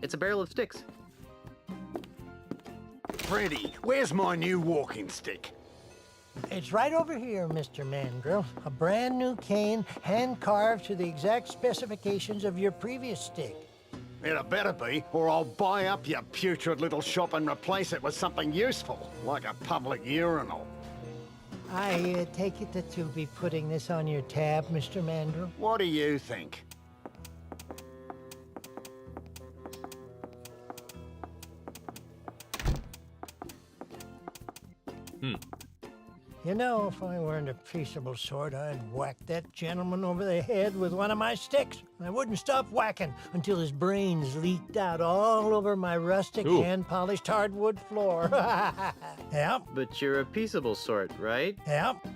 It's a barrel of sticks. Freddy, where's my new walking stick? It's right over here, Mr. Mandrill. A brand new cane, hand-carved to the exact specifications of your previous stick. It better be, or I'll buy up your putrid little shop and replace it with something useful, like a public urinal. I take it that you'll be putting this on your tab, Mr. Mandrill? What do you think? You know, if I weren't a peaceable sort, I'd whack that gentleman over the head with one of my sticks. I wouldn't stop whacking until his brains leaked out all over my rustic, hand-polished hardwood floor. Yep. But you're a peaceable sort, right? Yep.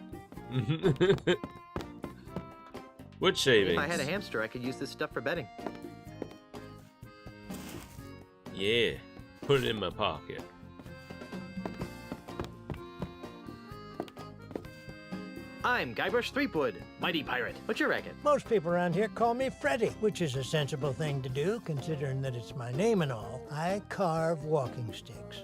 Wood shavings. If I had a hamster, I could use this stuff for bedding. Yeah. Put it in my pocket. I'm Guybrush Threepwood, mighty pirate. What's your racket? Most people around here call me Freddy, which is a sensible thing to do, considering that it's my name and all. I carve walking sticks.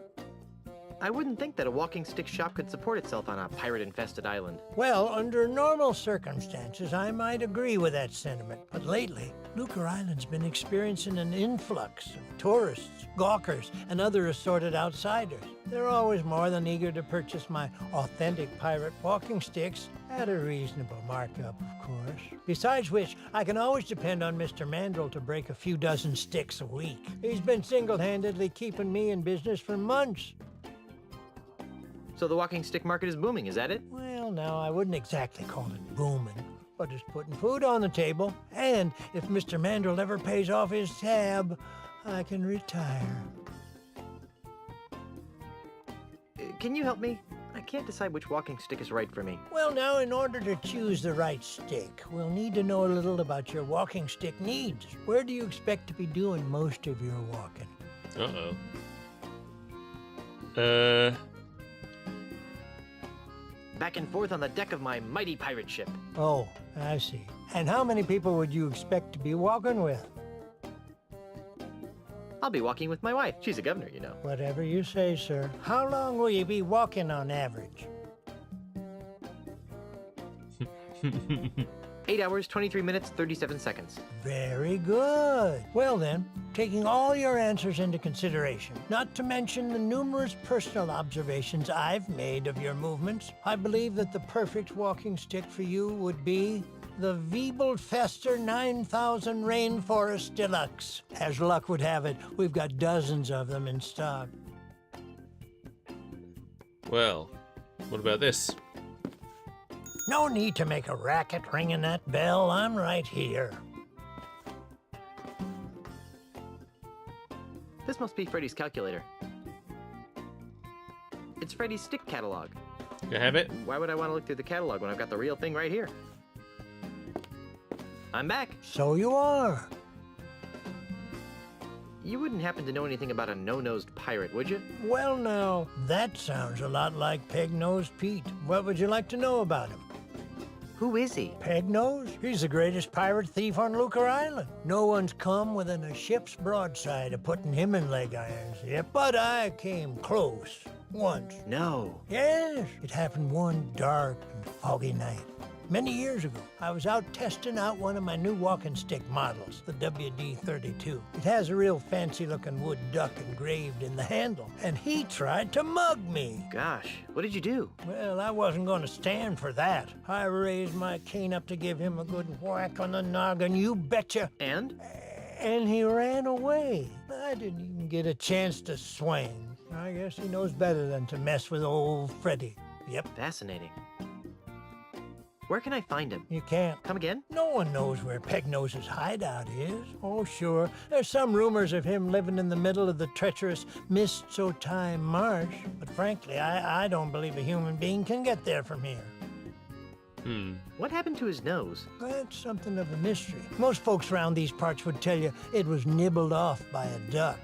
I wouldn't think that a walking stick shop could support itself on a pirate-infested island. Well, under normal circumstances, I might agree with that sentiment. But lately, Lucre Island's been experiencing an influx of tourists, gawkers, and other assorted outsiders. They're always more than eager to purchase my authentic pirate walking sticks at a reasonable markup, of course. Besides which, I can always depend on Mr. Mandrel to break a few dozen sticks a week. He's been single-handedly keeping me in business for months. So the walking stick market is booming, is that it? Well, now, I wouldn't exactly call it booming, but it's putting food on the table. And if Mr. Mandrel ever pays off his tab, I can retire. Can you help me? I can't decide which walking stick is right for me. Well, now, in order to choose the right stick, we'll need to know a little about your walking stick needs. Where do you expect to be doing most of your walking? Back and forth on the deck of my mighty pirate ship. Oh, I see. And how many people would you expect to be walking with? I'll be walking with my wife. She's a governor, you know. Whatever you say, sir. How long will you be walking on average? 8 hours, 23 minutes, 37 seconds. Very good. Well then, taking all your answers into consideration, not to mention the numerous personal observations I've made of your movements, I believe that the perfect walking stick for you would be the Wiebelfester 9000 Rainforest Deluxe. As luck would have it, we've got dozens of them in stock. Well, what about this? No need to make a racket ringing that bell. I'm right here. This must be Freddy's calculator. It's Freddy's stick catalog. You have it? Why would I want to look through the catalog when I've got the real thing right here? I'm back. So you are. You wouldn't happen to know anything about a no-nosed pirate, would you? Well, now, that sounds a lot like Peg-Nosed Pete. What would you like to know about him? Who is he? Peg-Nose? He's the greatest pirate thief on Lucre Island. No one's come within a ship's broadside of putting him in leg irons yet, but I came close. Once. No. Yes, it happened one dark and foggy night. Many years ago, I was out testing out one of my new walking stick models, the WD-32. It has a real fancy-looking wood duck engraved in the handle, and he tried to mug me. Gosh, what did you do? Well, I wasn't going to stand for that. I raised my cane up to give him a good whack on the noggin, you betcha. And? And he ran away. I didn't even get a chance to swing. I guess he knows better than to mess with old Freddy. Yep. Fascinating. Where can I find him? You can't. Come again? No one knows where Peg-Nose's hideout is. Oh, sure. There's some rumors of him living in the middle of the treacherous Mist-So-Time marsh. But frankly, I don't believe a human being can get there from here. What happened to his nose? That's something of a mystery. Most folks around these parts would tell you it was nibbled off by a duck.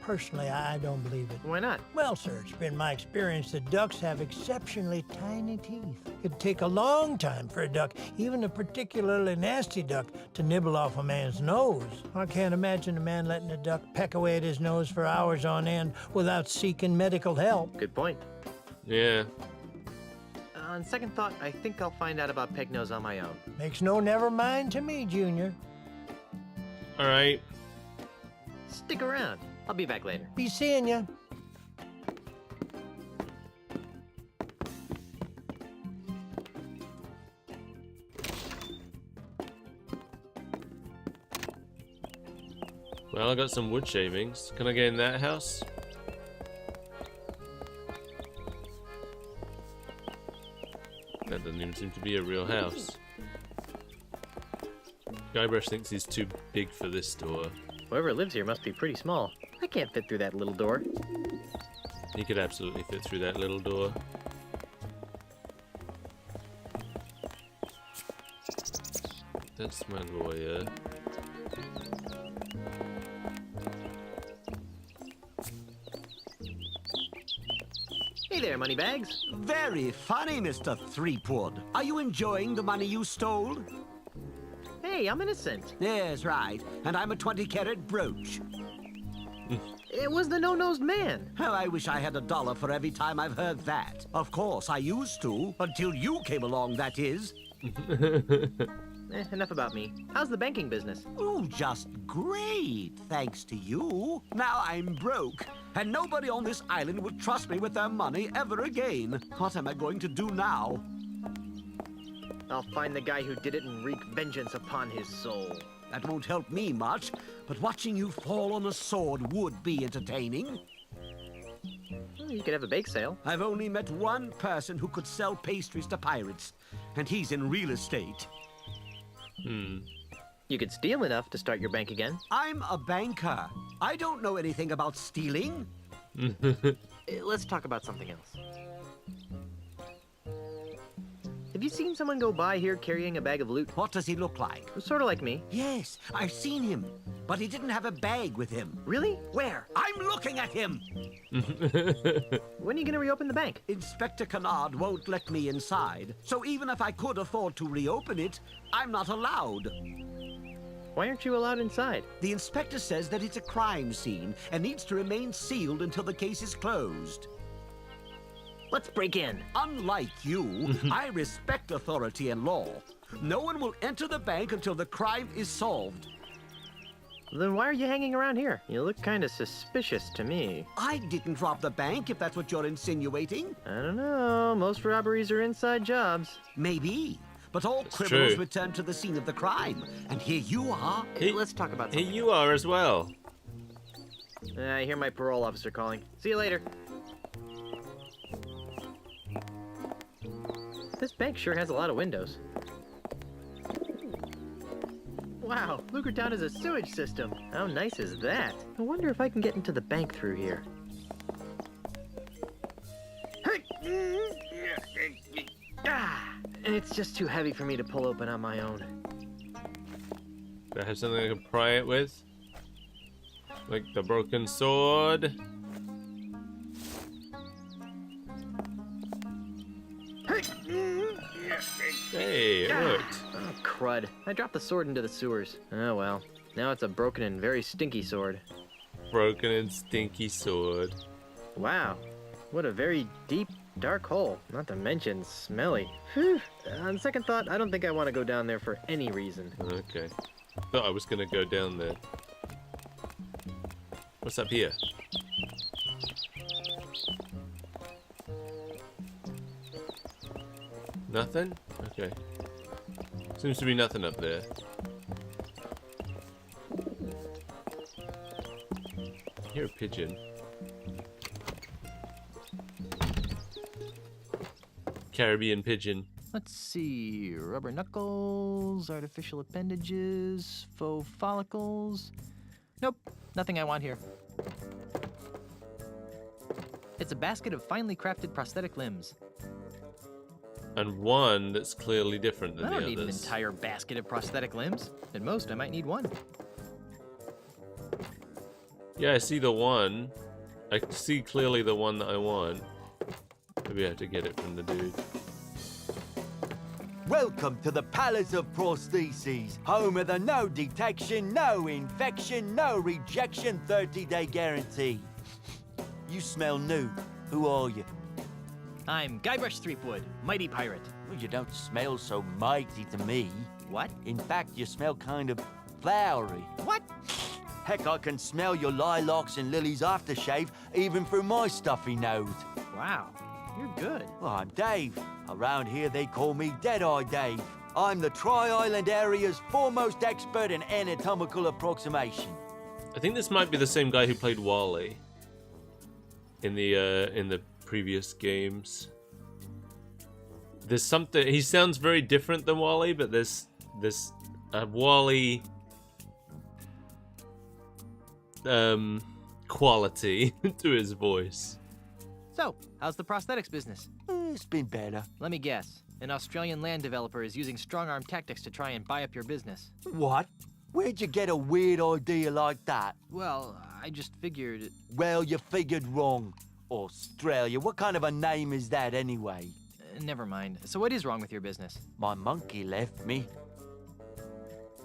Personally, I don't believe it. Why not? Well, sir, it's been my experience that ducks have exceptionally tiny teeth. It'd take a long time for a duck, even a particularly nasty duck, to nibble off a man's nose. I can't imagine a man letting a duck peck away at his nose for hours on end without seeking medical help. Good point. Yeah. On second thought, I think I'll find out about Peg-Nose on my own. Makes no never mind to me, Junior. All right. Stick around. I'll be back later. Be seeing ya. Well, I got some wood shavings. Can I get in that house? That doesn't even seem to be a real house. Guybrush thinks he's too big for this door. Whoever lives here must be pretty small. I can't fit through that little door. He could absolutely fit through that little door. That's my lawyer. Hey there, Moneybags. Very funny, Mr. Threepwood. Are you enjoying the money you stole? Hey, I'm innocent. Yes, right. And I'm a 20-carat brooch. It was the no-nosed man. Oh, I wish I had $1 for every time I've heard that. Of course, I used to, until you came along, that is. Enough about me. How's the banking business? Oh, just great, thanks to you. Now I'm broke, and nobody on this island would trust me with their money ever again. What am I going to do now? I'll find the guy who did it and wreak vengeance upon his soul. That won't help me much, but watching you fall on a sword would be entertaining. Well, you could have a bake sale. I've only met one person who could sell pastries to pirates, and he's in real estate. You could steal enough to start your bank again. I'm a banker. I don't know anything about stealing. Let's talk about something else. Have you seen someone go by here carrying a bag of loot? What does he look like? Sort of like me. Yes, I've seen him, but he didn't have a bag with him. Really? Where? I'm looking at him! When are you going to reopen the bank? Inspector Kennard won't let me inside, so even if I could afford to reopen it, I'm not allowed. Why aren't you allowed inside? The inspector says that it's a crime scene and needs to remain sealed until the case is closed. Let's break in. Unlike you, I respect authority and law. No one will enter the bank until the crime is solved. Then why are you hanging around here? You look kind of suspicious to me. I didn't rob the bank, if that's what you're insinuating. I don't know. Most robberies are inside jobs. Maybe. But all That's criminals true. return to the scene of the crime. And here you are. Let's talk about Here something. you are as well. I hear my parole officer calling. See you later. This bank sure has a lot of windows. Wow, Lucretown has a sewage system. How nice is that? I wonder if I can get into the bank through here. It's just too heavy for me to pull open on my own. Do I have something I can pry it with? Like the broken sword? Hey, it worked. Oh, crud. I dropped the sword into the sewers. Oh well. Now it's a broken and very stinky sword. Broken and stinky sword. Wow. What a very deep, dark hole. Not to mention smelly. Whew. On second thought, I don't think I want to go down there for any reason. Okay. Thought I was gonna go down there. What's up here? Nothing? Okay. Seems to be nothing up there. I hear a pigeon. Caribbean pigeon. Let's see. Rubber knuckles, artificial appendages, faux follicles. Nope, nothing I want here. It's a basket of finely crafted prosthetic limbs. And one that's clearly different than I the don't need an others. entire basket of prosthetic limbs. At most, I might need one. Yeah, I see the one. I see clearly the one that I want. Maybe I have to get it from the dude. Welcome to the Palace of Prostheses, home of the no detection, no infection, no rejection 30-day guarantee. You smell new. Who are you? I'm Guybrush Threepwood, mighty pirate. Well, you don't smell so mighty to me. What? In fact, you smell kind of flowery. What? Heck, I can smell your lilacs and lilies aftershave even through my stuffy nose. Wow, you're good. Well, I'm Dave. Around here, they call me Deadeye Dave. I'm the Tri-Island area's foremost expert in anatomical approximation. I think this might be the same guy who played Wally in the previous games. There's something. He sounds very different than Wally, but there's Wally quality to his voice. So, how's the prosthetics business? It's been better. Let me guess. An Australian land developer is using strong-arm tactics to try and buy up your business. What? Where'd you get a weird idea like that? Well, I just figured... Well, you figured wrong. Australia, what kind of a name is that anyway? Never mind. So what is wrong with your business? My monkey left me.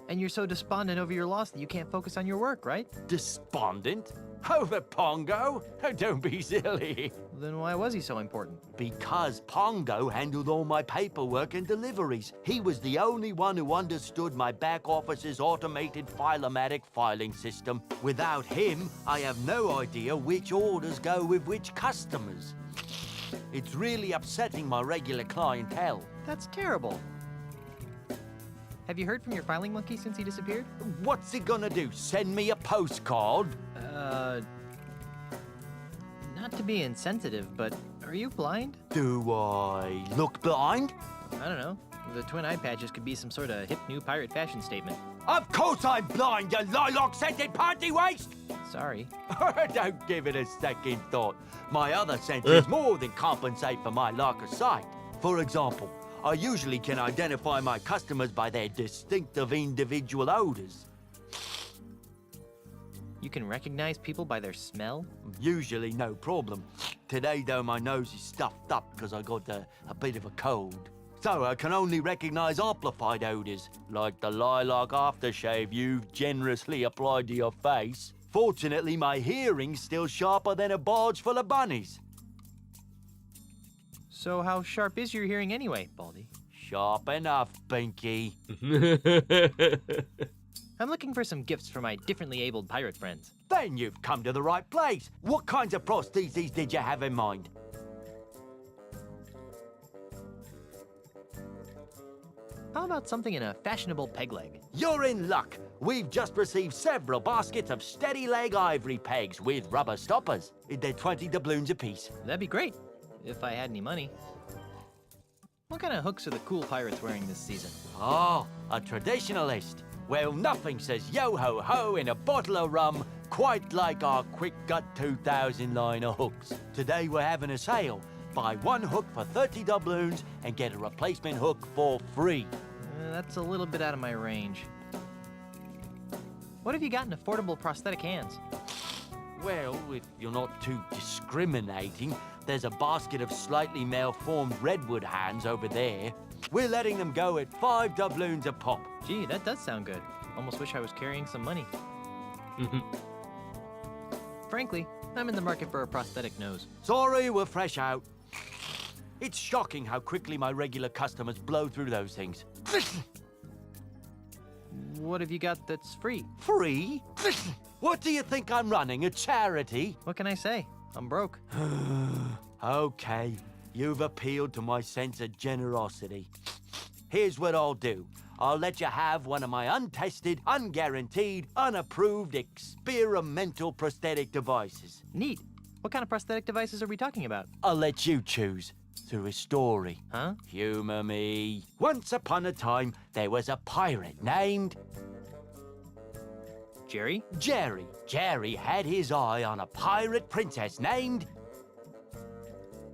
And you're so despondent over your loss that you can't focus on your work, right? Despondent? Over Pongo? Oh, don't be silly. Then why was he so important? Because Pongo handled all my paperwork and deliveries. He was the only one who understood my back office's automated filomatic filing system. Without him, I have no idea which orders go with which customers. It's really upsetting my regular clientele. That's terrible. Have you heard from your filing monkey since he disappeared? What's he gonna do, send me a postcard? Not to be insensitive, but are you blind? Do I look blind? I don't know. The twin eye patches could be some sort of hip new pirate fashion statement. Of course I'm blind, you lilac-scented party waste! Sorry. Don't give it a second thought. My other senses more than compensate for my lack of sight. For example, I usually can identify my customers by their distinctive individual odors. You can recognize people by their smell? Usually no problem. Today, though, my nose is stuffed up because I got a bit of a cold. So I can only recognize amplified odors, like the lilac aftershave you've generously applied to your face. Fortunately, my hearing's still sharper than a barge full of bunnies. So how sharp is your hearing anyway, Baldy? Sharp enough, Pinky. I'm looking for some gifts for my differently abled pirate friends. Then you've come to the right place. What kinds of prostheses did you have in mind? How about something in a fashionable peg leg? You're in luck. We've just received several baskets of steady leg ivory pegs with rubber stoppers. They're 20 doubloons apiece. That'd be great, if I had any money. What kind of hooks are the cool pirates wearing this season? Oh, a traditionalist. Well, nothing says yo-ho-ho in a bottle of rum quite like our Quick Gut 2000 line of hooks. Today we're having a sale. Buy one hook for 30 doubloons and get a replacement hook for free. That's a little bit out of my range. What have you got in affordable prosthetic hands? Well, if you're not too discriminating, there's a basket of slightly malformed redwood hands over there. We're letting them go at 5 doubloons a pop. Gee, that does sound good. Almost wish I was carrying some money. Frankly, I'm in the market for a prosthetic nose. Sorry, we're fresh out. It's shocking how quickly my regular customers blow through those things. What have you got that's free? Free? What do you think I'm running, a charity? What can I say? I'm broke. Okay, you've appealed to my sense of generosity. Here's what I'll do. I'll let you have one of my untested, unguaranteed, unapproved experimental prosthetic devices. Neat. What kind of prosthetic devices are we talking about? I'll let you choose. Through a story. Huh? Humor me. Once upon a time, there was a pirate named... Jerry? Jerry. Jerry had his eye on a pirate princess named...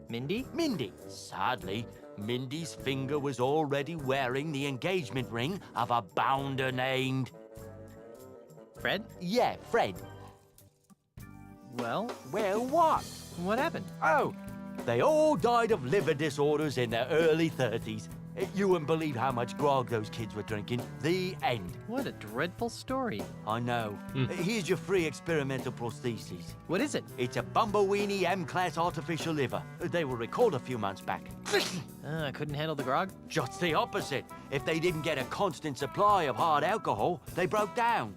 Mindy? Mindy. Sadly, Mindy's finger was already wearing the engagement ring of a bounder named... Fred? Yeah, Fred. Well? Well, what? What happened? Oh, they all died of liver disorders in their early 30s. You wouldn't believe how much grog those kids were drinking. The end. What a dreadful story. I know. Here's your free experimental prostheses. What is it? It's a Bumbleweenie M-Class artificial liver. They were recalled a few months back. I couldn't handle the grog? Just the opposite. If they didn't get a constant supply of hard alcohol, they broke down.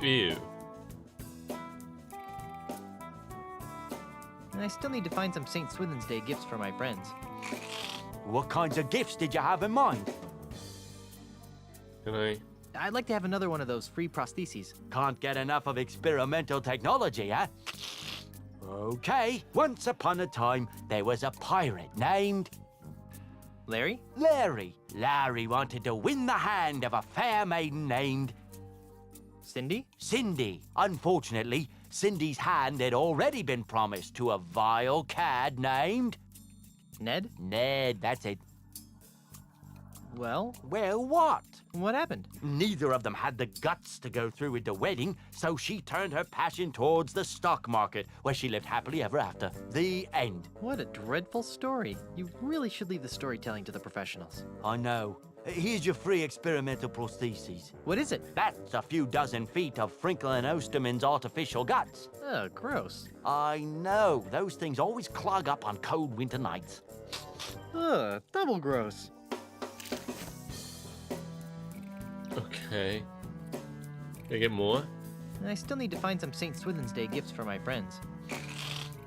Ew. And I still need to find some St. Swithin's Day gifts for my friends. What kinds of gifts did you have in mind? Can I? I'd like to have another one of those free prostheses. Can't get enough of experimental technology, huh? Okay. Once upon a time, there was a pirate named... Larry? Larry. Larry wanted to win the hand of a fair maiden named... Cindy? Cindy. Unfortunately, Cindy's hand had already been promised to a vile cad named... Ned? Ned, that's it. Well? Well, what? What happened? Neither of them had the guts to go through with the wedding, so she turned her passion towards the stock market, where she lived happily ever after. The end. What a dreadful story. You really should leave the storytelling to the professionals. I know. Here's your free experimental prostheses. What is it? That's a few dozen feet of Frinkle and Osterman's artificial guts. Oh, gross. I know. Those things always clog up on cold winter nights. Ugh, double gross. Okay. Can I get more? I still need to find some St. Swithin's Day gifts for my friends.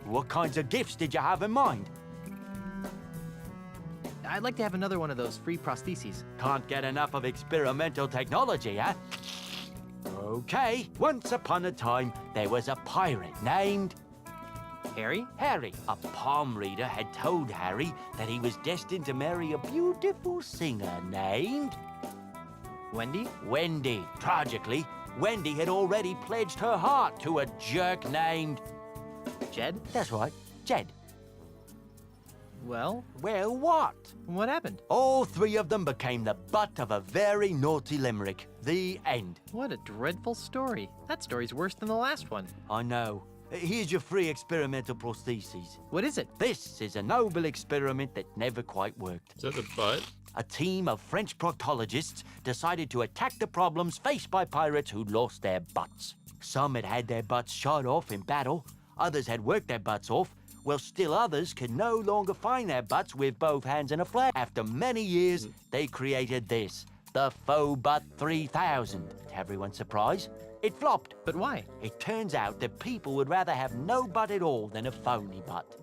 What kinds of gifts did you have in mind? I'd like to have another one of those free prostheses. Can't get enough of experimental technology, huh? Okay, once upon a time, there was a pirate named... Harry? Harry. A palm reader had told Harry that he was destined to marry a beautiful singer named... Wendy? Wendy. Tragically, Wendy had already pledged her heart to a jerk named... Jed? That's right, Jed. Well? Well, what? What happened? All three of them became the butt of a very naughty limerick. The end. What a dreadful story. That story's worse than the last one. I know. Here's your free experimental prostheses. What is it? This is a noble experiment that never quite worked. Is that the butt? A team of French proctologists decided to attack the problems faced by pirates who'd lost their butts. Some had had their butts shot off in battle, others had worked their butts off, while still others could no longer find their butts with both hands and a flag. After many years, they created this, the Faux Butt 3000. To everyone's surprise, it flopped. But why? It turns out that people would rather have no butt at all than a phony butt.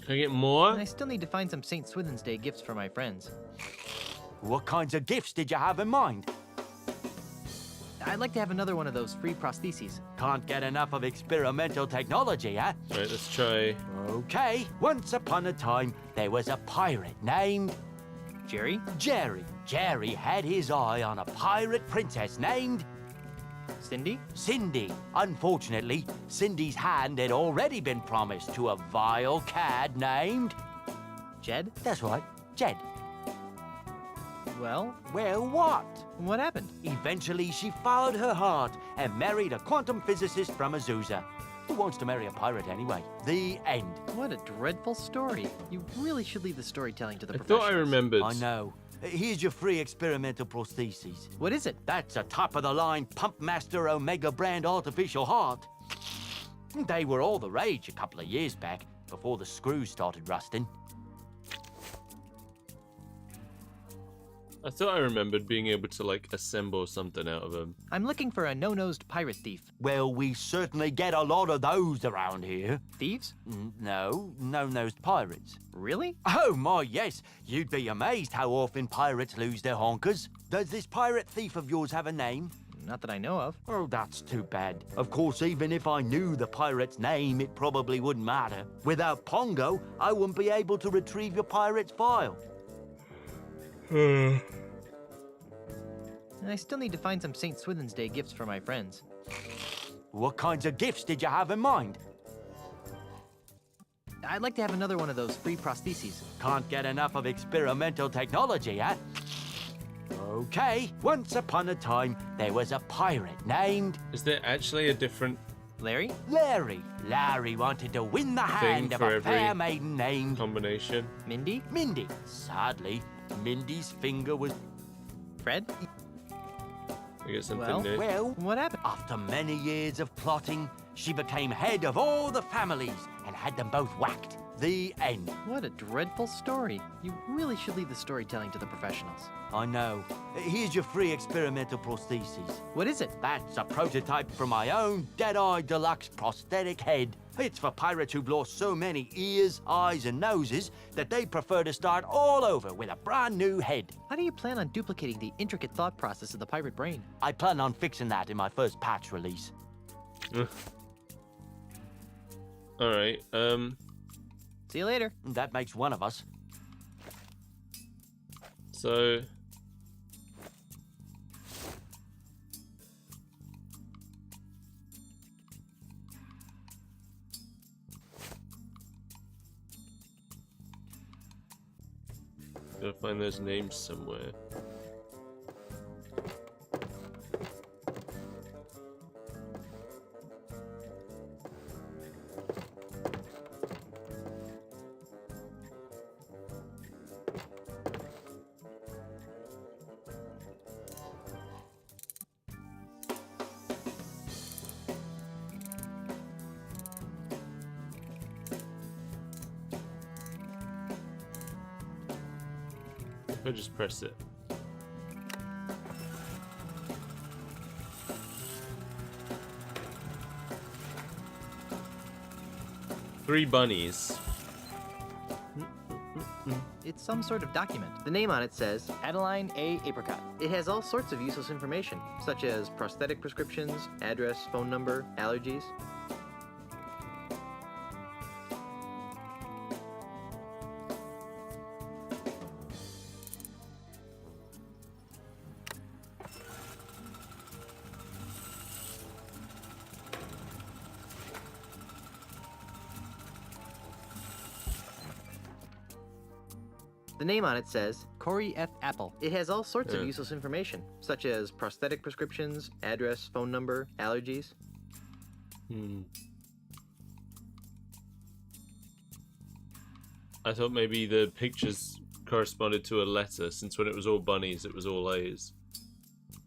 Can I get more? I still need to find some St. Swithin's Day gifts for my friends. What kinds of gifts did you have in mind? I'd like to have another one of those free prostheses. Can't get enough of experimental technology, huh? Right, let's try. Okay, once upon a time, there was a pirate named... Jerry? Jerry. Jerry had his eye on a pirate princess named... Cindy? Cindy. Unfortunately, Cindy's hand had already been promised to a vile cad named... Jed? That's right, Jed. Well? Well, what? What happened? Eventually, she followed her heart and married a quantum physicist from Azusa. Who wants to marry a pirate anyway? The end. What a dreadful story. You really should leave the storytelling to the I professionals. thought I remembered. I know. Here's your free experimental prostheses. What is it? That's a top-of-the-line Pumpmaster Omega brand artificial heart. They were all the rage a couple of years back, before the screws started rusting. I thought I remembered being able to, like, assemble something out of them. I'm looking for a no-nosed pirate thief. Well, we certainly get a lot of those around here. Thieves? No, no-nosed pirates. Really? Oh, my, yes. You'd be amazed how often pirates lose their honkers. Does this pirate thief of yours have a name? Not that I know of. Oh, that's too bad. Of course, even if I knew the pirate's name, it probably wouldn't matter. Without Pongo, I wouldn't be able to retrieve your pirate's file. I still need to find some St. Swithin's Day gifts for my friends. What kinds of gifts did you have in mind? I'd like to have another one of those free prostheses. Can't get enough of experimental technology, huh? Okay, once upon a time, there was a pirate named... Is there actually a different... Larry? Larry. Larry wanted to win the hand of a fair maiden named... Combination. Mindy? Mindy. Sadly, Mindy's finger was... Fred? I get something new. Well, what happened? After many years of plotting, she became head of all the families and had them both whacked. The end. What a dreadful story. You really should leave the storytelling to the professionals. I know. Here's your free experimental prostheses. What is it? That's a prototype for my own Deadeye Deluxe prosthetic head. It's for pirates who've lost so many ears, eyes, and noses that they prefer to start all over with a brand new head. How do you plan on duplicating the intricate thought process of the pirate brain? I plan on fixing that in my first patch release. Alright, See you later. That makes one of us. So... Gotta find those names somewhere. if I just press it. Three bunnies. It's some sort of document. The name on it says Adeline A. Apricot. It has all sorts of useless information, such as prosthetic prescriptions, address, phone number, allergies. The name on it says Corey F. Apple. It has all sorts of useless information, such as prosthetic prescriptions, address, phone number, allergies. I thought maybe the pictures corresponded to a letter, since when it was all bunnies, it was all A's.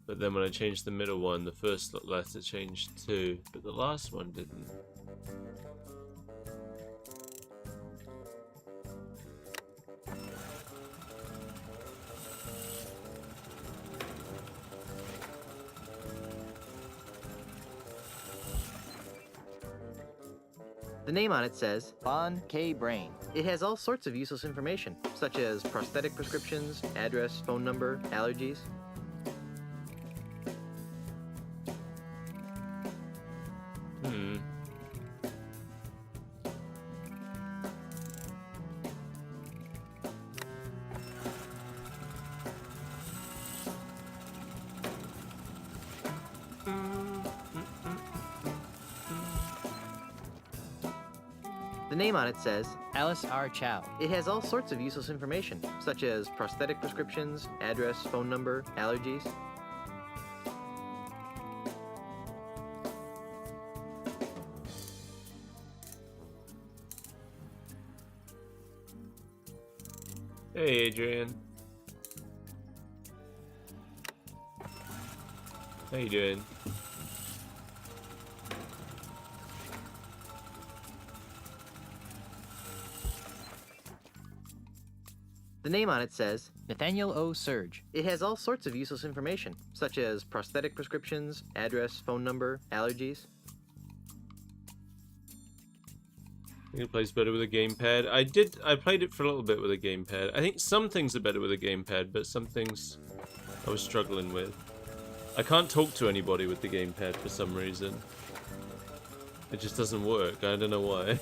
But then when I changed the middle one, the first letter changed too, but the last one didn't. The name on it says Bon K. Brain. It has all sorts of useless information, such as prosthetic prescriptions, address, phone number, allergies. The name on it says Alice R. Chow. It has all sorts of useless information, such as prosthetic prescriptions, address, phone number, allergies. Hey, Adrian. How you doing? The name on it says Nathaniel O. Surge. It has all sorts of useless information, such as prosthetic prescriptions, address, phone number, allergies. I think it plays better with a gamepad. I played it for a little bit with a gamepad. I think some things are better with a gamepad, but some things I was struggling with. I can't talk to anybody with the gamepad for some reason. It just doesn't work. I don't know why.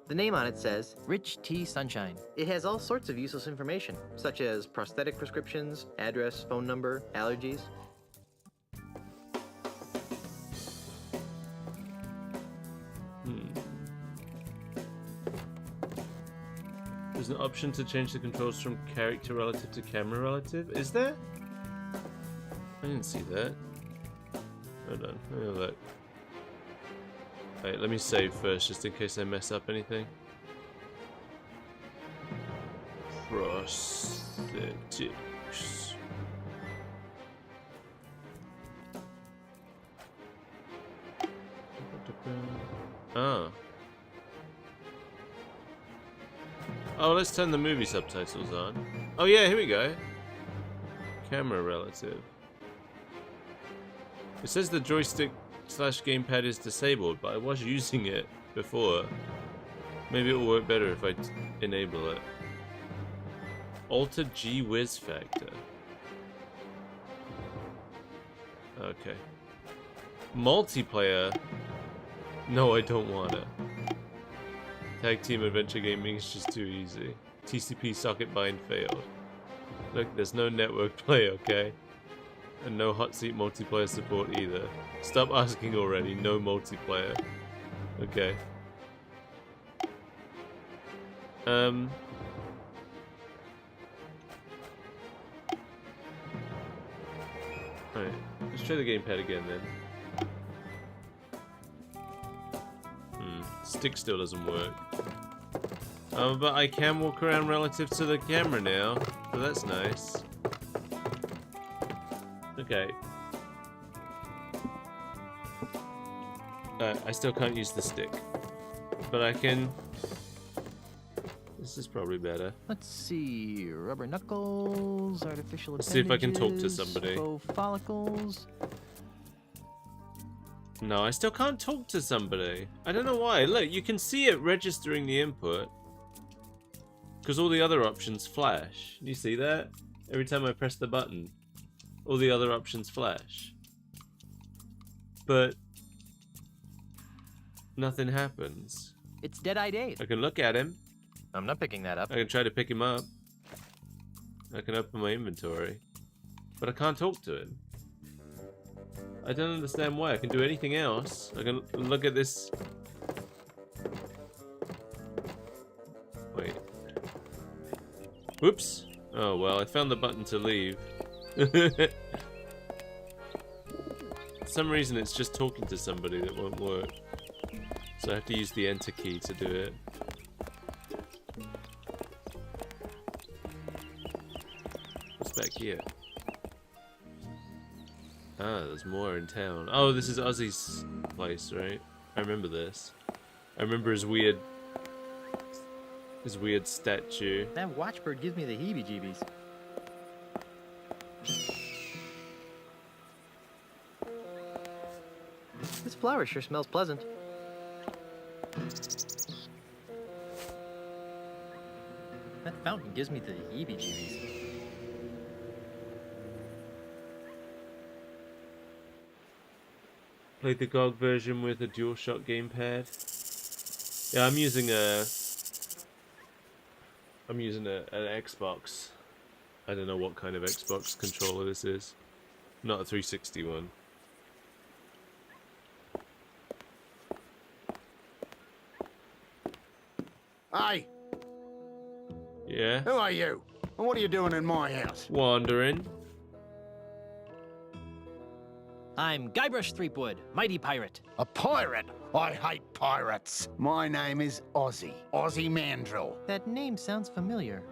The name on it says Rich T. Sunshine. It has all sorts of useless information, such as prosthetic prescriptions, address, phone number, allergies. There's an option to change the controls from character relative to camera relative. Is there? I didn't see that. Hold on, let me look. Wait, let me save first, just in case I mess up anything. Prosthetics. Oh. Oh, let's turn the movie subtitles on. Oh yeah, here we go. Camera relative. It says the joystick / gamepad is disabled, but I was using it before. Maybe it will work better if I enable it. Alter G-Whiz factor. Okay. Multiplayer? No, I don't want it. Tag team adventure gaming is just too easy. TCP socket bind failed. Look, there's no network play, okay? And no hot seat multiplayer support either. Stop asking already, no multiplayer. Okay. Alright, let's try the gamepad again then. Stick still doesn't work. But I can walk around relative to the camera now, so that's nice. Okay. I still can't use the stick, but I can This is probably better. Let's see. Rubber knuckles, artificial Let's see if I can talk to appendages, somebody. Faux follicles. No, I still can't talk to somebody. I don't know why. Look, you can see it registering the input. Because all the other options flash. You see that? Every time I press the button, all the other options flash. But nothing happens. It's Dead-Eye Dave. I can look at him. I'm not picking that up. I can try to pick him up. I can open my inventory. But I can't talk to him. I don't understand why. I can do anything else. I can look at this. Wait. Whoops. Oh well, I found the button to leave. For some reason it's just talking to somebody that won't work. So I have to use the enter key to do it. What's back here? Ah, there's more in town. Oh, this is Ozzy's place, right? I remember this. I remember his weird statue. That watchbird gives me the heebie-jeebies. This flower sure smells pleasant. That fountain gives me the heebie-jeebies. Played the GOG version with a DualShock gamepad. Yeah, I'm using an Xbox. I don't know what kind of Xbox controller this is. Not a 360 one. Hey, Yeah? who are you? And what are you doing in my house? Wandering. I'm Guybrush Threepwood, mighty pirate. A pirate? I hate pirates. My name is Ozzy. Ozzy Mandrill. That name sounds familiar.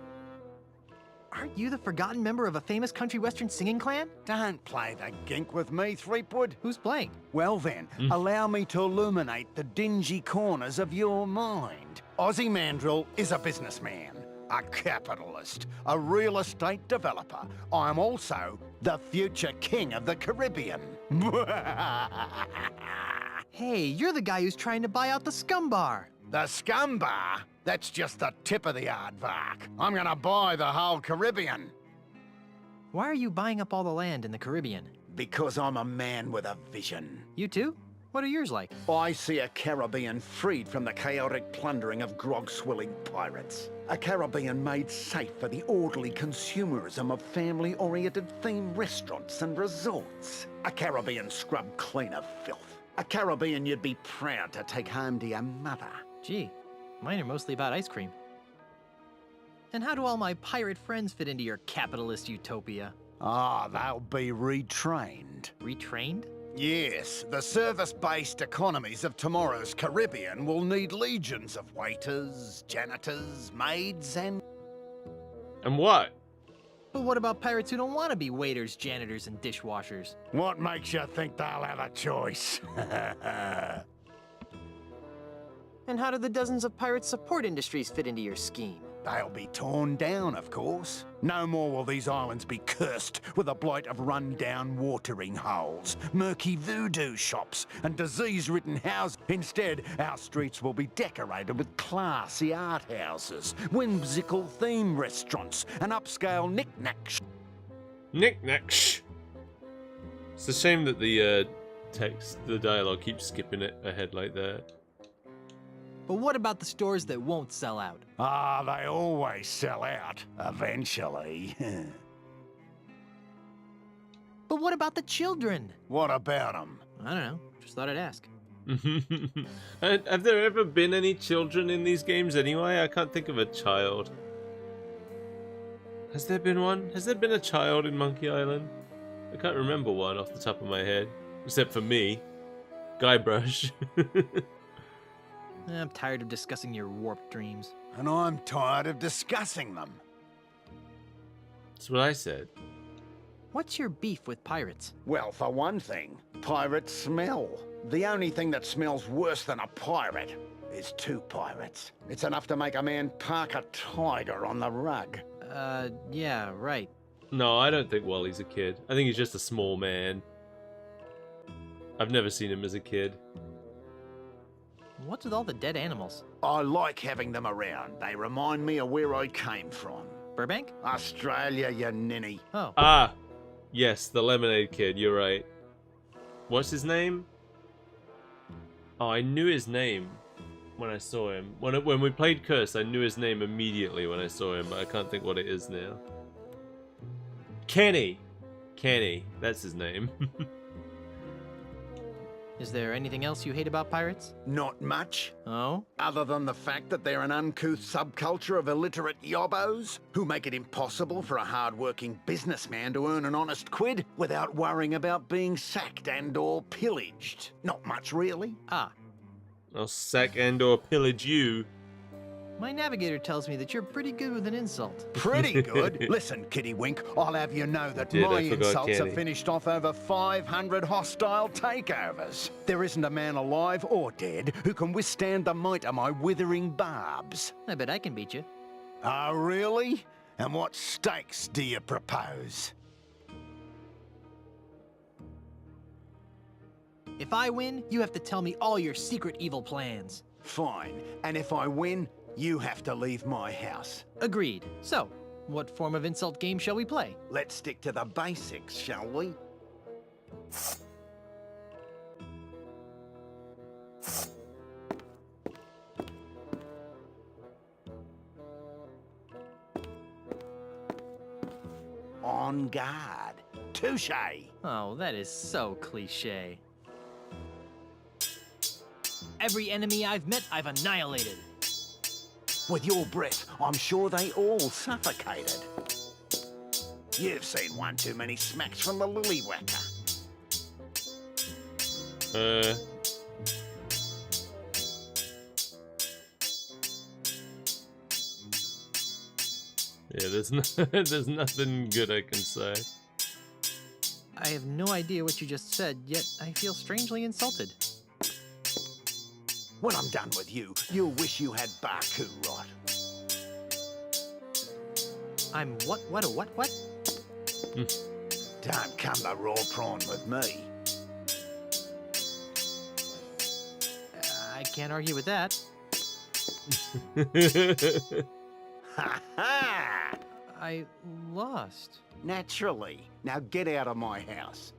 Aren't you the forgotten member of a famous country western singing clan? Don't play the gink with me, Threepwood. Who's playing? Well then, allow me to illuminate the dingy corners of your mind. Ozzy Mandrill is a businessman, a capitalist, a real estate developer. I'm also the future king of the Caribbean. Hey, you're the guy who's trying to buy out the Scum Bar. The Scum Bar? That's just the tip of the aardvark. I'm gonna buy the whole Caribbean. Why are you buying up all the land in the Caribbean? Because I'm a man with a vision. You too? What are yours like? I see a Caribbean freed from the chaotic plundering of grog-swilling pirates. A Caribbean made safe for the orderly consumerism of family-oriented themed restaurants and resorts. A Caribbean scrubbed clean of filth. A Caribbean you'd be proud to take home to your mother. Gee, mine are mostly about ice cream. And how do all my pirate friends fit into your capitalist utopia? Ah, they'll be retrained. Retrained? Yes, the service-based economies of tomorrow's Caribbean will need legions of waiters, janitors, maids, and... And what? But what about pirates who don't want to be waiters, janitors, and dishwashers? What makes you think they'll have a choice? And how do the dozens of pirate support industries fit into your scheme? They'll be torn down, of course. No more will these islands be cursed with a blight of run-down watering holes, murky voodoo shops, and disease-ridden houses. Instead, our streets will be decorated with classy art houses, whimsical theme restaurants, and upscale knick-knacks. Knick-knacks. It's a shame that the dialogue keeps skipping it ahead like that. But what about the stores that won't sell out? Ah, they always sell out, eventually. But what about the children? What about them? I don't know. Just thought I'd ask. Have there ever been any children in these games anyway? I can't think of a child. Has there been one? Has there been a child in Monkey Island? I can't remember one off the top of my head. Except for me. Guybrush. I'm tired of discussing your warped dreams. And I'm tired of discussing them. That's what I said. What's your beef with pirates? Well, for one thing, pirates smell. The only thing that smells worse than a pirate is 2 pirates. It's enough to make a man park a tiger on the rug. Yeah, right. No, I don't think Wally's a kid. I think he's just a small man. I've never seen him as a kid. What's with all the dead animals? I like having them around. They remind me of where I came from. Burbank? Australia, you ninny. Oh. Ah! Yes, the Lemonade Kid, you're right. What's his name? Oh, I knew his name when I saw him. When we played Curse, I knew his name immediately when I saw him, but I can't think what it is now. Kenny! Kenny, that's his name. Is there anything else you hate about pirates? Not much. Oh? Other than the fact that they're an uncouth subculture of illiterate yobbos who make it impossible for a hard-working businessman to earn an honest quid without worrying about being sacked and or pillaged. Not much, really. Ah. I'll sack and or pillage you. My navigator tells me that you're pretty good with an insult. Pretty good? Listen, Kittywink, I'll have you know that Dude, my I forgot insults Kenny. have finished off over 500 hostile takeovers. There isn't a man alive or dead who can withstand the might of my withering barbs. I bet I can beat you. Oh, really? And what stakes do you propose? If I win, you have to tell me all your secret evil plans. Fine. And if I win, you have to leave my house. Agreed. So, what form of insult game shall we play? Let's stick to the basics, shall we? On guard. Touche. Oh, that is so cliche. Every enemy I've met, I've annihilated. With your breath, I'm sure they all suffocated. You've seen one too many smacks from the lily-whacker. Yeah, there's there's nothing good I can say. I have no idea what you just said, yet I feel strangely insulted. When I'm done with you, you'll wish you had Baku rot. I'm what? Don't come the raw prawn with me. I can't argue with that. Ha ha! I lost. Naturally. Now get out of my house.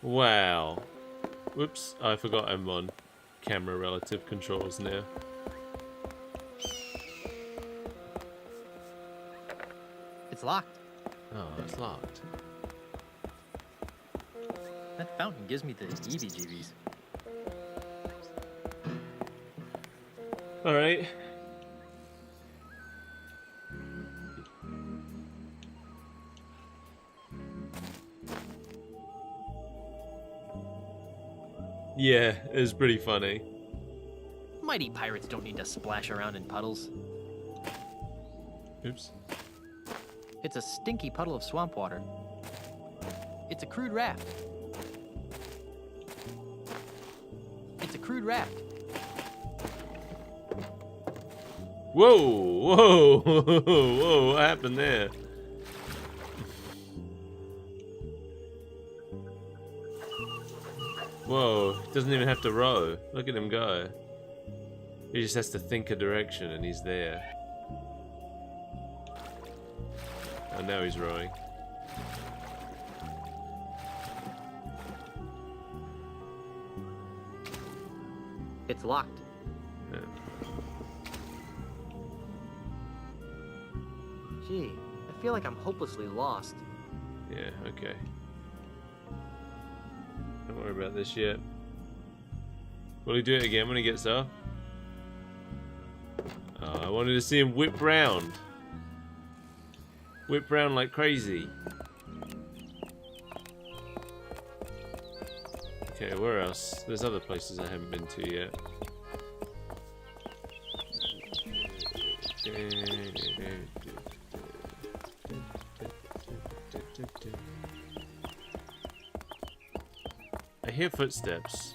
Wow. Whoops, I forgot I'm on camera relative controls now. It's locked. Oh, it's locked. That fountain gives me the heebie-jeebies. Alright. Yeah, it was pretty funny. Mighty pirates don't need to splash around in puddles. Oops. It's a stinky puddle of swamp water. It's a crude raft. It's a crude raft. Whoa! Whoa! Whoa! What happened there? Whoa, he doesn't even have to row. Look at him go. He just has to think a direction and he's there. And now he's rowing. It's locked. Yeah. Gee, I feel like I'm hopelessly lost. Yeah, okay. Don't worry about this yet. Will he do it again when he gets up? Oh, I wanted to see him whip round. Whip round like crazy. Okay, where else? There's other places I haven't been to yet. I hear footsteps.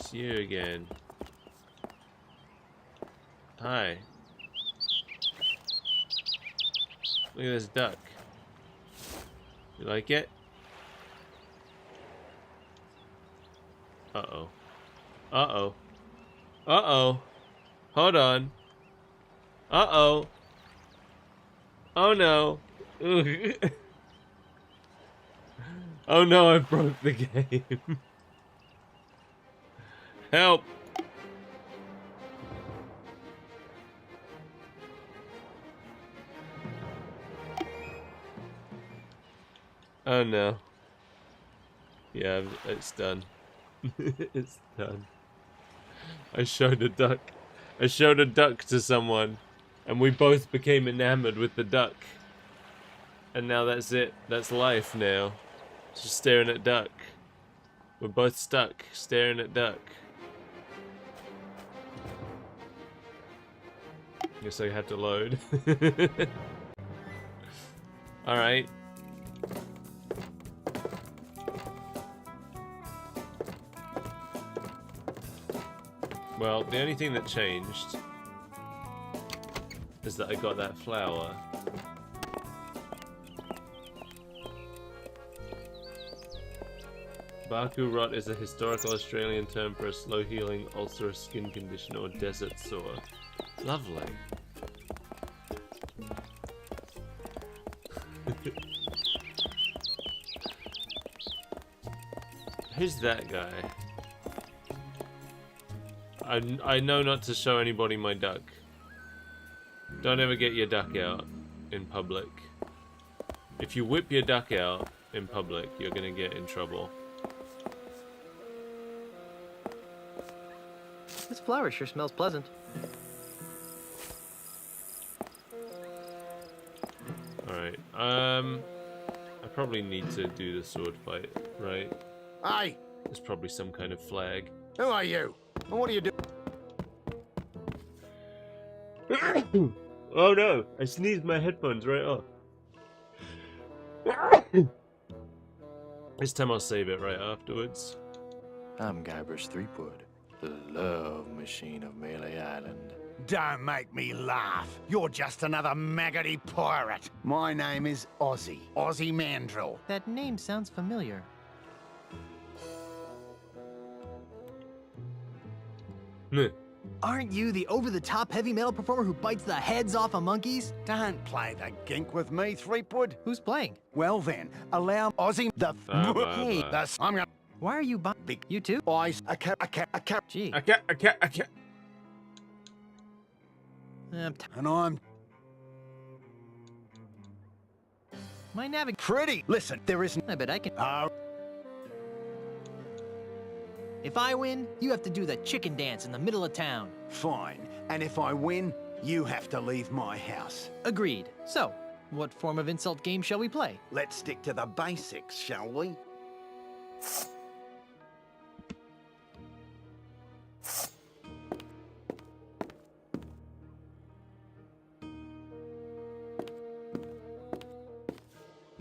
It's you again. Hi. Look at this duck. You like it? Uh-oh. Uh-oh. Uh-oh. Hold on. Uh-oh. Oh no. Oh no, I broke the game. Help. Oh no. Yeah, it's done. It's done. I showed a duck. I showed a duck to someone, and we both became enamored with the duck. And now that's it. That's life now. Just staring at duck. We're both stuck, staring at duck. Guess I have to load. Alright. Well, the only thing that changed is that I got that flower. Baku rot is a historical Australian term for a slow-healing ulcerous skin condition or desert sore. Lovely. Who's that guy? I know not to show anybody my duck. Don't ever get your duck out in public. If you whip your duck out in public, you're gonna get in trouble. This flower sure smells pleasant. Alright, I probably need to do the sword fight, right? Hey! There's probably some kind of flag. Who are you? And what are you doing? Oh no! I sneezed my headphones right off. This time I'll save it right afterwards. I'm Guybrush Threepwood, the love machine of Melee Island. Don't make me laugh. You're just another maggoty pirate. My name is Ozzy. Ozzy Mandrill. That name sounds familiar. Aren't you the over-the-top heavy metal performer who bites the heads off of monkeys? Don't play the gink with me, Threepwood. Who's playing? Well then, allow Ozzy the... Hey, I'm gonna... why are you big... You too? Eyes... Gee. I can't. And I'm... My navig... Pretty! Listen, there isn't... I bet I can... Oh... If I win, you have to do the chicken dance in the middle of town. Fine. And if I win, you have to leave my house. Agreed. So, what form of insult game shall we play? Let's stick to the basics, shall we?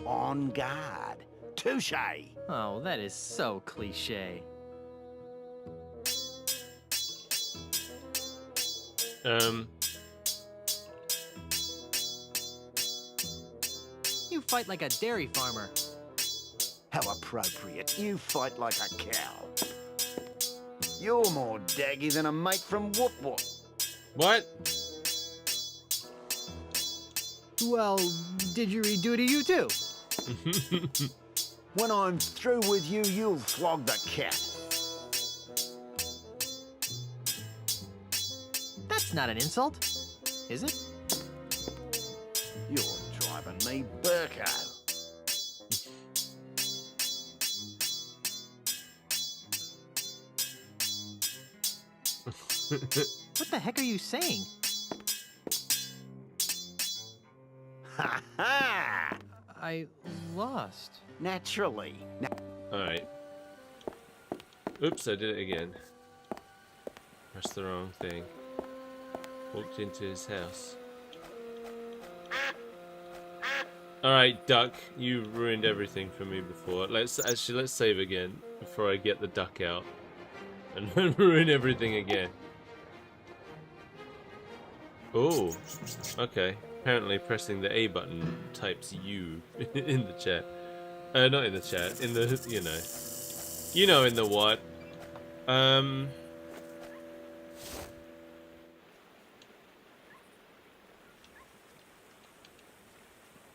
On guard. Touche. Oh, that is so cliche. You fight like a dairy farmer. How appropriate. You fight like a cow. You're more daggy than a mate from Whoop Whoop. What? Well, didgeridoo to you too. When I'm through with you, you'll flog the cat. That's not an insult, is it? You're driving me Burko. What the heck are you saying? Ha ha! I lost. Naturally. Alright. Oops, I did it again. Pressed the wrong thing. Walked into his house. Alright, duck, you ruined everything for me before. Let's save again before I get the duck out. and ruin everything again. Oh, okay. Apparently pressing the A button types U in the chat. Not in the chat, in the, you know in the what.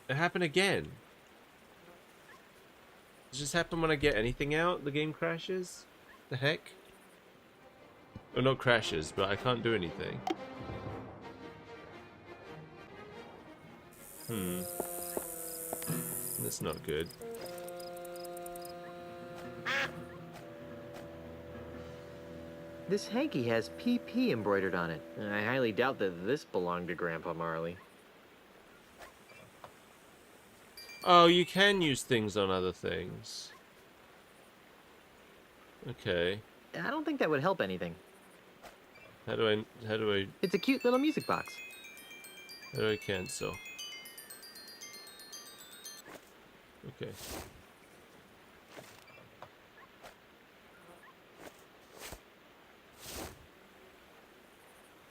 It happened again. Does this happen when I get anything out? The game crashes? The heck? Or not crashes, but I can't do anything. That's not good. This hanky has PP embroidered on it. I highly doubt that this belonged to Grandpa Marley. Oh, you can use things on other things. Okay. I don't think that would help anything. How do I... It's a cute little music box. How do I cancel? Okay.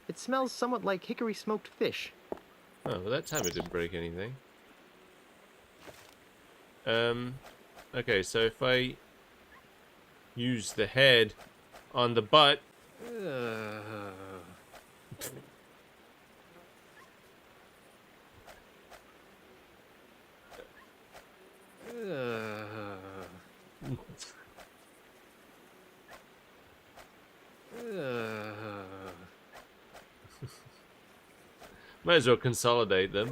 It smells somewhat like hickory smoked fish. Oh, well that time it didn't break anything. Okay, so if I use the head on the butt... Might as well consolidate them.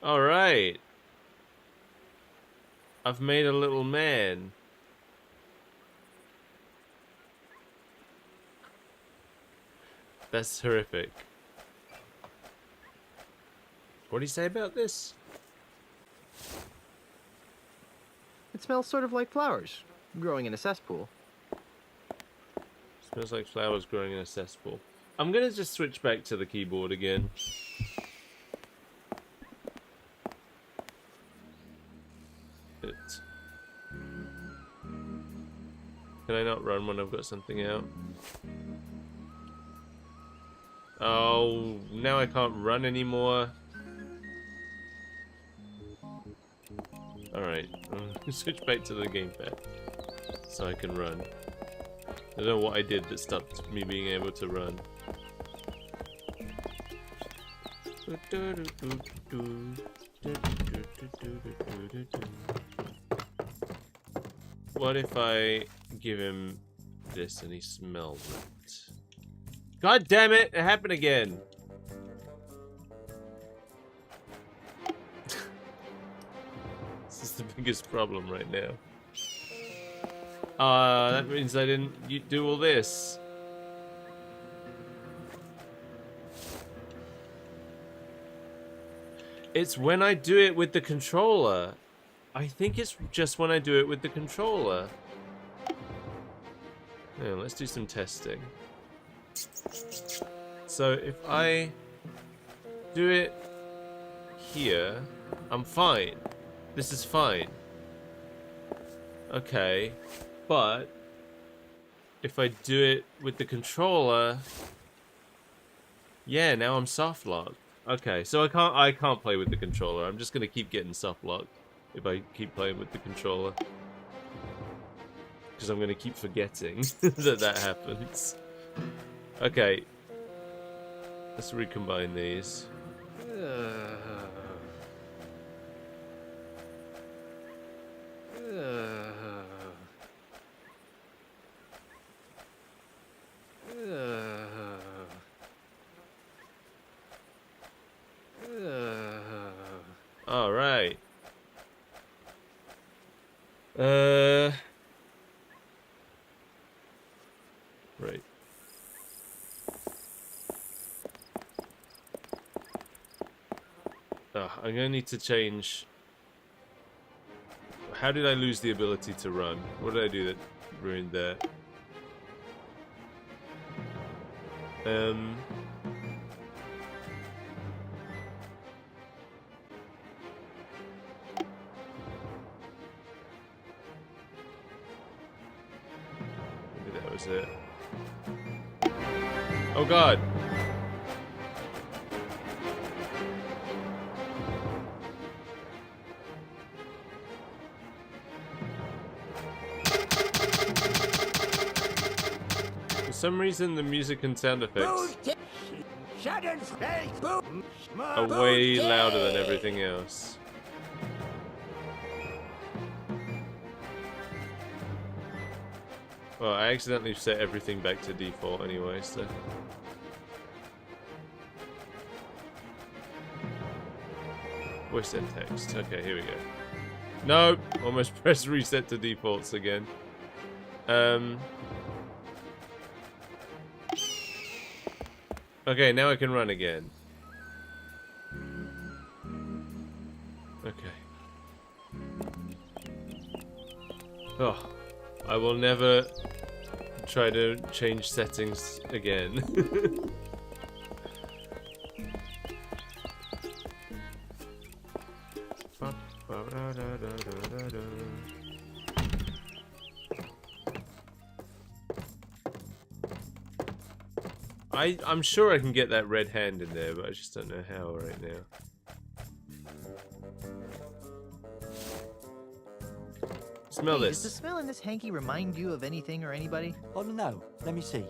Alright. I've made a little man. That's horrific. What do you say about this? It smells sort of like flowers, growing in a cesspool. Smells like flowers growing in a cesspool. I'm gonna just switch back to the keyboard again. Can I not run when I've got something out? Oh, now I can't run anymore. Alright, switch back to the gamepad so I can run. I don't know what I did that stopped me being able to run. What if I give him this and he smells it? God damn it! It happened again! This is the biggest problem right now. That means I didn't do all this. It's when I do it with the controller. I think it's just when I do it with the controller. Yeah, let's do some testing. So if I do it here, I'm fine. This is fine. Okay, but if I do it with the controller, yeah, now I'm soft locked. Okay, so I can't play with the controller. I'm just gonna keep getting soft locked if I keep playing with the controller, because I'm gonna keep forgetting that happens. Okay, let's recombine these. All right. Right. I'm gonna need to change. How did I lose the ability to run? What did I do that ruined that? Oh god. For some reason, the music and sound effects are way louder than everything else. Well, I accidentally set everything back to default anyway, so... Voice and text. Okay, here we go. Nope! Almost pressed reset to defaults again. Okay, now I can run again. Okay. Oh, I will never try to change settings again. I'm sure I can get that red hand in there, but I just don't know how right now. Smell Hey, this. Does the smell in this hanky remind you of anything or anybody? Oh no, let me see.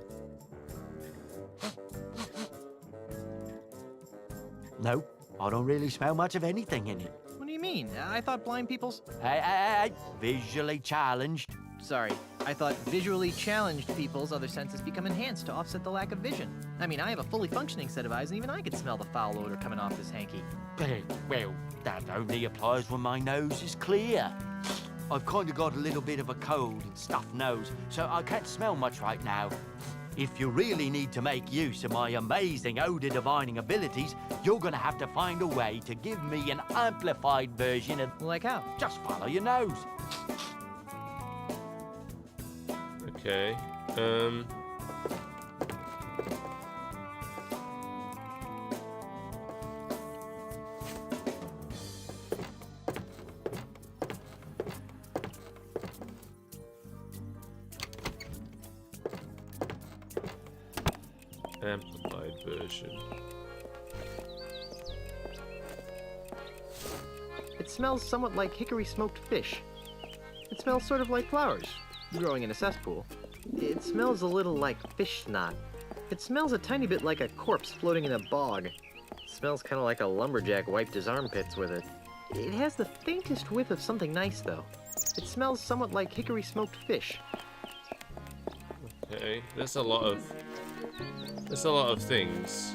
No, I don't really smell much of anything in it. What do you mean? I thought blind people's... Hey, visually challenged. Sorry, I thought visually challenged people's other senses become enhanced to offset the lack of vision. I mean, I have a fully functioning set of eyes, and even I could smell the foul odor coming off this hanky. Well, that only applies when my nose is clear. I've kind of got a little bit of a cold and stuffed nose, so I can't smell much right now. If you really need to make use of my amazing odor divining abilities, you're gonna have to find a way to give me an amplified version of... Like how? Just follow your nose. Okay. Amplified version. It smells somewhat like hickory smoked fish. It smells sort of like flowers growing in a cesspool. It smells a little like fish snot. It smells a tiny bit like a corpse floating in a bog. It smells kind of like a lumberjack wiped his armpits with it. It has the faintest whiff of something nice, though. It smells somewhat like hickory smoked fish. Okay, that's a lot of things.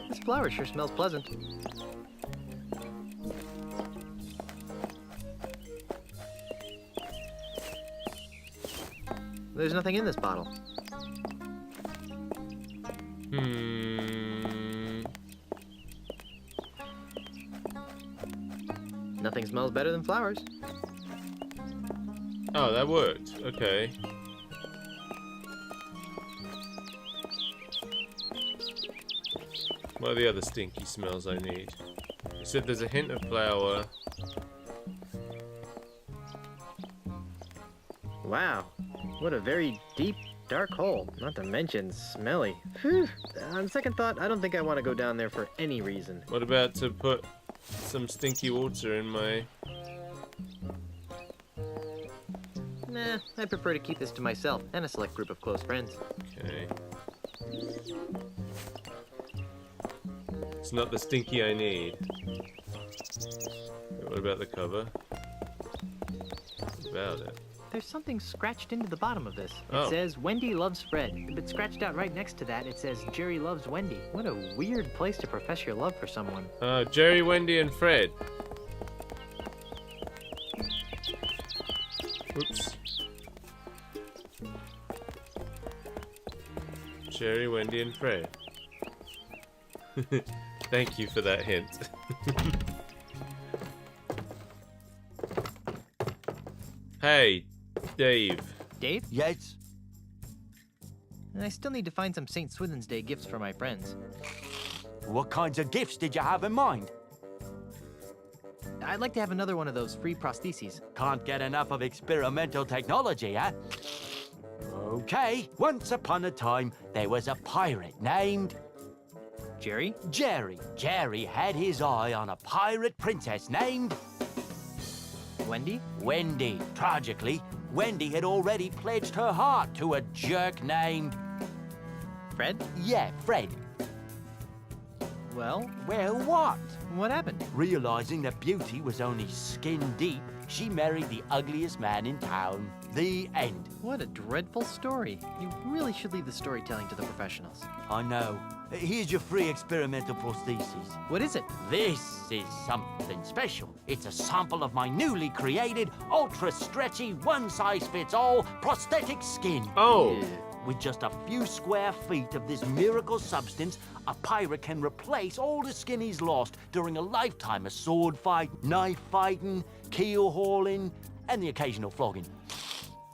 This flower sure smells pleasant. There's nothing in this bottle. Nothing smells better than flowers. Oh, that worked. Okay. What are the other stinky smells I need? You said there's a hint of flower. Wow, what a very deep, dark hole. Not to mention smelly. Whew. On second thought, I don't think I want to go down there for any reason. What about to put some stinky water in my... Nah, I prefer to keep this to myself and a select group of close friends. Okay. It's not the stinky I need. What about the cover? What about it? There's something scratched into the bottom of this. It Oh. says, Wendy loves Fred. But scratched out right next to that, it says, Jerry loves Wendy. What a weird place to profess your love for someone. Jerry, Wendy, and Fred. Oops. Jerry, Wendy, and Fred. Thank you for that hint. Hey, Dave. Dave? Yes? And I still need to find some St. Swithin's Day gifts for my friends. What kinds of gifts did you have in mind? I'd like to have another one of those free prostheses. Can't get enough of experimental technology, huh? Okay, once upon a time, there was a pirate named... Jerry? Jerry. Jerry had his eye on a pirate princess named... Wendy? Wendy. Tragically, Wendy had already pledged her heart to a jerk named... Fred? Yeah, Fred. Well? Well, what? What happened? Realizing that beauty was only skin deep, she married the ugliest man in town. The end. What a dreadful story. You really should leave the storytelling to the professionals. I know. Here's your free experimental prosthesis. What is it? This is something special. It's a sample of my newly created, ultra-stretchy, one-size-fits-all prosthetic skin. Oh! Yeah. With just a few square feet of this miracle substance, a pirate can replace all the skin he's lost during a lifetime of sword fight, knife fighting, keel hauling, and the occasional flogging.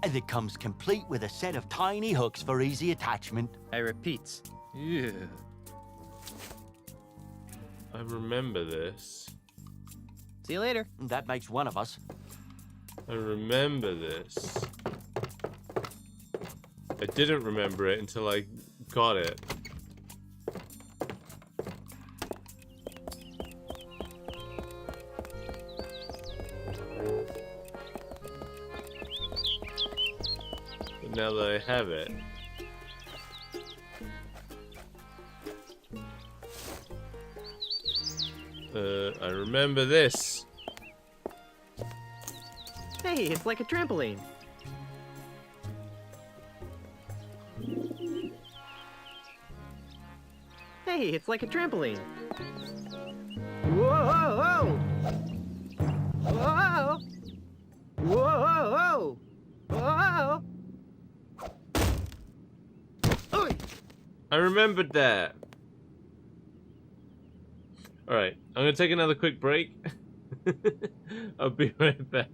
And it comes complete with a set of tiny hooks for easy attachment. I repeat. Yeah. I remember this. See you later. That makes one of us. I remember this. I didn't remember it until I got it. But now that I have it, I remember this. Hey, it's like a trampoline. Hey, it's like a trampoline. Whoa! Whoa! Whoa! Whoa! Whoa! I remembered that. Alright, I'm gonna take another quick break. I'll be right back.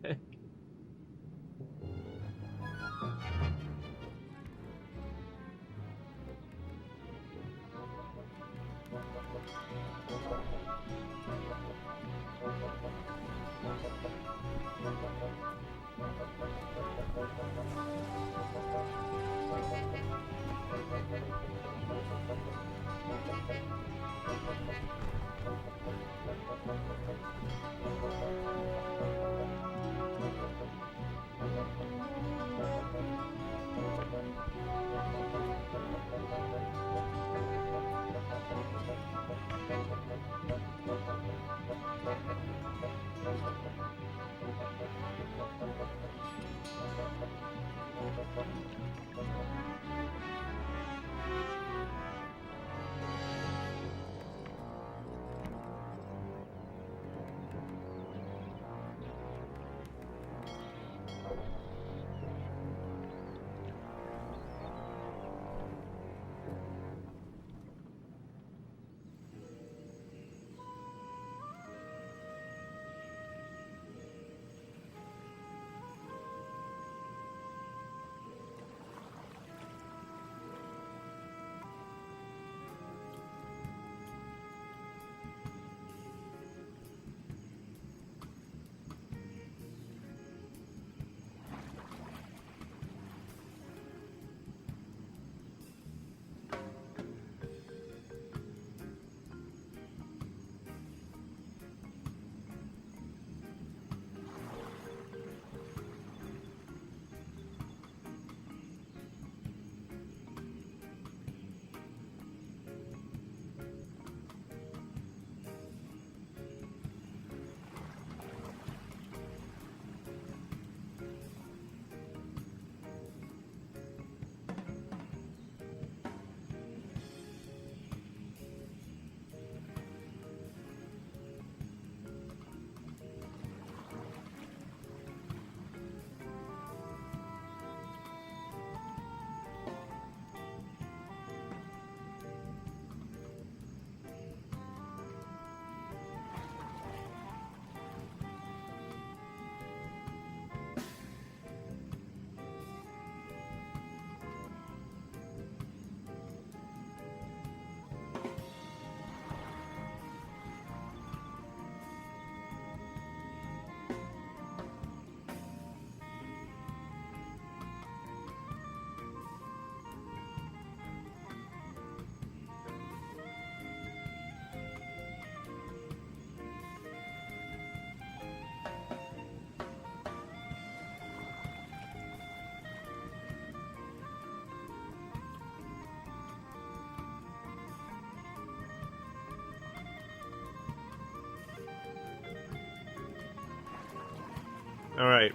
Alright.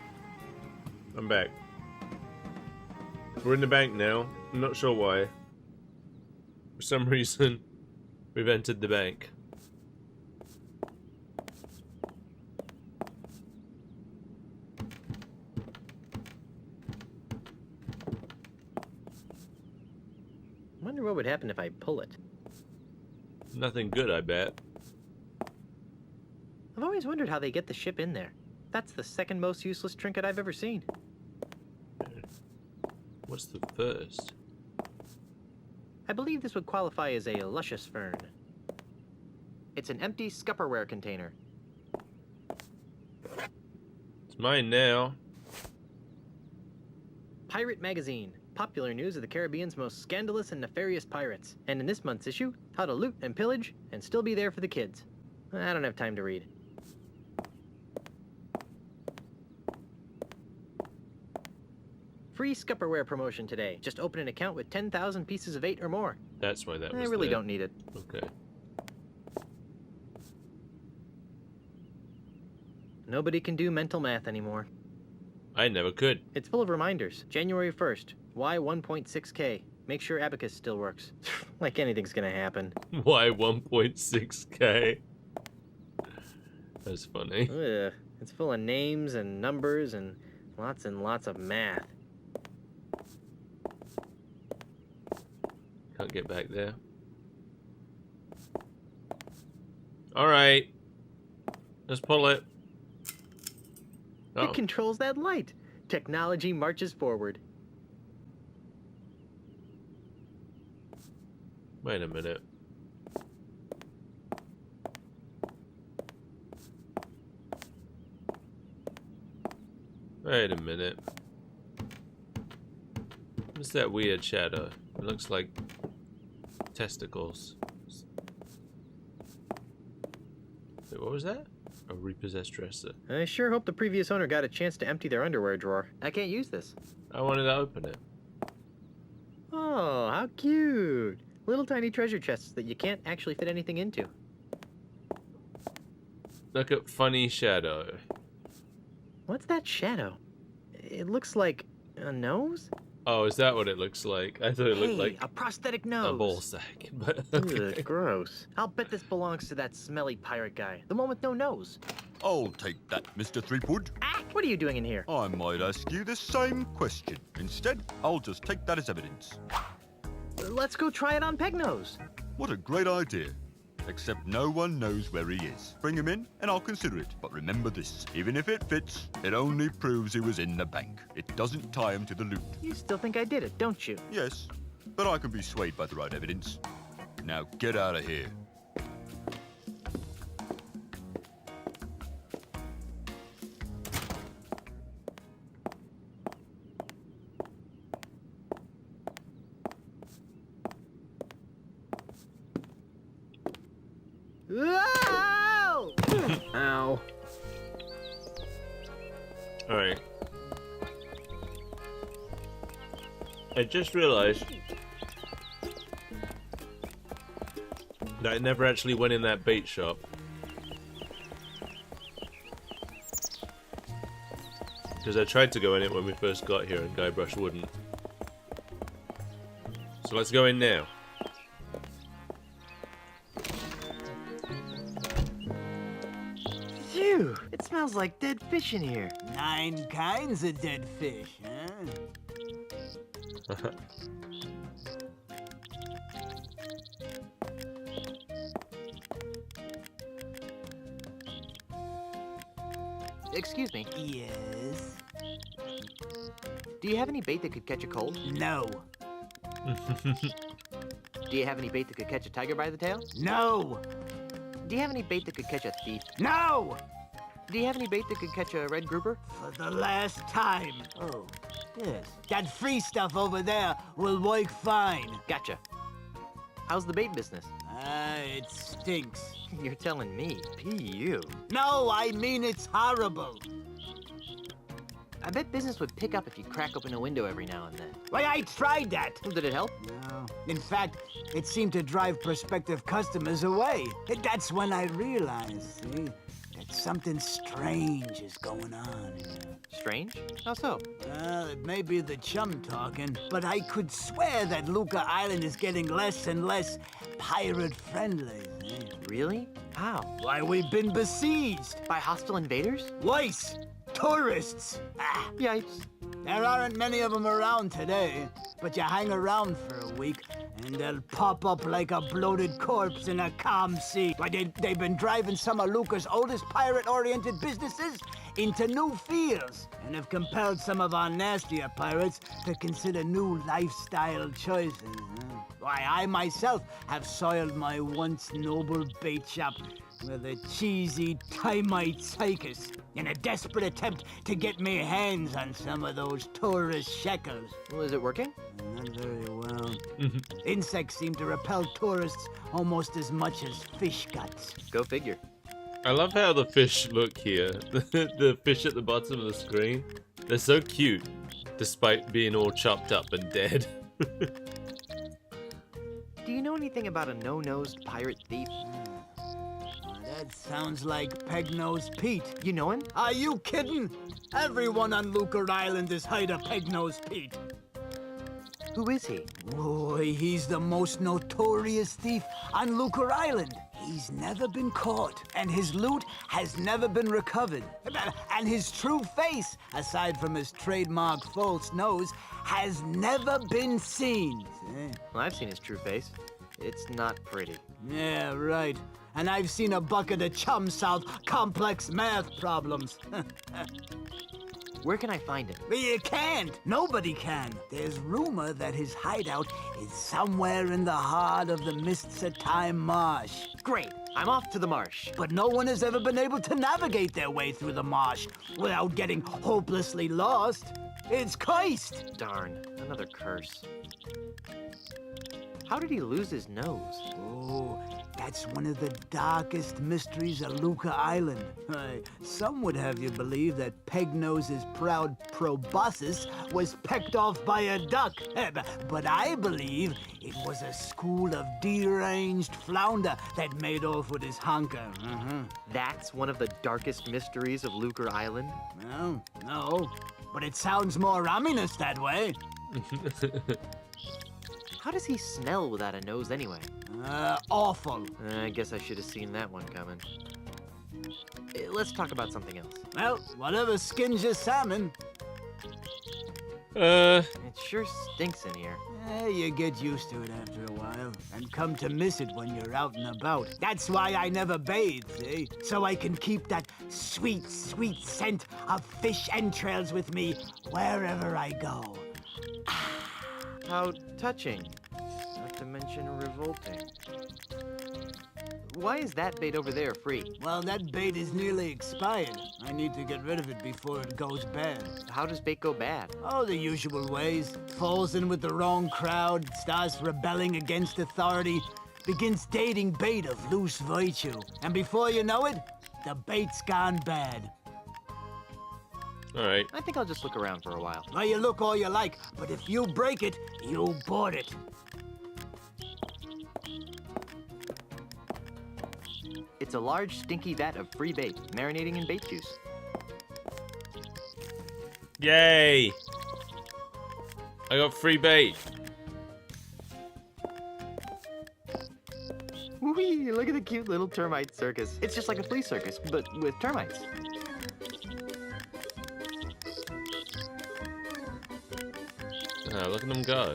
I'm back. We're in the bank now. I'm not sure why. For some reason, we've entered the bank. I wonder what would happen if I pull it. Nothing good, I bet. I've always wondered how they get the ship in there. That's the second most useless trinket I've ever seen. What's the first? I believe this would qualify as a luscious fern. It's an empty scupperware container. It's mine now. Pirate Magazine. Popular news of the Caribbean's most scandalous and nefarious pirates. And in this month's issue, how to loot and pillage and still be there for the kids. I don't have time to read. Free scupperware promotion today. Just open an account with 10,000 pieces of 8 or more. That's why that was I really there. don't need it. Okay. Nobody can do mental math anymore. I never could. It's full of reminders. January 1st. Why 1.6K? Make sure Abacus still works. Like anything's gonna happen. Why 1.6K? That's funny. Ugh. It's full of names and numbers and lots of math. Can't get back there. Alright. Let's pull it. Oh. It controls that light. Technology marches forward. Wait a minute. Wait a minute. What's that weird shadow? It looks like testicles. Wait, what was that? A repossessed dresser. I sure hope the previous owner got a chance to empty their underwear drawer. I can't use this. I wanted to open it. Oh, how cute. Little tiny treasure chests that you can't actually fit anything into. Look at funny shadow. What's that shadow? It looks like a nose? Oh, is that what it looks like? I thought it looked like a prosthetic nose. a ball sack. But Ugh, gross. I'll bet this belongs to that smelly pirate guy. The one with no nose. I'll take that, Mr. Threepwood. Ah, what are you doing in here? I might ask you the same question. Instead, I'll just take that as evidence. Let's go try it on Pegnose. What a great idea. Except no one knows where he is. Bring him in, and I'll consider it. But remember this, even if it fits, it only proves he was in the bank. It doesn't tie him to the loot. You still think I did it, don't you? Yes, but I can be swayed by the right evidence. Now get out of here. Whoa! Ow. Alright. I just realized that I never actually went in that bait shop. Because I tried to go in it when we first got here and Guybrush wouldn't. So let's go in now. Phew, it smells like dead fish in here. 9 kinds of dead fish, huh? Excuse me. Yes? Do you have any bait that could catch a cold? No. Do you have any bait that could catch a tiger by the tail? No. Do you have any bait that could catch a thief? No! Do you have any bait that could catch a red grouper? For the last time. Oh, yes. That free stuff over there will work fine. Gotcha. How's the bait business? It stinks. You're telling me. P.U. No, I mean it's horrible. I bet business would pick up if you crack open a window every now and then. Why, I tried that. Well, did it help? No. In fact, it seemed to drive prospective customers away. That's when I realized, see, that something strange is going on here. Strange? How so? Well, it may be the chum talking, but I could swear that Luca Island is getting less and less pirate-friendly. Really? How? Why, we've been besieged. By hostile invaders? Lice! Tourists! Ah, yikes. There aren't many of them around today, but you hang around for a week, and they'll pop up like a bloated corpse in a calm sea. Why, they've been driving some of Luca's oldest pirate-oriented businesses into new fields, and have compelled some of our nastier pirates to consider new lifestyle choices. Why, I myself have soiled my once noble bait shop with a cheesy Timite circus in a desperate attempt to get me hands on some of those tourist shekels. Well, is it working? Not very well. Insects seem to repel tourists almost as much as fish guts. Go figure. I love how the fish look here. The fish at the bottom of the screen. They're so cute, despite being all chopped up and dead. Do you know anything about a no-nosed pirate thief? That sounds like Peg-Nosed Pete. You know him? Are you kidding? Everyone on Luca Island has heard of Peg-Nosed Pete. Who is he? Boy, he's the most notorious thief on Luca Island. He's never been caught, and his loot has never been recovered. And his true face, aside from his trademark false nose, has never been seen. Well, I've seen his true face. It's not pretty. Yeah, right. And I've seen a bucket of chum solve complex math problems. Where can I find him? You can't. Nobody can. There's rumor that his hideout is somewhere in the heart of the Mists of Time marsh. Great. I'm off to the marsh. But no one has ever been able to navigate their way through the marsh without getting hopelessly lost. It's cursed. Darn. Another curse. How did he lose his nose? Oh, that's one of the darkest mysteries of Luca Island. Some would have you believe that Peg-Nose's proud proboscis was pecked off by a duck. But I believe it was a school of deranged flounder that made off with his honker. That's one of the darkest mysteries of Luca Island? Well, no, but it sounds more ominous that way. How does he smell without a nose anyway? Awful. I guess I should have seen that one coming. Let's talk about something else. Well, whatever skins your salmon. It sure stinks in here. You get used to it after a while, and come to miss it when you're out and about. That's why I never bathe, see? So I can keep that sweet, sweet scent of fish entrails with me wherever I go. How touching. Not to mention revolting. Why is that bait over there free? Well, that bait is nearly expired. I need to get rid of it before it goes bad. How does bait go bad? Oh, the usual ways. Falls in with the wrong crowd, starts rebelling against authority, begins dating bait of loose virtue. And before you know it, the bait's gone bad. Alright. I think I'll just look around for a while. Well, you look all you like, but if you break it, you board it. It's a large, stinky vat of free bait, marinating in bait juice. Yay! I got free bait. Whee! Look at the cute little termite circus. It's just like a flea circus, but with termites. Look at them go.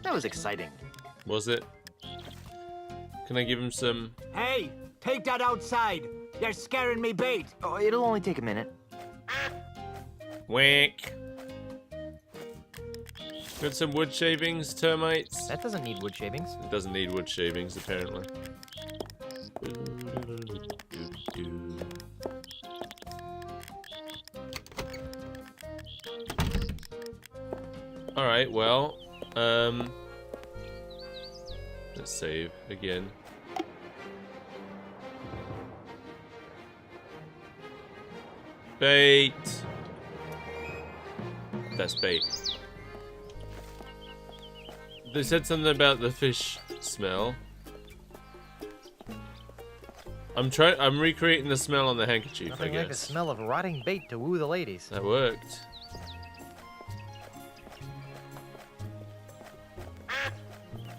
That was exciting. Was it? Can I give him some? Hey, take that outside. You're scaring me bait. Oh, it'll only take a minute. Whack. Got some wood shavings, termites. That doesn't need wood shavings. It doesn't need wood shavings, apparently. Alright, well, let's save again. Bait! That's bait. They said something about the fish smell. I'm recreating the smell on the handkerchief, Nothing I like the guess. smell of rotting bait to woo the ladies. That worked.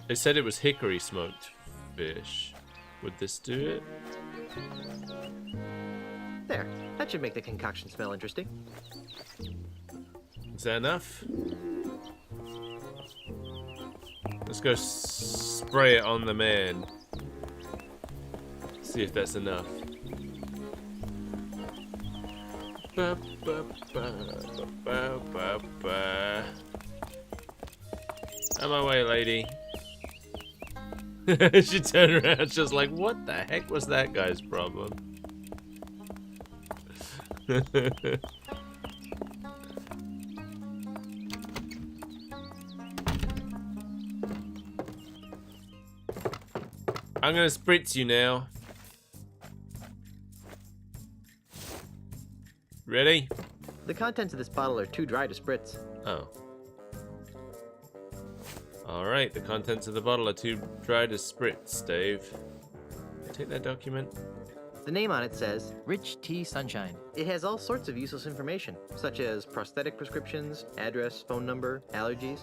They said it was hickory smoked fish. Would this do it? There. That should make the concoction smell interesting. Is that enough? Let's go spray it on the man. See if that's enough. Ba, ba, ba, ba, ba, ba. Out of my way, lady. She turned around, just like, what the heck was that guy's problem? I'm gonna spritz you now. Ready? The contents of this bottle are too dry to spritz. Oh. Alright, the contents of the bottle are too dry to spritz, Dave. Take that document. The name on it says Rich Tea Sunshine. It has all sorts of useless information, such as prosthetic prescriptions, address, phone number, allergies.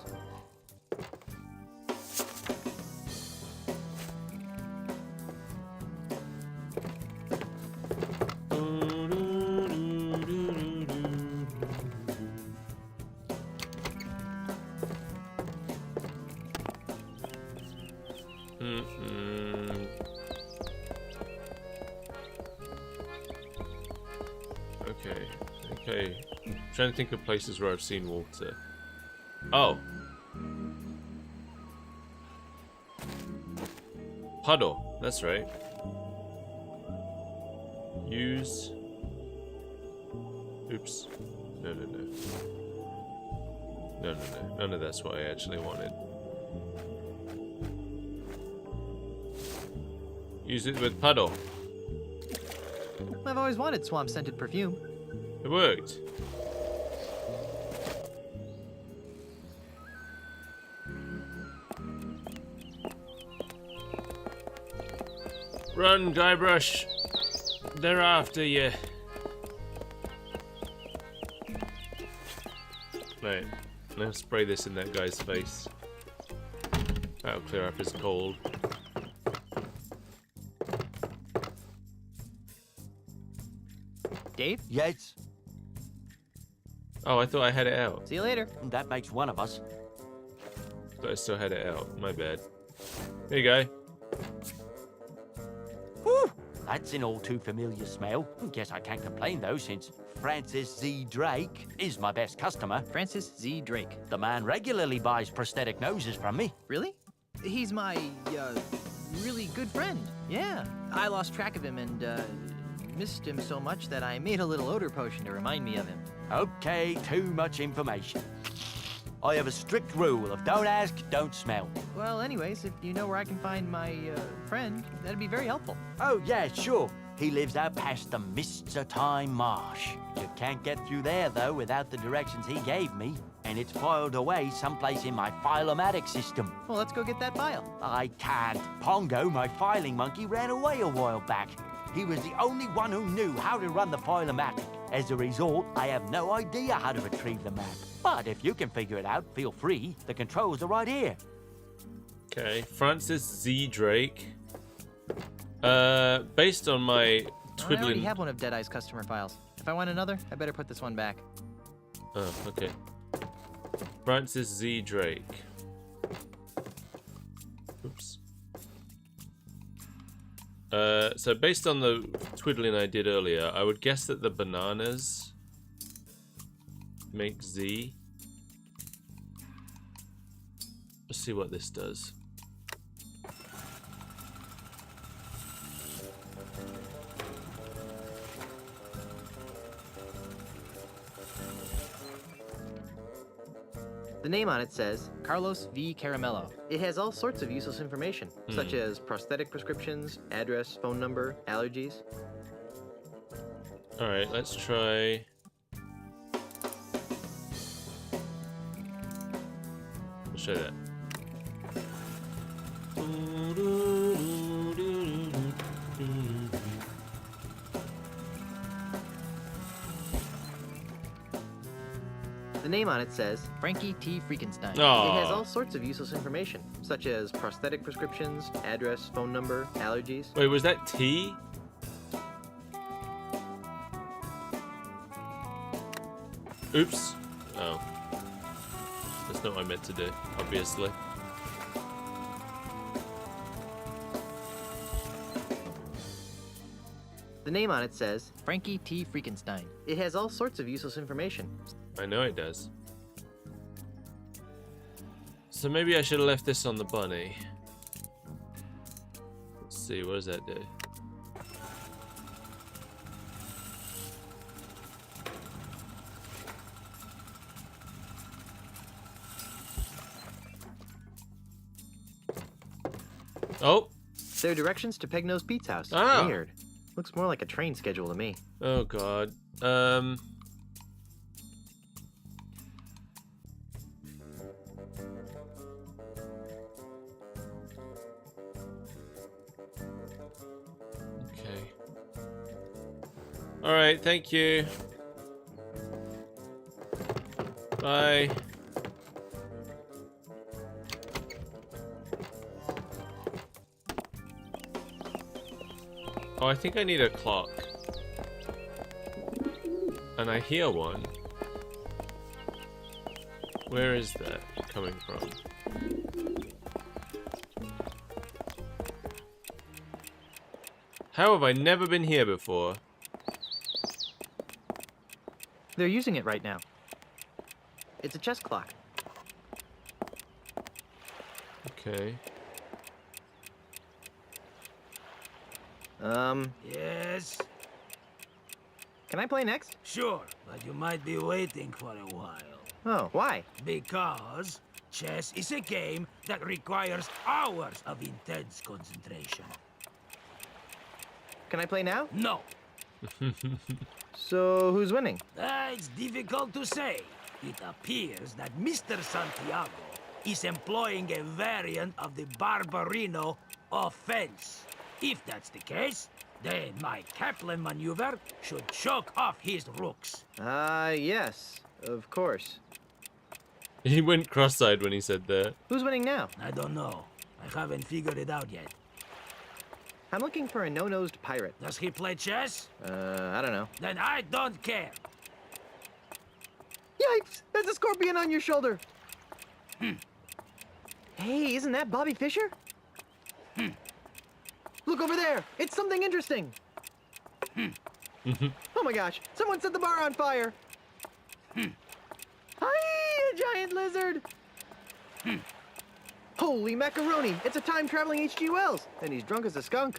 Okay. I'm trying to think of places where I've seen water. Oh. Puddle. That's right. Use. Oops. No. No. None of that's what I actually wanted. Use it with puddle. I've always wanted swamp-scented perfume. It worked. Run, Guybrush. They're after you. Right. Now spray this in that guy's face. That'll clear up his cold. Dave? Yes? Oh, I thought I had it out. See you later. That makes one of us. Thought I still had it out. My bad. Here you go. Whew, that's an all too familiar smell. Guess I can't complain though, since Francis Z. Drake is my best customer. Francis Z. Drake. The man regularly buys prosthetic noses from me. Really? He's my, really good friend. Yeah. I lost track of him and, missed him so much that I made a little odor potion to remind me of him. Okay, too much information. I have a strict rule of don't ask, don't smell. Well, anyways, if you know where I can find my, friend, that'd be very helpful. Oh, yeah, sure. He lives out past the Mists of Time Marsh. You can't get through there, though, without the directions he gave me. And it's filed away someplace in my file-o-matic system. Well, let's go get that file. I can't. Pongo, my filing monkey, ran away a while back. He was the only one who knew how to run the file-o-matic. As a result, I have no idea how to retrieve the map. But if you can figure it out, feel free. The controls are right here. Okay, Francis Z. Drake. Based on my I twiddling... already have one of Deadeye's customer files. If I want another, I better put this one back. Oh, okay. Francis Z. Drake. Oops. So based on the twiddling I did earlier, I would guess that the bananas make Z. Let's see what this does. The name on it says Carlos V. Caramello. It has all sorts of useless information, such as prosthetic prescriptions, address, phone number, allergies. Alright, let's try... I'll show that. The name on it says Frankie T. Freakenstein. Aw. It has all sorts of useless information, such as prosthetic prescriptions, address, phone number, allergies. Wait, was that T? Oops. Oh. That's not what I meant to do, obviously. The name on it says Frankie T. Freakenstein. It has all sorts of useless information. I know it does. So maybe I should have left this on the bunny. Let's see, what does that do? Oh! They're directions to Pegnose Pete's house. Ah. Weird. Looks more like a train schedule to me. Oh god. Okay. Alright, thank you. Bye. Oh, I think I need a clock. And I hear one. Where is that coming from? How have I never been here before? They're using it right now. It's a chess clock. Okay. Yes? Can I play next? Sure, but you might be waiting for a while. Oh, why? Because chess is a game that requires hours of intense concentration. Can I play now? No. So, who's winning? It's difficult to say. It appears that Mr. Santiago is employing a variant of the Barbarino offense. If that's the case, then my Kaplan maneuver should choke off his rooks. Yes, of course. He went cross-eyed when he said that. Who's winning now? I don't know. I haven't figured it out yet. I'm looking for a no-nosed pirate. Does he play chess? I don't know. Then I don't care. Yipes! There's a scorpion on your shoulder! Hey, isn't that Bobby Fischer? Look over there! It's something interesting! Oh my gosh! Someone set the bar on fire! Hi, a giant lizard! Holy macaroni! It's a time-traveling H.G. Wells! And he's drunk as a skunk.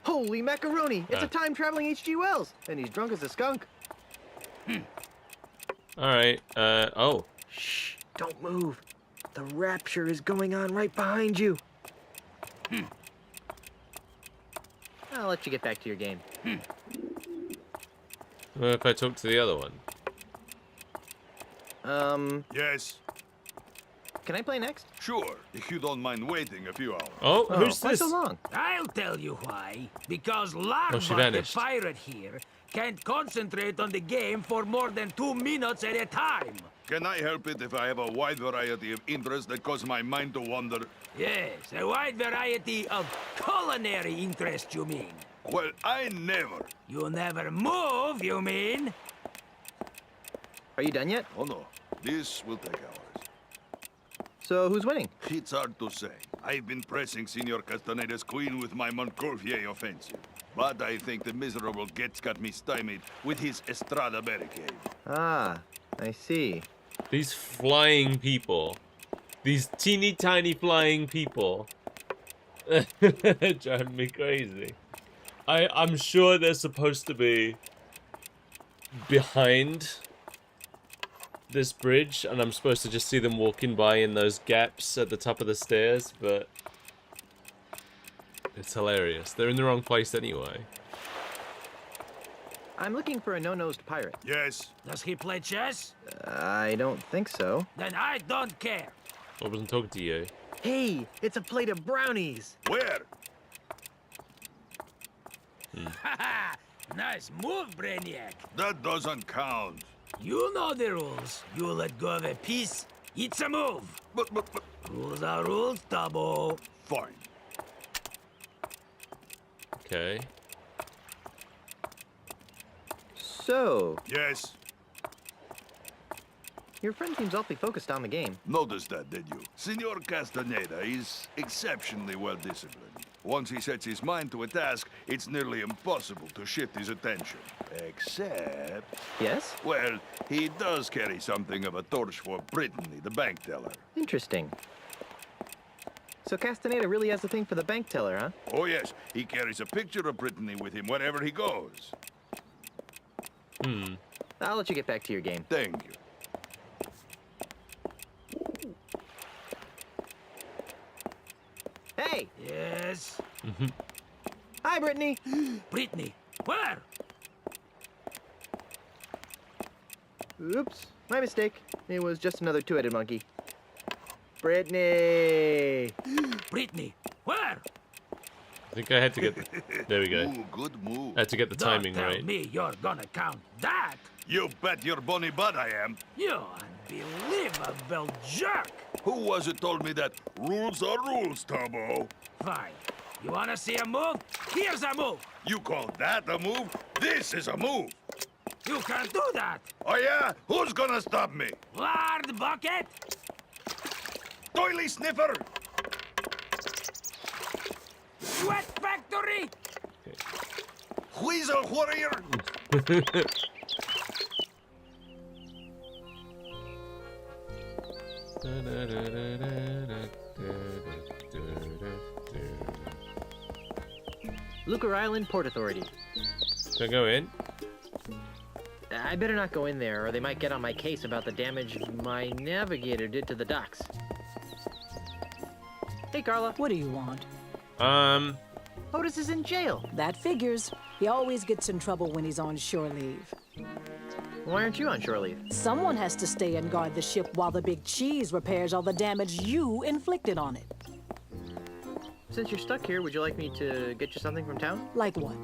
Holy macaroni! It's a time-traveling H.G. Wells! And he's drunk as a skunk. Alright, oh. Shh! Don't move! The rapture is going on right behind you! I'll let you get back to your game. What if I talk to the other one? Yes. Can I play next? Sure, if you don't mind waiting a few hours. Oh, who's why this? so long? I'll tell you why. Because she Larva, the vanished. pirate here, can't concentrate on the game for more than 2 minutes at a time. Can I help it if I have a wide variety of interests that cause my mind to wander? Yes, a wide variety of culinary interests, you mean? Well, I never. You never move, you mean? Are you done yet? Oh no, this will take hours. So, who's winning? It's hard to say. I've been pressing Senor Castaneda's queen with my Montgolfier offensive. But I think the miserable Getz got me stymied with his Estrada barricade. Ah, I see. These flying people. These teeny tiny flying people. Drive me crazy. I'm sure they're supposed to be behind this bridge, and I'm supposed to just see them walking by in those gaps at the top of the stairs, but it's hilarious. They're in the wrong place anyway. I'm looking for a no-nosed pirate. Yes. Does he play chess? I don't think so. Then I don't care. I wasn't talking to you. Hey, it's a plate of brownies. Where? Haha, nice move, Brainiac. That doesn't count. You know the rules. You let go of a piece, it's a move. But... Rules are rules, Tubbo. Fine. Okay. So, Yes? your friend seems awfully focused on the game. Noticed that, did you? Senor Castaneda is exceptionally well disciplined. Once he sets his mind to a task, it's nearly impossible to shift his attention. Except... Yes? Well, he does carry something of a torch for Brittany, the bank teller. Interesting. So Castaneda really has a thing for the bank teller, huh? Oh yes, he carries a picture of Brittany with him wherever he goes. I'll let you get back to your game. Thank you. Hey! Yes? Hi, Brittany! Brittany, where? Oops, my mistake. It was just another two-headed monkey. Brittany! Brittany, where? I think I had to get... There we go. Ooh, good move. I had to get the timing Don't tell right. me you're gonna count that. You bet your bonny butt I am. You unbelievable jerk. Who was it told me that rules are rules, Tubbo? Fine. You wanna see a move? Here's a move. You call that a move? This is a move. You can't do that. Oh yeah? Who's gonna stop me? Lard bucket. Doily sniffer! Sweat factory. Weasel warrior! Lucar Island Port Authority. Can I go in? I better not go in there, or they might get on my case about the damage my navigator did to the docks. Hey, Carla. What do you want? Otis is in jail. That figures. He always gets in trouble when he's on shore leave. Why aren't you on shore leave? Someone has to stay and guard the ship while the big cheese repairs all the damage you inflicted on it. Since you're stuck here, would you like me to get you something from town? Like what?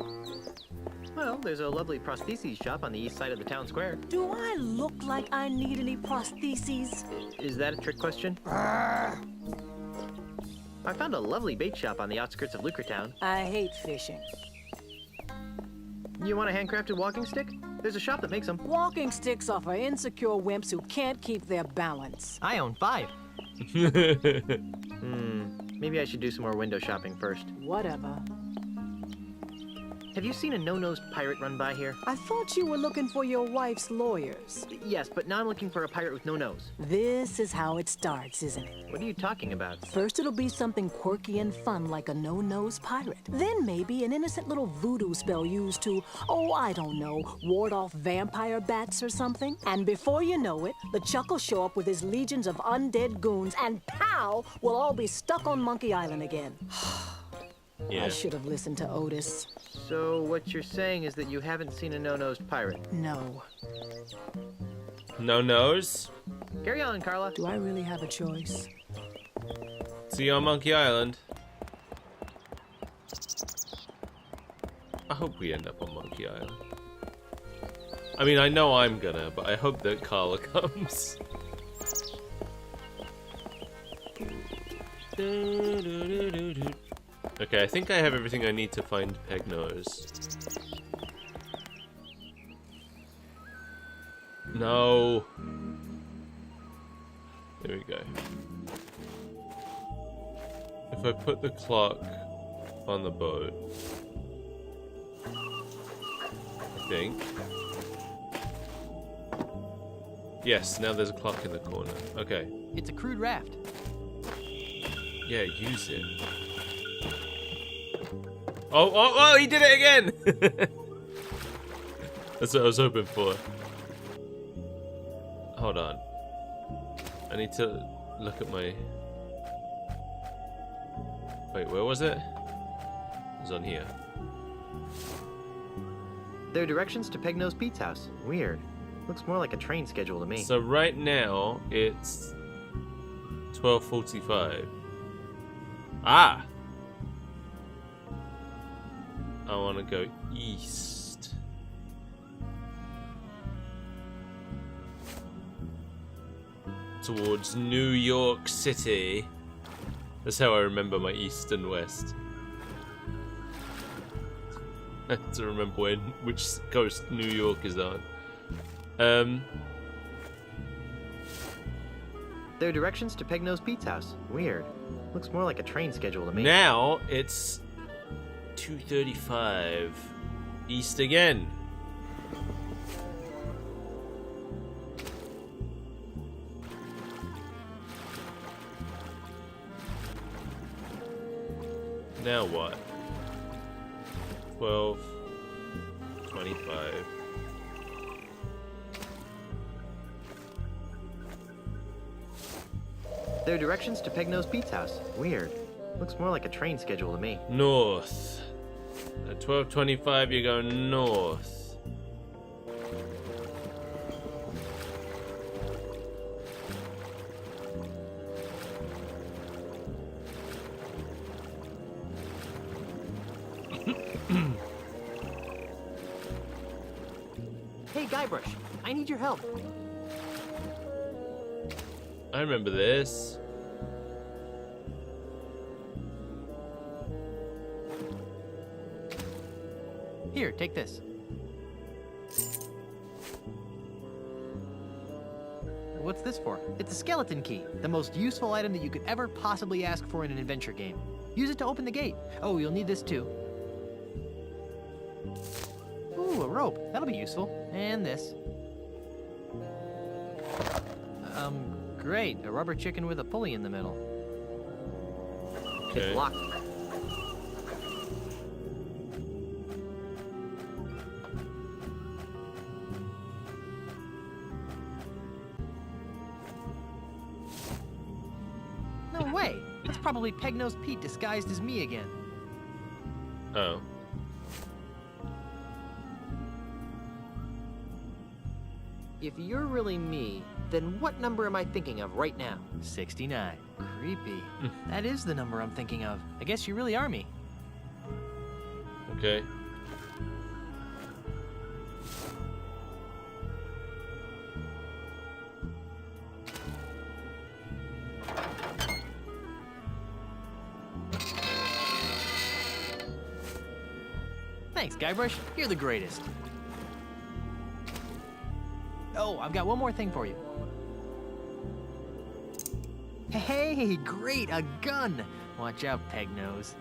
Well, there's a lovely prostheses shop on the east side of the town square. Do I look like I need any prostheses? Is that a trick question? I found a lovely bait shop on the outskirts of Lucretown. I hate fishing. You want a handcrafted walking stick? There's a shop that makes them. Walking sticks are for insecure wimps who can't keep their balance. I own 5. Maybe I should do some more window shopping first. Whatever. Have you seen a no-nosed pirate run by here? I thought you were looking for your wife's lawyers. Yes, but now I'm looking for a pirate with no nose. This is how it starts, isn't it? What are you talking about? First it'll be something quirky and fun like a no-nose pirate. Then maybe an innocent little voodoo spell used to, oh, I don't know, ward off vampire bats or something. And before you know it, LeChuck will show up with his legions of undead goons and pow, we'll all be stuck on Monkey Island again. Yeah. I should have listened to Otis. So what you're saying is that you haven't seen a no-nosed pirate? No. No nose? Carry on, Carla. Do I really have a choice? See you on Monkey Island. I hope we end up on Monkey Island. I mean, I know I'm gonna, but I hope that Carla comes. Okay, I think I have everything I need to find Pegnose. No. There we go. If I put the clock on the boat, I think. Yes, now there's a clock in the corner. Okay. It's a crude raft. Yeah, use it. Oh, he did it again! That's what I was hoping for. Hold on. I need to look at my... Wait, where was it? It was on here. There are directions to Pegnose Pete's house. Weird. Looks more like a train schedule to me. So right now, it's 12:45. Ah! I want to go east. towards New York City. That's how I remember my east and west. I have to remember which coast New York is on. There are directions to Peg-Nosed Pete's house. Weird. Looks more like a train schedule to me. Now it's 2:35 east again. Now what? 12, 25. There are directions to Peg-Nosed Pete's house. Weird. Looks more like a train schedule to me. North. At 12:25 you go north. Hey, Guybrush, I need your help. I remember this. Here, take this. What's this for? It's a skeleton key, the most useful item that you could ever possibly ask for in an adventure game. Use it to open the gate. Oh, you'll need this too. Ooh, a rope. That'll be useful. And this. Great. A rubber chicken with a pulley in the middle. Okay. It's locked. No way. That's probably Peg-Nosed Pete disguised as me again. Oh. If you're really me, then what number am I thinking of right now? 69. Creepy. That is the number I'm thinking of. I guess you really are me. Okay. Thanks, Guybrush. You're the greatest. Oh, I've got one more thing for you. Hey, great, a gun! Watch out, Peg-Nose.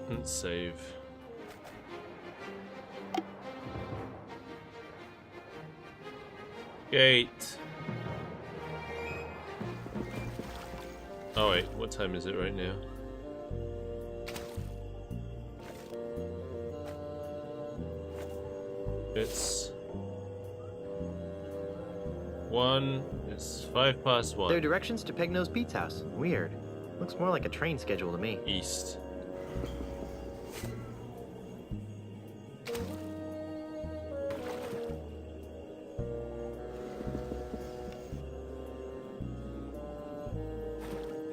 Let's save. Gate. Oh wait, what time is it right now? It's 1. It's 1:05. There are directions to Peg-Nosed Pete's house. Weird. Looks more like a train schedule to me. East.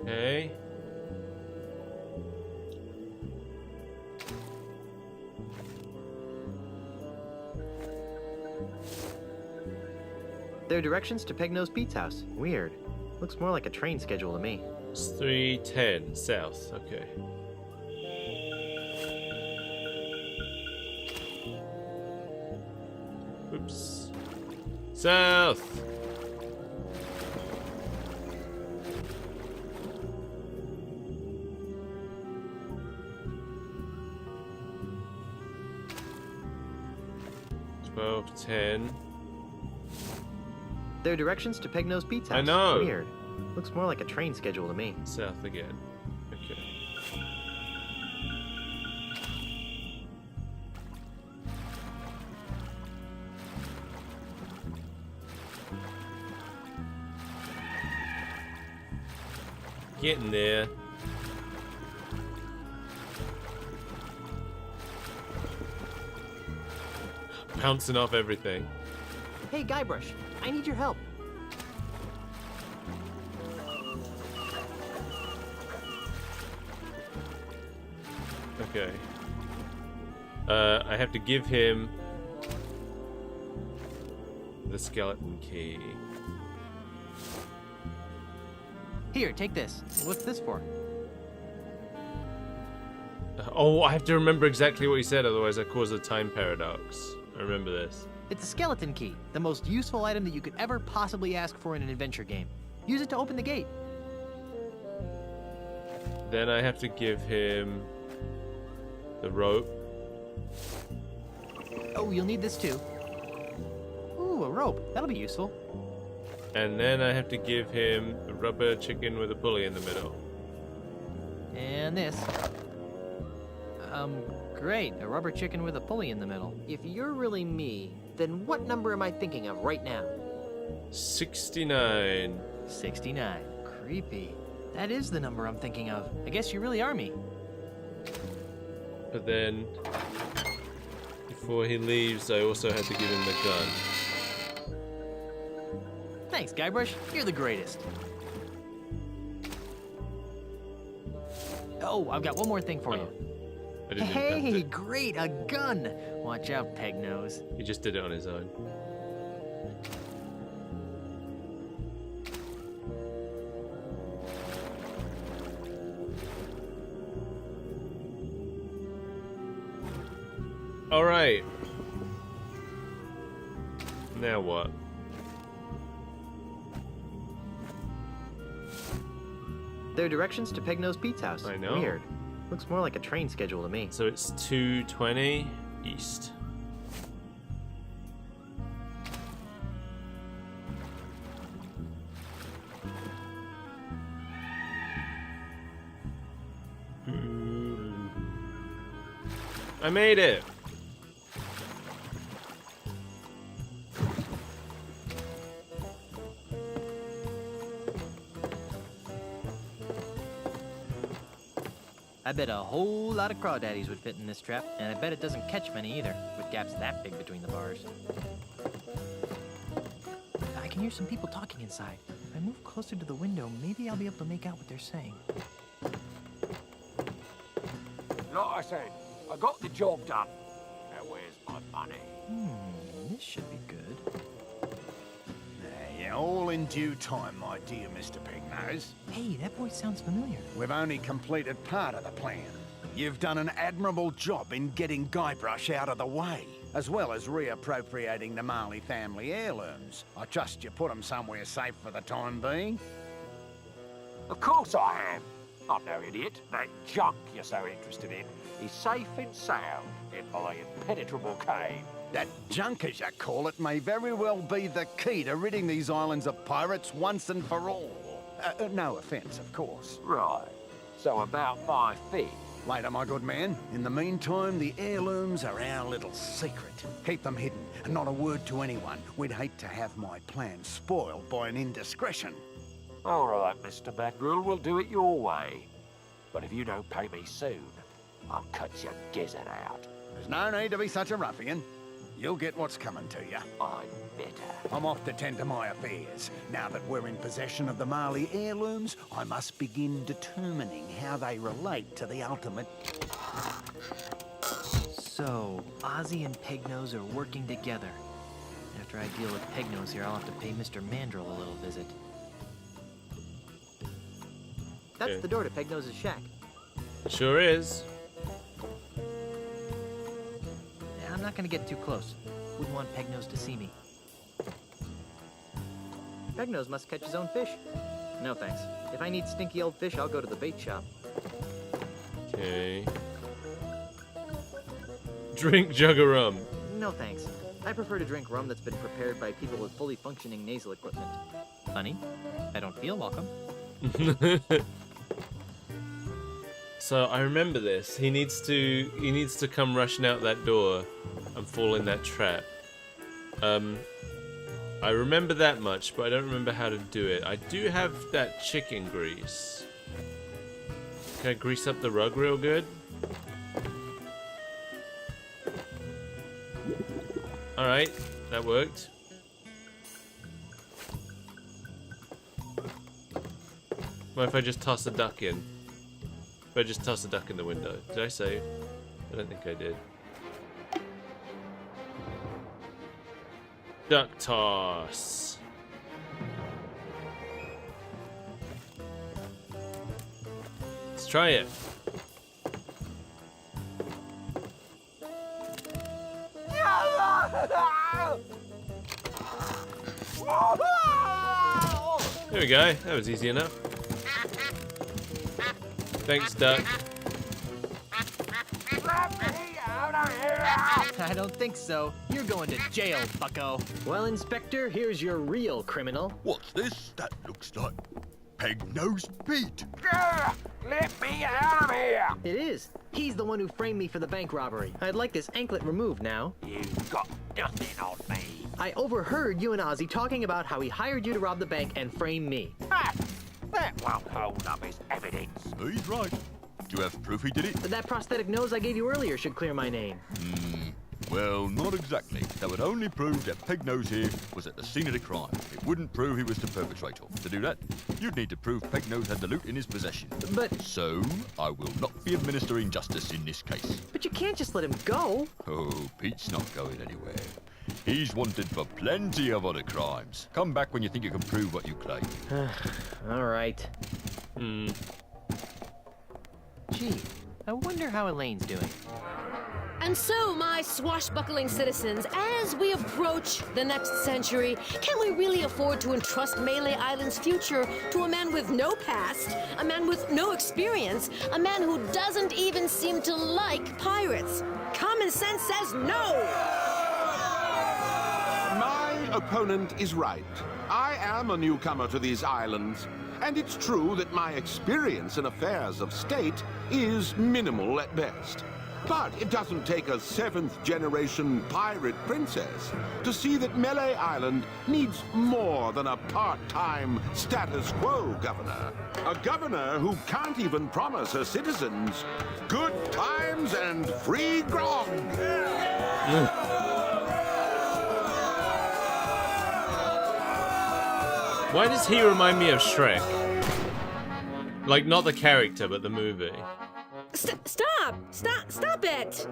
Okay. There are directions to Peg-Nosed Pete's house. Weird. Looks more like a train schedule to me. It's 3:10 south. Okay. Oops. South. $12:10. There are directions to Peg-Nosed Pete's house. I know. Weird. Looks more like a train schedule to me. South again. Okay. Getting there. Bouncing off everything. Hey, Guybrush, I need your help. Okay. I have to give him the skeleton key. Here, take this. What's this for? Oh, I have to remember exactly what he said, otherwise I cause a time paradox. I remember this. It's a skeleton key, the most useful item that you could ever possibly ask for in an adventure game. Use it to open the gate. Then I have to give him the rope. Oh, you'll need this too. Ooh, a rope. That'll be useful. And then I have to give him a rubber chicken with a pulley in the middle. And this. Great. A rubber chicken with a pulley in the middle. If you're really me, then what number am I thinking of right now? 69. 69. Creepy. That is the number I'm thinking of. I guess you really are me. But then, before he leaves, I also had to give him the gun. Thanks, Guybrush. You're the greatest. Oh, I've got one more thing for you. I didn't Hey, great, a gun! Watch out, Pegnose. He just did it on his own. All right. Now what? There are directions to Pegnose Pete's house. I know. Weird. Looks more like a train schedule to me. So it's 220 east. I made it. I bet a whole lot of crawdaddies would fit in this trap, and I bet it doesn't catch many either, with gaps that big between the bars. I can hear some people talking inside. If I move closer to the window, maybe I'll be able to make out what they're saying. Like I said, I got the job done. Now where's my money? This should be good. Yeah, all in due time, my dear Mr. Pignose. Hey, that voice sounds familiar. We've only completed part of the plan. You've done an admirable job in getting Guybrush out of the way, as well as reappropriating the Marley family heirlooms. I trust you put them somewhere safe for the time being. Of course I am. I'm no idiot. That junk you're so interested in is safe and sound in my impenetrable cave. That junk, as you call it, may very well be the key to ridding these islands of pirates once and for all. No offense, of course. Right. So about my fee. Later, my good man. In the meantime, the heirlooms are our little secret. Keep them hidden, and not a word to anyone. We'd hate to have my plan spoiled by an indiscretion. All right, Mr. Mackerel, we'll do it your way. But if you don't pay me soon, I'll cut your gizzard out. There's no need to be such a ruffian. You'll get what's coming to you. I'm better. I'm off to tend to my affairs. Now that we're in possession of the Marley heirlooms, I must begin determining how they relate to the ultimate. So, Ozzy and Pegnose are working together. After I deal with Pegnose here, I'll have to pay Mr. Mandrill a little visit. That's Okay. the door to Pegnose's shack. Sure is. I'm not gonna get too close. Wouldn't want Pegnose to see me. Pegnose must catch his own fish. No thanks. If I need stinky old fish, I'll go to the bait shop. Okay. Drink jug of rum. No thanks. I prefer to drink rum that's been prepared by people with fully functioning nasal equipment. Honey, I don't feel welcome. So I remember this. He needs to come rushing out that door and fall in that trap. I remember that much, but I don't remember how to do it. I do have that chicken grease. Can I grease up the rug real good? Alright, that worked. What if I just toss the duck in? I just tossed a duck in the window. Did I save? I don't think I did. Duck toss. Let's try it. There we go. That was easy enough. Thanks, duck. I don't think so. You're going to jail, bucko. Well, Inspector, here's your real criminal. What's this? That looks like Peg-Nosed Pete. Let me out of here! It is. He's the one who framed me for the bank robbery. I'd like this anklet removed now. You've got nothing on me. I overheard you and Ozzy talking about how he hired you to rob the bank and frame me. Ah, that won't hold up as evidence. He's right. Do you have proof he did it? But that prosthetic nose I gave you earlier should clear my name. Well, not exactly. That would only prove that Peg-Nose here was at the scene of the crime. It wouldn't prove he was the perpetrator. To do that, you'd need to prove Peg-Nose had the loot in his possession. But... So, I will not be administering justice in this case. But you can't just let him go. Oh, Pete's not going anywhere. He's wanted for plenty of other crimes. Come back when you think you can prove what you claim. All right. Gee, I wonder how Elaine's doing. And so, my swashbuckling citizens, as we approach the next century, can we really afford to entrust Melee Island's future to a man with no past, a man with no experience, a man who doesn't even seem to like pirates? Common sense says no! My opponent is right. I am a newcomer to these islands, and it's true that my experience in affairs of state is minimal at best. But it doesn't take a 7th-generation pirate princess to see that Melee Island needs more than a part-time status quo governor. A governor who can't even promise her citizens good times and free grog. Why does he remind me of Shrek? Like, not the character, but the movie. Stop it!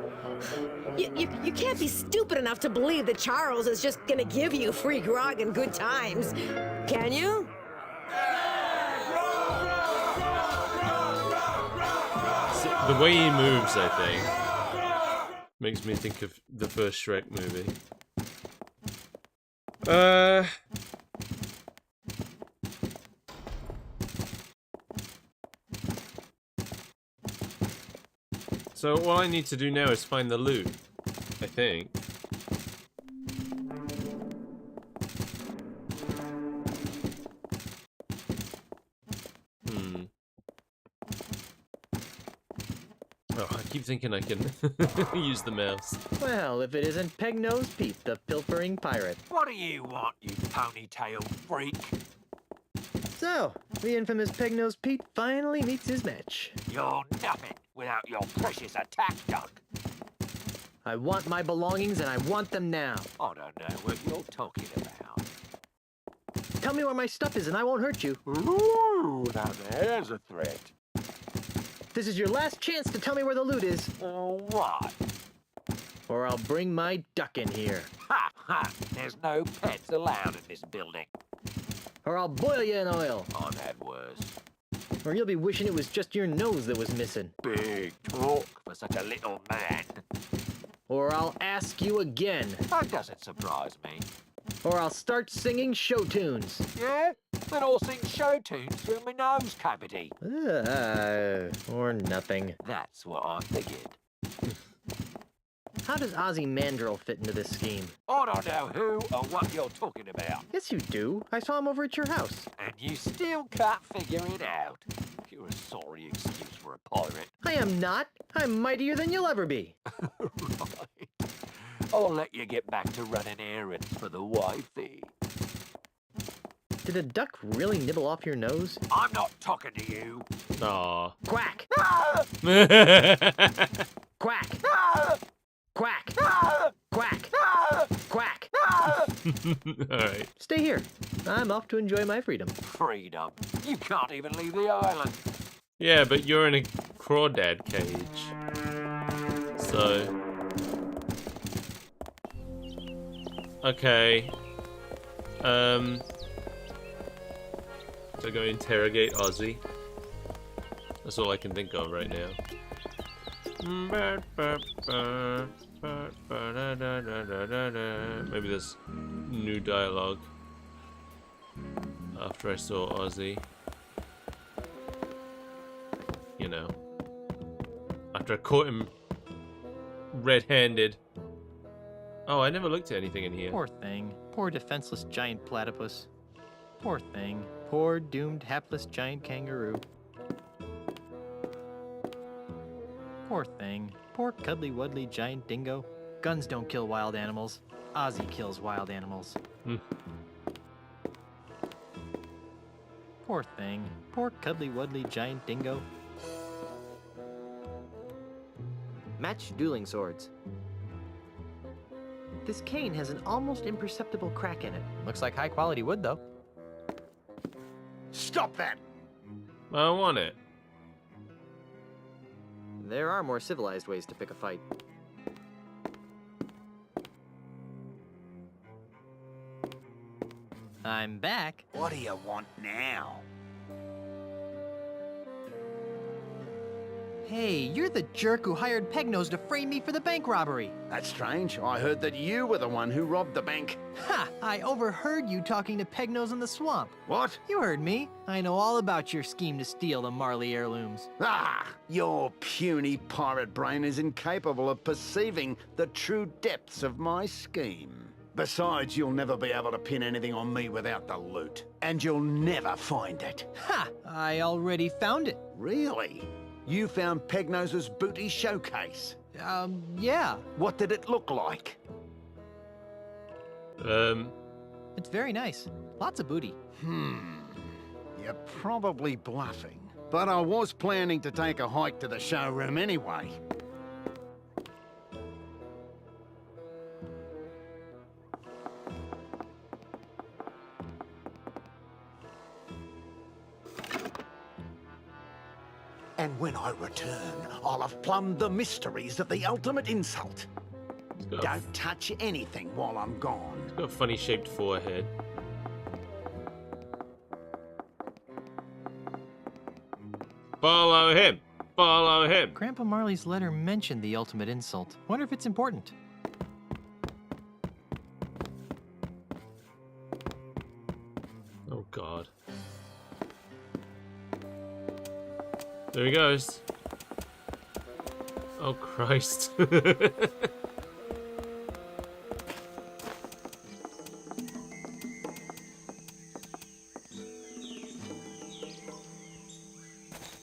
You can't be stupid enough to believe that Charles is just gonna give you free grog and good times, can you? The way he moves, I think, makes me think of the first Shrek movie. So all I need to do now is find the loot, I think. Oh, I keep thinking I can use the mouse. Well, if it isn't Peg-Nose Pete, the pilfering pirate. What do you want, you ponytail freak? So, the infamous Peg-Nose Pete finally meets his match. You're nothing without your precious attack dog. I want my belongings and I want them now. I don't know what you're talking about. Tell me where my stuff is and I won't hurt you. Ooh, now there's a threat. This is your last chance to tell me where the loot is. What? Or I'll bring my duck in here. Ha ha! There's no pets allowed in this building. Or I'll boil you in oil. I've had worse. Or you'll be wishing it was just your nose that was missing. Big talk for such a little man. Or I'll ask you again. That doesn't surprise me. Or I'll start singing show tunes. Yeah? Then I'll sing show tunes through my nose cavity. Or nothing. That's what I figured. How does Ozzy Mandrill fit into this scheme? I don't know who or what you're talking about. Yes, you do. I saw him over at your house. And you still can't figure it out. You're a sorry excuse for a pirate. I am not. I'm mightier than you'll ever be. Right. I'll let you get back to running errands for the wifey. Did a duck really nibble off your nose? I'm not talking to you. Aww. Quack! Quack! Quack! Quack! Quack! Alright. Stay here. I'm off to enjoy my freedom. Freedom? You can't even leave the island. Yeah, but you're in a crawdad cage. So... Okay. So go interrogate Ozzy. That's all I can think of right now. Maybe there's new dialogue after I saw Ozzy. You know. After I caught him red-handed. Oh, I never looked at anything in here. Poor thing. Poor defenseless giant platypus. Poor thing. Poor doomed hapless giant kangaroo. Poor thing. Poor cuddly wuddly giant dingo. Guns don't kill wild animals. Ozzy kills wild animals. Poor thing. Poor cuddly wuddly giant dingo. Match dueling swords. This cane has an almost imperceptible crack in it. Looks like high quality wood, though. Stop that! I want it. There are more civilized ways to pick a fight. I'm back. What do you want now? Hey, you're the jerk who hired Pegnose to frame me for the bank robbery. That's strange. I heard that you were the one who robbed the bank. Ha! I overheard you talking to Pegnose in the swamp. What? You heard me. I know all about your scheme to steal the Marley heirlooms. Ah! Your puny pirate brain is incapable of perceiving the true depths of my scheme. Besides, you'll never be able to pin anything on me without the loot. And you'll never find it. Ha! I already found it. Really? You found Pegnose's booty showcase? Yeah. What did it look like? It's very nice. Lots of booty. You're probably bluffing. But I was planning to take a hike to the showroom anyway. And when I return, I'll have plumbed the mysteries of the ultimate insult. Don't touch anything while I'm gone. He's got a funny shaped forehead. Follow him! Follow him! Grandpa Marley's letter mentioned the ultimate insult. Wonder if it's important. Oh god. There he goes. Oh Christ.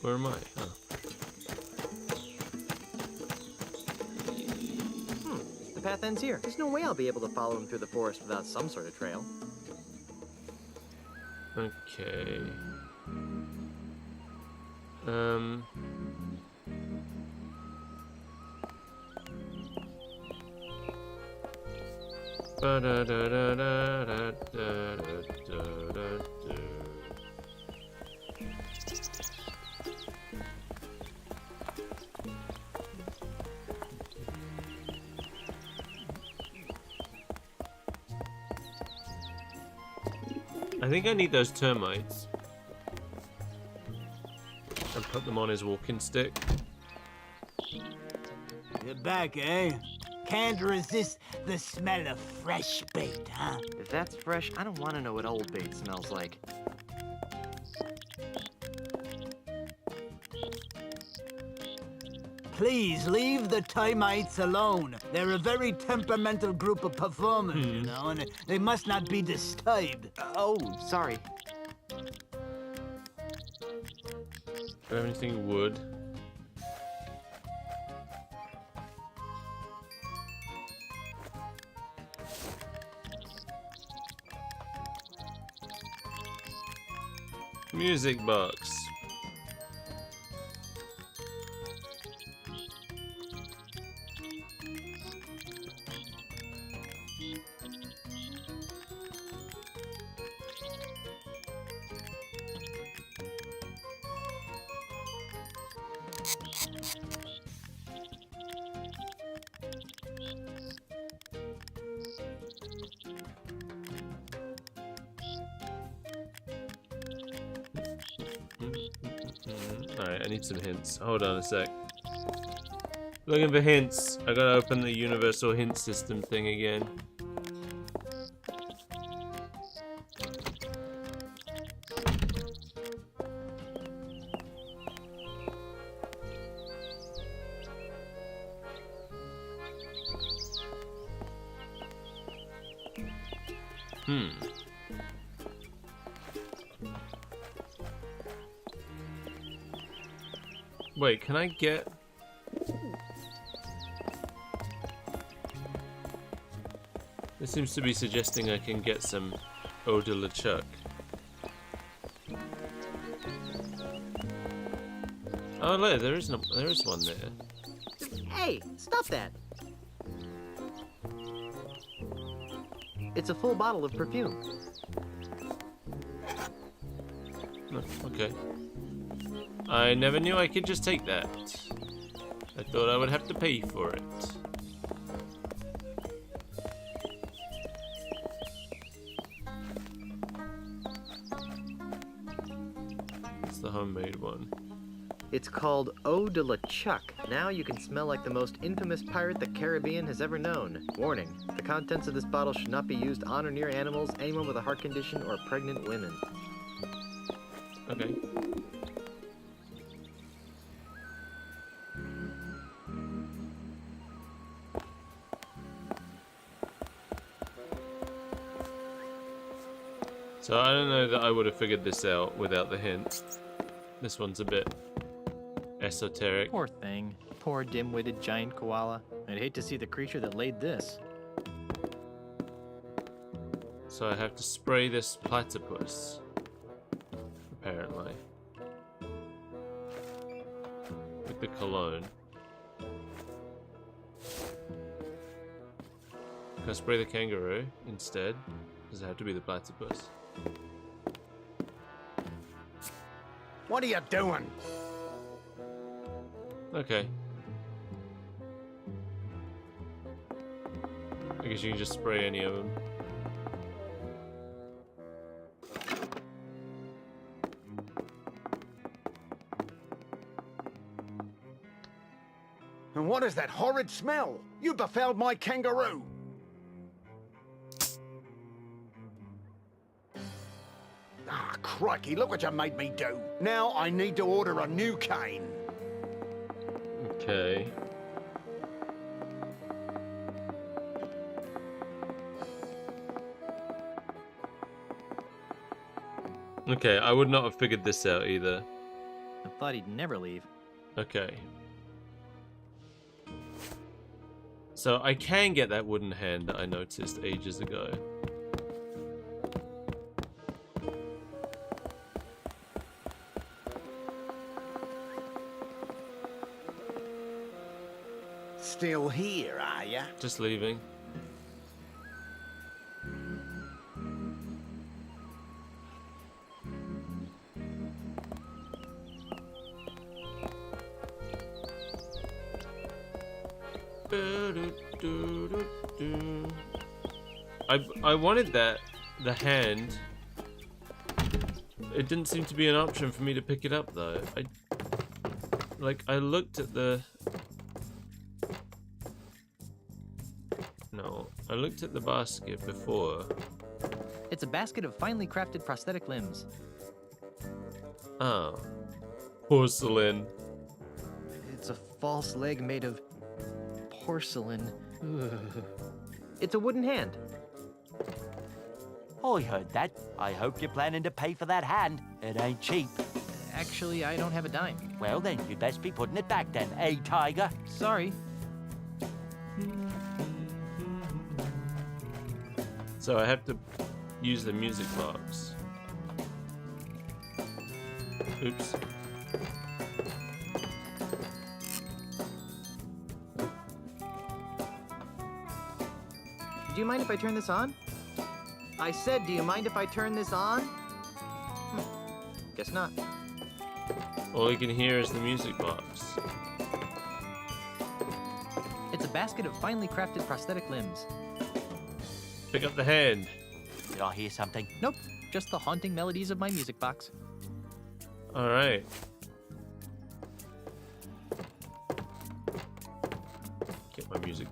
Where am I? Oh. The path ends here. There's no way I'll be able to follow him through the forest without some sort of trail. Okay. I think I need those termites. And put them on his walking stick. You're back, eh? Can't resist the smell of fresh bait, huh? If that's fresh, I don't want to know what old bait smells like. Please leave the termites alone. They're a very temperamental group of performers, you know, and they must not be disturbed. Oh, sorry. Do I have anything wood? Music box. I need some hints. Hold on a sec. Looking for hints. I gotta open the universal hint system thing again. Wait, can I get... This seems to be suggesting I can get some eau de la chuck. Oh look, there is one there. Hey, stop that! It's a full bottle of perfume. Oh, okay. I never knew I could just take that. I thought I would have to pay for it. It's the homemade one. It's called Eau de la Chuck. Now you can smell like the most infamous pirate the Caribbean has ever known. Warning, the contents of this bottle should not be used on or near animals, anyone with a heart condition, or pregnant women. Okay. So I don't know that I would have figured this out without the hint. This one's a bit esoteric. Poor thing. Poor dim-witted giant koala. I'd hate to see the creature that laid this. So I have to spray this platypus, apparently, with the cologne. Can I spray the kangaroo instead? Does it have to be the platypus? What are you doing? Okay. I guess you can just spray any of them. And what is that horrid smell? You befouled my kangaroo! Ah, crikey, look what you made me do. Now I need to order a new cane. Okay. Okay, I would not have figured this out either. I thought he'd never leave. Okay. So I can get that wooden hand that I noticed ages ago. Still here, are ya? Just leaving. I wanted the hand. It didn't seem to be an option for me to pick it up though. I looked at the... No, I looked at the basket before. It's a basket of finely crafted prosthetic limbs. Oh. Porcelain. It's a false leg made of porcelain. Ugh. It's a wooden hand. I heard that. I hope you're planning to pay for that hand. It ain't cheap. Actually, I don't have a dime. Well then, you'd best be putting it back then, eh, Tiger? Sorry. So I have to use the music box. Oops. Do you mind if I turn this on? I said, do you mind if I turn this on? Guess not. All you can hear is the music box. It's a basket of finely crafted prosthetic limbs. Pick up the hand. Did I hear something? Nope, just the haunting melodies of my music box. Alright.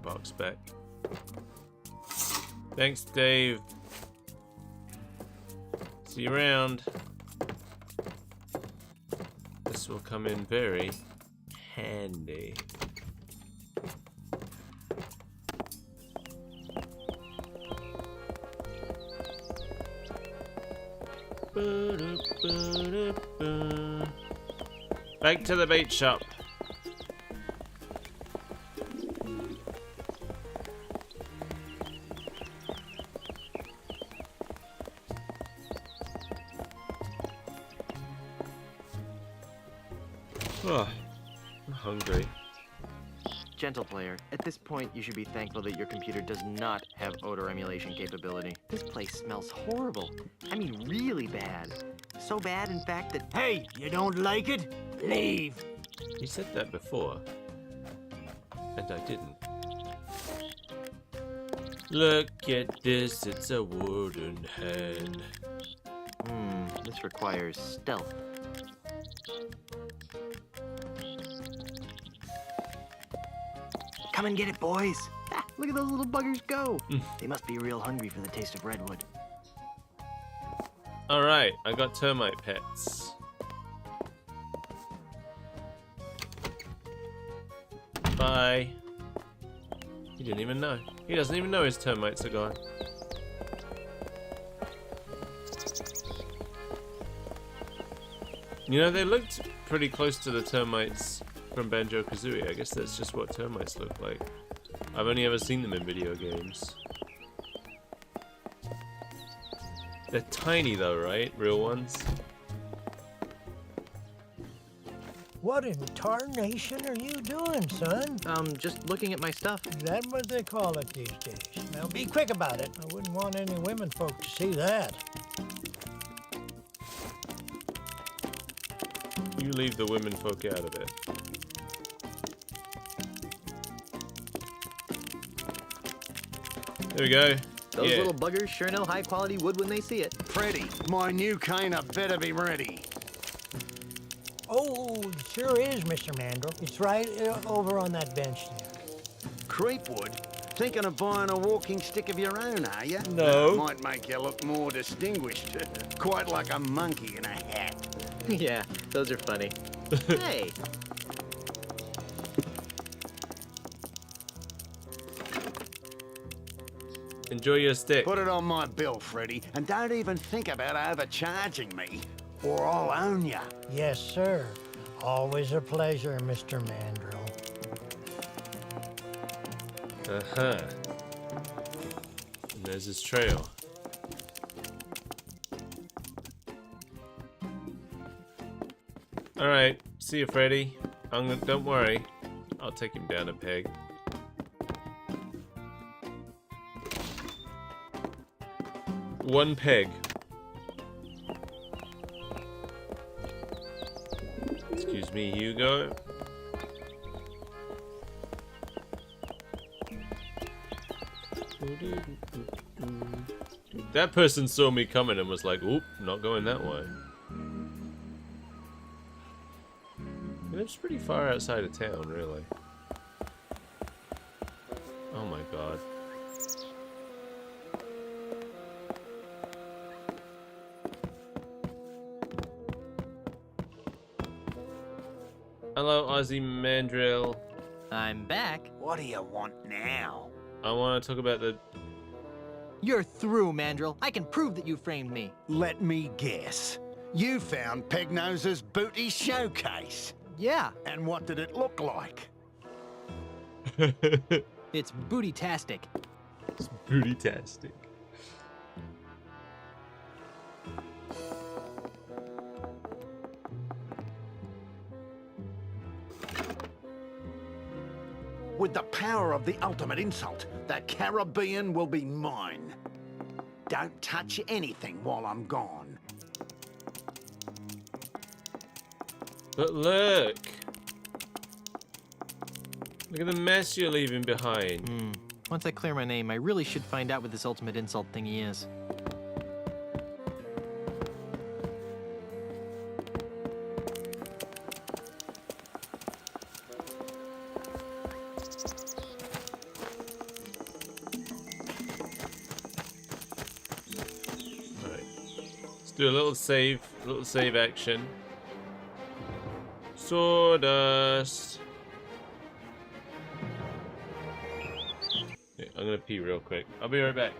box back. Thanks, Dave. See you around. This will come in very handy. Back to the bait shop. Oh, I'm hungry. Gentle player, at this point you should be thankful that your computer does not have odor emulation capability. This place smells horrible. I mean really bad. So bad, in fact, that... Hey, you don't like it? Leave. You said that before. And I didn't. Look at this, it's a wooden hand. This requires stealth. Come and get it, boys. Ah, look at those little buggers go. They must be real hungry for the taste of redwood. Alright, I got termite pets. Bye. He didn't even know. He doesn't even know his termites are gone. You know, they looked pretty close to the termites from Banjo-Kazooie. I guess that's just what termites look like. I've only ever seen them in video games. They're tiny though, right? Real ones? What in tarnation are you doing, son? Just looking at my stuff. Is that what they call it these days? Now be quick about it. I wouldn't want any women folk to see that. You leave the women folk out of it. There we go. Those little buggers sure know high quality wood when they see it. Freddy, my new cane better be ready. Oh, it sure is, Mr. Mandrill. It's right over on that bench there. Creepwood? Thinking of buying a walking stick of your own, are you? No. Might make you look more distinguished. Quite like a monkey in a hat. Yeah, those are funny. Hey! Enjoy your stick. Put it on my bill, Freddy, and don't even think about overcharging me, or I'll own ya. Yes, sir. Always a pleasure, Mr. Mandrill. Uh-huh. And there's his trail. Alright, see you, Freddy. Don't worry. I'll take him down a peg. One peg. Excuse me, Hugo. That person saw me coming and was like, oop, not going that way. He lives pretty far outside of town, really. Oh my god. Hello, Ozzy Mandrill. I'm back. What do you want now? I want to talk about the... You're through, Mandrill. I can prove that you framed me. Let me guess. You found Pegnose's booty showcase. Yeah. And what did it look like? It's booty-tastic. It's booty-tastic. With the power of the ultimate insult, that Caribbean will be mine. Don't touch anything while I'm gone. But look! Look at the mess you're leaving behind. Once I clear my name, I really should find out what this ultimate insult thingy is. Let's do a little save action. Sawdust. Okay, I'm gonna pee real quick. I'll be right back.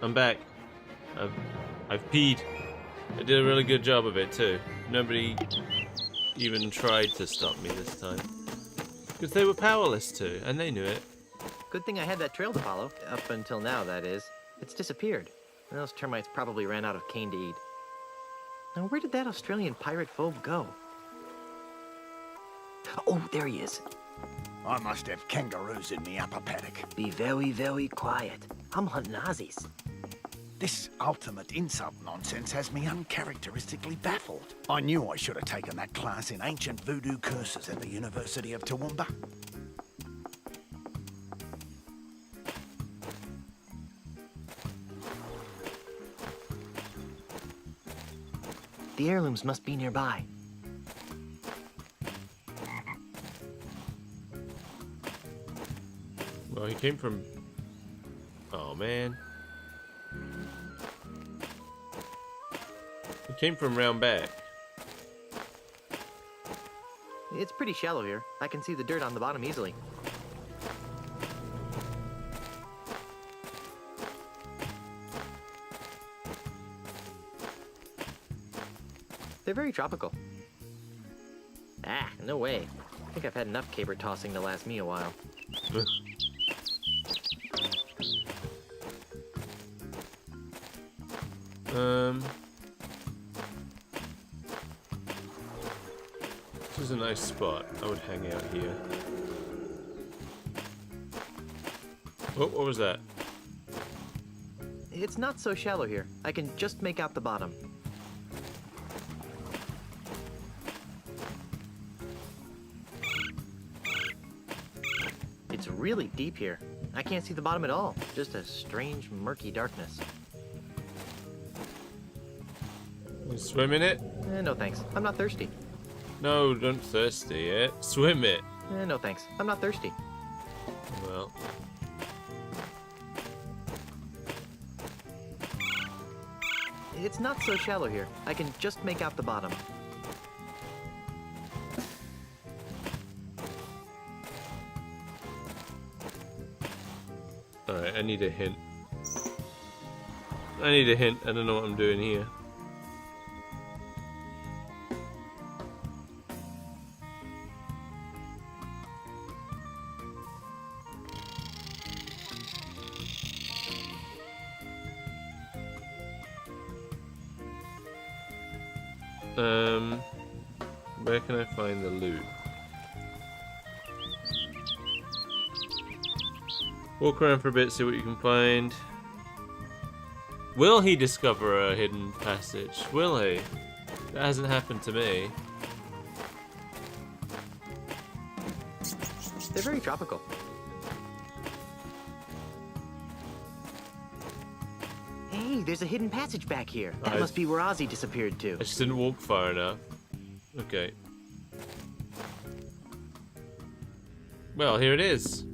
I'm back. I've peed. I did a really good job of it too. Nobody even tried to stop me this time. Because they were powerless to, and they knew it. Good thing I had that trail to follow. Up until now, that is. It's disappeared. And those termites probably ran out of cane to eat. Now, where did that Australian pirate phobe go? Oh, there he is. I must have kangaroos in the upper paddock. Be very, very quiet. I'm hunting Aussies. This ultimate insult nonsense has me uncharacteristically baffled. I knew I should have taken that class in ancient voodoo curses at the University of Toowoomba. The heirlooms must be nearby. Well, he came from... Oh, man. He came from round back. It's pretty shallow here. I can see the dirt on the bottom easily. They're very tropical. Ah, no way. I think I've had enough caber tossing to last me a while. is a nice spot. I would hang out here. Oh, what was that? It's not so shallow here. I can just make out the bottom. It's really deep here. I can't see the bottom at all. Just a strange, murky darkness. You swim in it? No thanks. I'm not thirsty. No, don't thirsty it. Swim it. No thanks. I'm not thirsty. Well. It's not so shallow here. I can just make out the bottom. Alright, I need a hint. I need a hint. I don't know what I'm doing here. Where can I find the loot? Walk around for a bit, see what you can find. Will he discover a hidden passage? Will he? That hasn't happened to me. They're very tropical. Hey, there's a hidden passage back here. That must be where Ozzy disappeared to. I just didn't walk far enough. Okay. Well, here it is.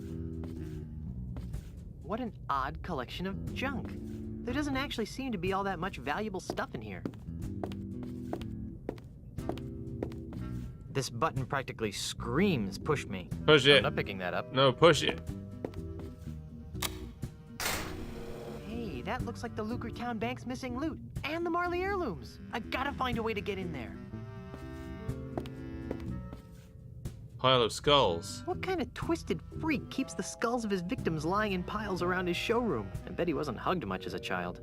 What an odd collection of junk. There doesn't actually seem to be all that much valuable stuff in here. This button practically screams push me. Push it. I'm not picking that up. No, push it. Hey, that looks like the Lucre Town Bank's missing loot. And the Marley heirlooms. I gotta find a way to get in there. Pile of skulls. What kind of twisted freak keeps the skulls of his victims lying in piles around his showroom? I bet he wasn't hugged much as a child.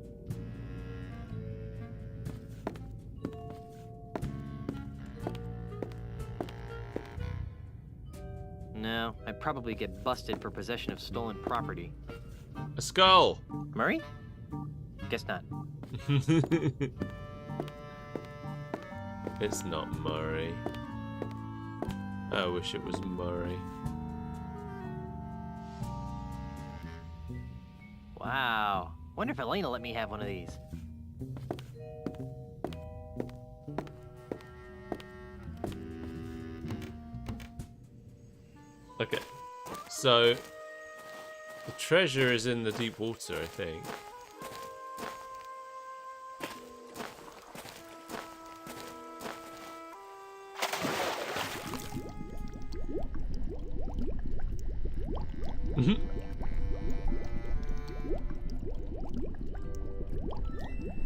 No, I'd probably get busted for possession of stolen property. A skull. Murray? Guess not. It's not Murray. I wish it was Murray. Wow. Wonder if Elena let me have one of these. Okay. So the treasure is in the deep water, I think.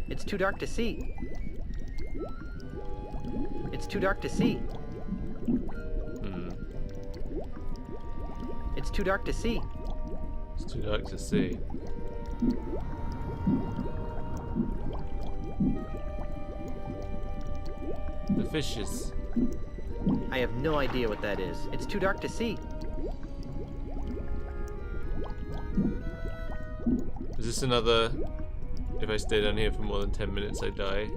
It's too dark to see. It's too dark to see. It's too dark to see. It's too dark to see. The fishes. I have no idea what that is. It's too dark to see. Is this another, if I stay down here for more than 10 minutes I die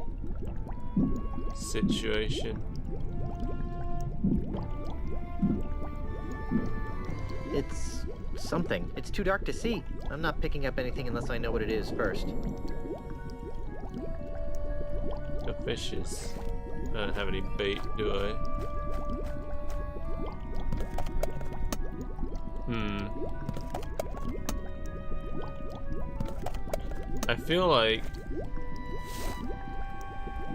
situation? It's something. It's too dark to see. I'm not picking up anything unless I know what it is first. The fishes. I don't have any bait, do I? I feel like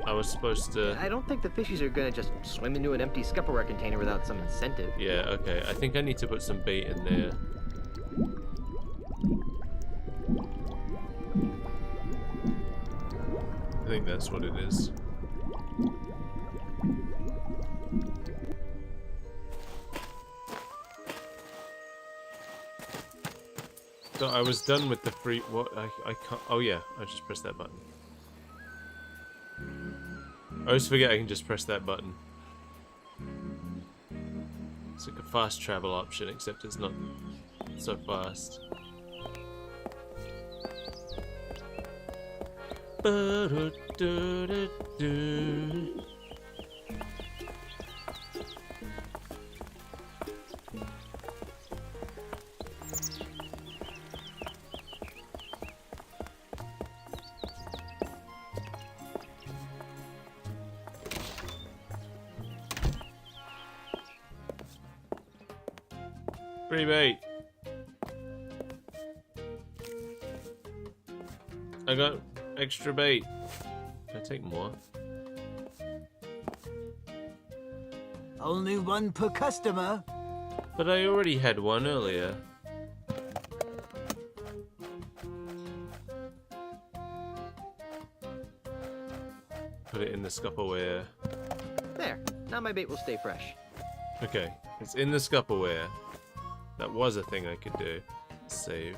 I was supposed to... I don't think the fishies are gonna just swim into an empty Scupperware container without some incentive. Yeah, okay. I think I need to put some bait in there. I think that's what it is. So I was done with the free... What? I can't... Oh yeah, I just pressed that button. I always forget I can just press that button. It's like a fast travel option, except it's not so fast. Free bait. I got extra bait. Can I take more? Only one per customer. But I already had one earlier. Put it in the Scupperware. There. Now my bait will stay fresh. Okay, it's in the Scupperware. That was a thing I could do. Save.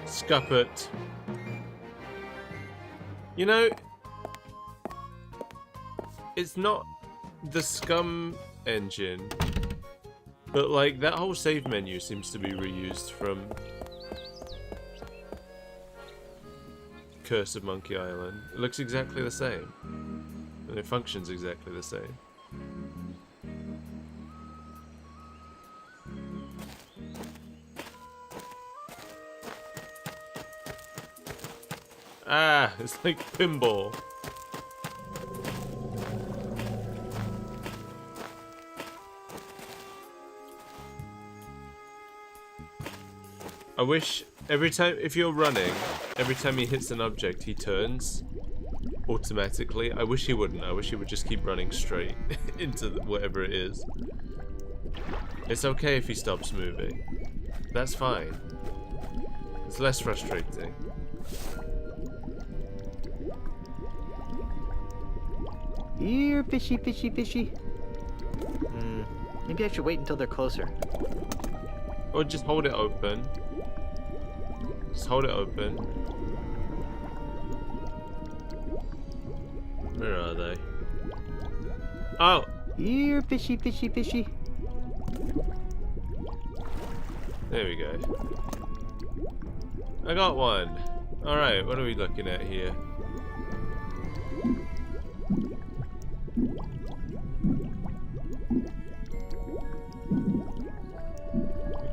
Scuppet. You know, it's not the Scum engine, but like that whole save menu seems to be reused from Curse of Monkey Island. It looks exactly the same, and it functions exactly the same. Ah, it's like pinball. I wish every time, if you're running, every time he hits an object, he turns automatically. I wish he wouldn't. I wish he would just keep running straight into whatever it is. It's okay if he stops moving. That's fine. It's less frustrating. Here, fishy, fishy, fishy. Maybe I should wait until they're closer. Or just hold it open. Just hold it open. Where are they? Oh! Here, fishy, fishy, fishy. There we go. I got one. Alright, what are we looking at here?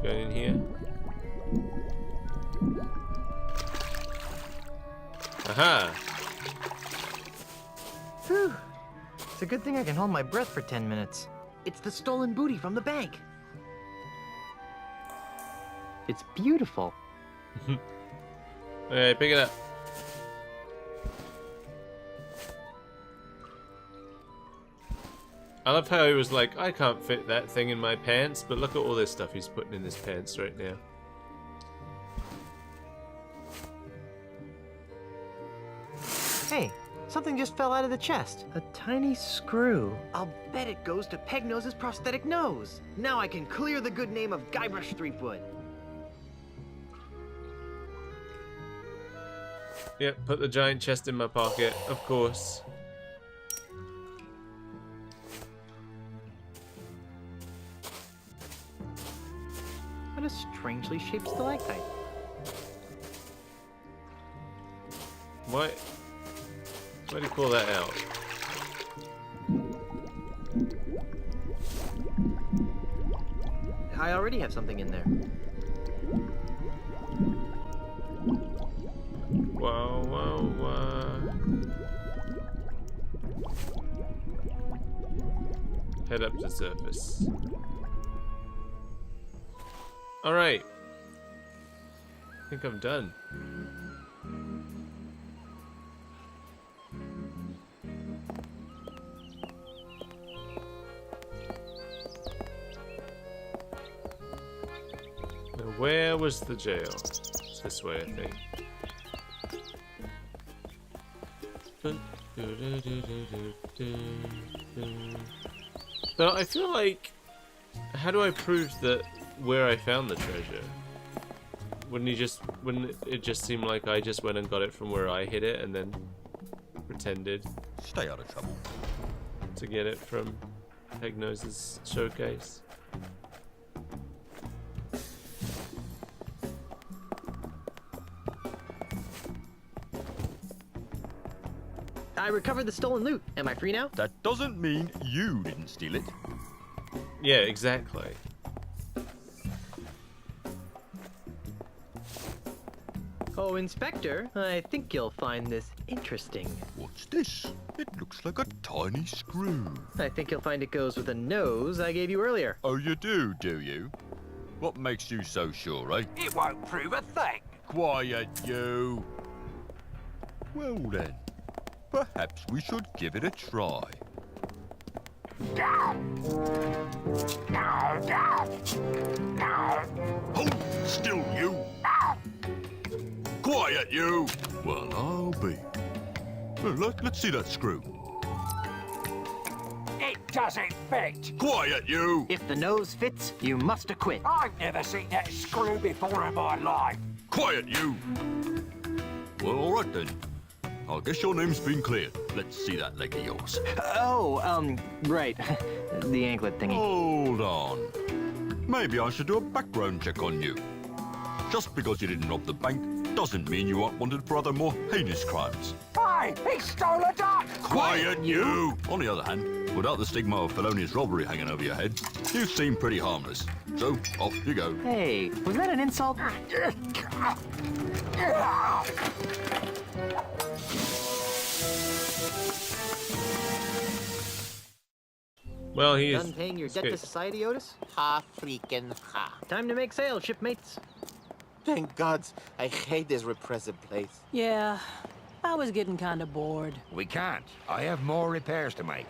Go in here. Aha! Whew. It's a good thing I can hold my breath for 10 minutes. It's the stolen booty from the bank. It's beautiful. Alright, pick it up. I love how he was like, I can't fit that thing in my pants, but look at all this stuff he's putting in his pants right now. Hey, something just fell out of the chest. A tiny screw. I'll bet it goes to Pegnose's prosthetic nose. Now I can clear the good name of Guybrush Threepwood. Yep, put the giant chest in my pocket, of course. What a strangely shaped stalactite. Why do you call that out? I already have something in there. Whoa, whoa, whoa. Head up to surface. Alright. I think I'm done. Now, where was the jail? It's this way, I think. So I feel like, how do I prove that where I found the treasure? Wouldn't it just seem like I just went and got it from where I hid it and then pretended Stay out of trouble. to get it from Pegnose's showcase? I recovered the stolen loot. Am I free now? That doesn't mean you didn't steal it. Yeah, exactly. Oh, Inspector, I think you'll find this interesting. What's this? It looks like a tiny screw. I think you'll find it goes with the nose I gave you earlier. Oh, you do you? What makes you so sure, eh? It won't prove a thing. Quiet, you. Well then, perhaps we should give it a try. Hold still, you. Quiet, you. Well, I'll be. Well, let's see that screw. It doesn't fit. Quiet, you. If the nose fits, you must acquit. I've never seen that screw before in my life. Quiet, you. Well, all right then. I guess your name's been cleared. Let's see that leg of yours. Right. The anklet thingy. Hold on. Maybe I should do a background check on you. Just because you didn't rob the bank doesn't mean you aren't wanted for other more heinous crimes. Hey, he stole a duck! Quiet, you! On the other hand, without the stigma of felonious robbery hanging over your head, you seem pretty harmless. So, off you go. Hey, was that an insult? Well, he is. Done paying your debt to society, Otis? Ha freaking ha. Time to make sales, shipmates. Thank God. I hate this repressive place. Yeah, I was getting kind of bored. We can't. I have more repairs to make.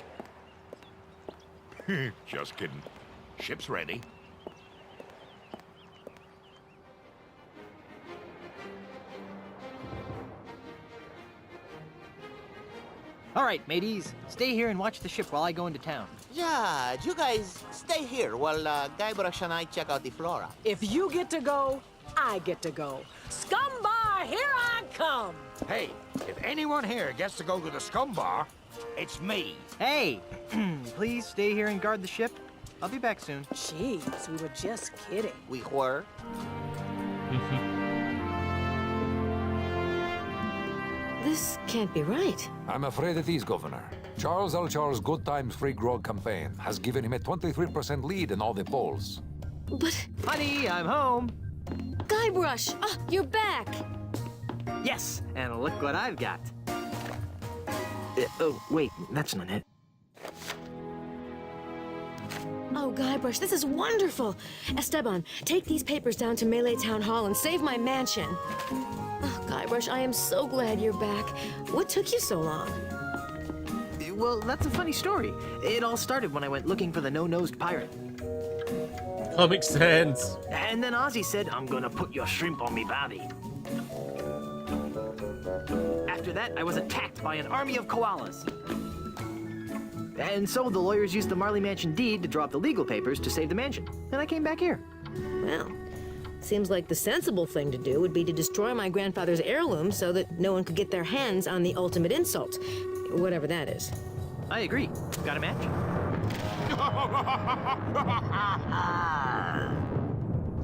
Just kidding. Ship's ready. All right, mateys. Stay here and watch the ship while I go into town. Yeah, you guys stay here while Guybrush and I check out the flora. If you get to go, I get to go. Scum bar, here I come! Hey, if anyone here gets to go to the scum bar, it's me. Hey, please stay here and guard the ship. I'll be back soon. Jeez, we were just kidding. We were? This can't be right. I'm afraid it is, Governor. Charles L. Charles' Good Times Free Grog campaign has given him a 23% lead in all the polls. But... Honey, I'm home. Guybrush! Ah, you're back! Yes, and look what I've got. Oh, wait, that's not it. Oh, Guybrush, this is wonderful! Esteban, take these papers down to Melee Town Hall and save my mansion. Oh, Guybrush, I am so glad you're back. What took you so long? Well, that's a funny story. It all started when I went looking for the no-nosed pirate. That makes sense. And then Ozzy said, I'm gonna put your shrimp on me bobby. After that, I was attacked by an army of koalas. And so the lawyers used the Marley Mansion deed to draw up the legal papers to save the mansion. And I came back here. Well, seems like the sensible thing to do would be to destroy my grandfather's heirloom so that no one could get their hands on the ultimate insult. Whatever that is. I agree. Got a match?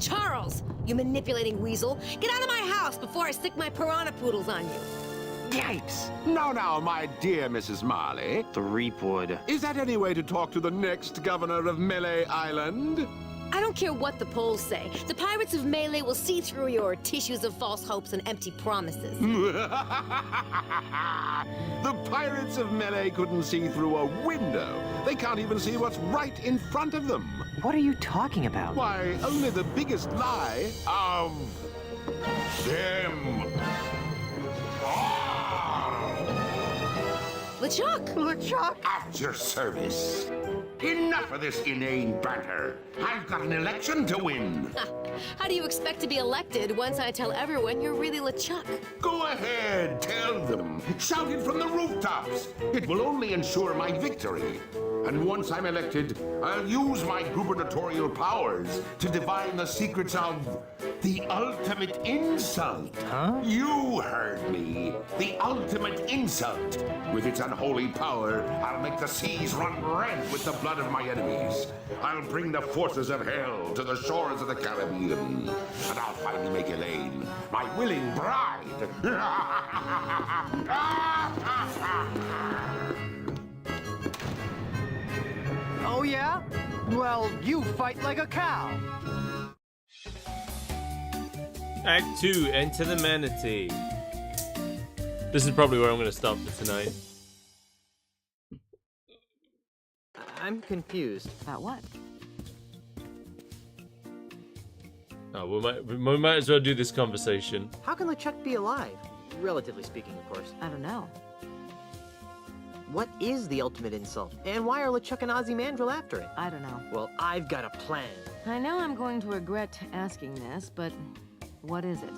Charles, you manipulating weasel. Get out of my house before I stick my piranha poodles on you. Yipes! Now, my dear Mrs. Marley. Threepwood. Is that any way to talk to the next governor of Melee Island? I don't care what the polls say. The pirates of Melee will see through your tissues of false hopes and empty promises. The pirates of Melee couldn't see through a window. They can't even see what's right in front of them. What are you talking about? Why, only the biggest lie of them. LeChuck! LeChuck! At your service. Enough of this inane banter. I've got an election to win. How do you expect to be elected once I tell everyone you're really LeChuck? Go ahead, tell them. Shout it from the rooftops. It will only ensure my victory. And once I'm elected, I'll use my gubernatorial powers to divine the secrets of the ultimate insult. Huh? You heard me. The ultimate insult. With its unholy power, I'll make the seas run red with the blood of my enemies. I'll bring the forces of hell to the shores of the Caribbean. And I'll finally make Elaine my willing bride. Oh, yeah? Well, you fight like a cow. Act 2, Enter the Manatee. This is probably where I'm going to stop for tonight. I'm confused. About what? Oh, we might as well do this conversation. How can LeChuck be alive? Relatively speaking, of course. I don't know. What is the ultimate insult? And why are LeChuck and Ozymandias after it? I don't know. Well, I've got a plan. I know I'm going to regret asking this, but what is it?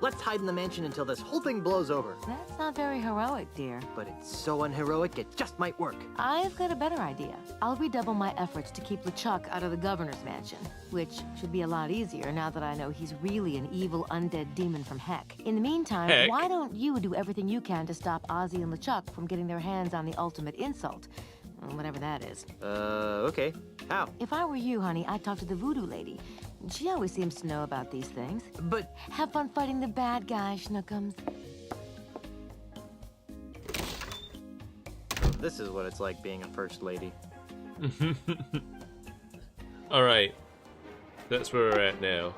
Let's hide in the mansion until this whole thing blows over. That's not very heroic, dear. But it's so unheroic, it just might work. I've got a better idea. I'll redouble my efforts to keep LeChuck out of the governor's mansion, which should be a lot easier now that I know he's really an evil undead demon from Heck. In the meantime, why don't you do everything you can to stop Ozzy and LeChuck from getting their hands on the ultimate insult? Whatever that is. Okay. How? If I were you, honey, I'd talk to the voodoo lady. She always seems to know about these things. But... Have fun fighting the bad guy, Schnookums. This is what it's like being a first lady. Alright. That's where we're at now.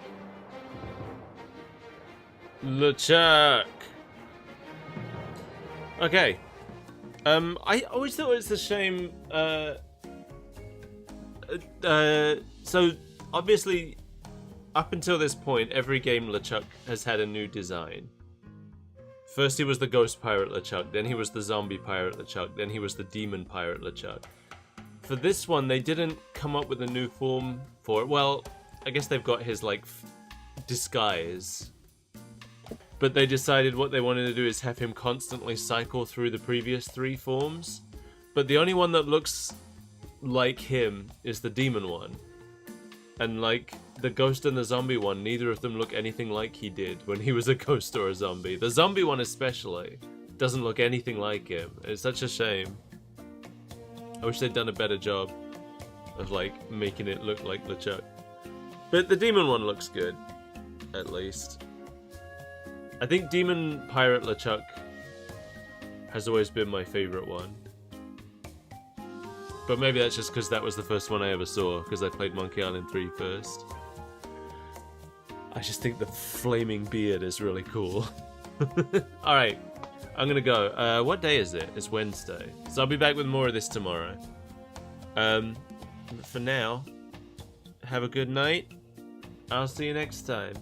LeChuck! Okay. I always thought it's a shame, so, obviously, up until this point, every game LeChuck has had a new design. First he was the Ghost Pirate LeChuck, then he was the Zombie Pirate LeChuck, then he was the Demon Pirate LeChuck. For this one, they didn't come up with a new form for it. Well, I guess they've got his, like, disguise. But they decided what they wanted to do is have him constantly cycle through the previous 3 forms. But the only one that looks like him is the demon one. And like the ghost and the zombie one, neither of them look anything like he did when he was a ghost or a zombie. The zombie one especially doesn't look anything like him. It's such a shame. I wish they'd done a better job of like making it look like LeChuck. But the demon one looks good, at least. I think Demon Pirate LeChuck has always been my favorite one. But maybe that's just because that was the first one I ever saw, because I played Monkey Island 3 first. I just think the flaming beard is really cool. Alright, I'm gonna go. What day is it? It's Wednesday. So I'll be back with more of this tomorrow. But for now, have a good night. I'll see you next time.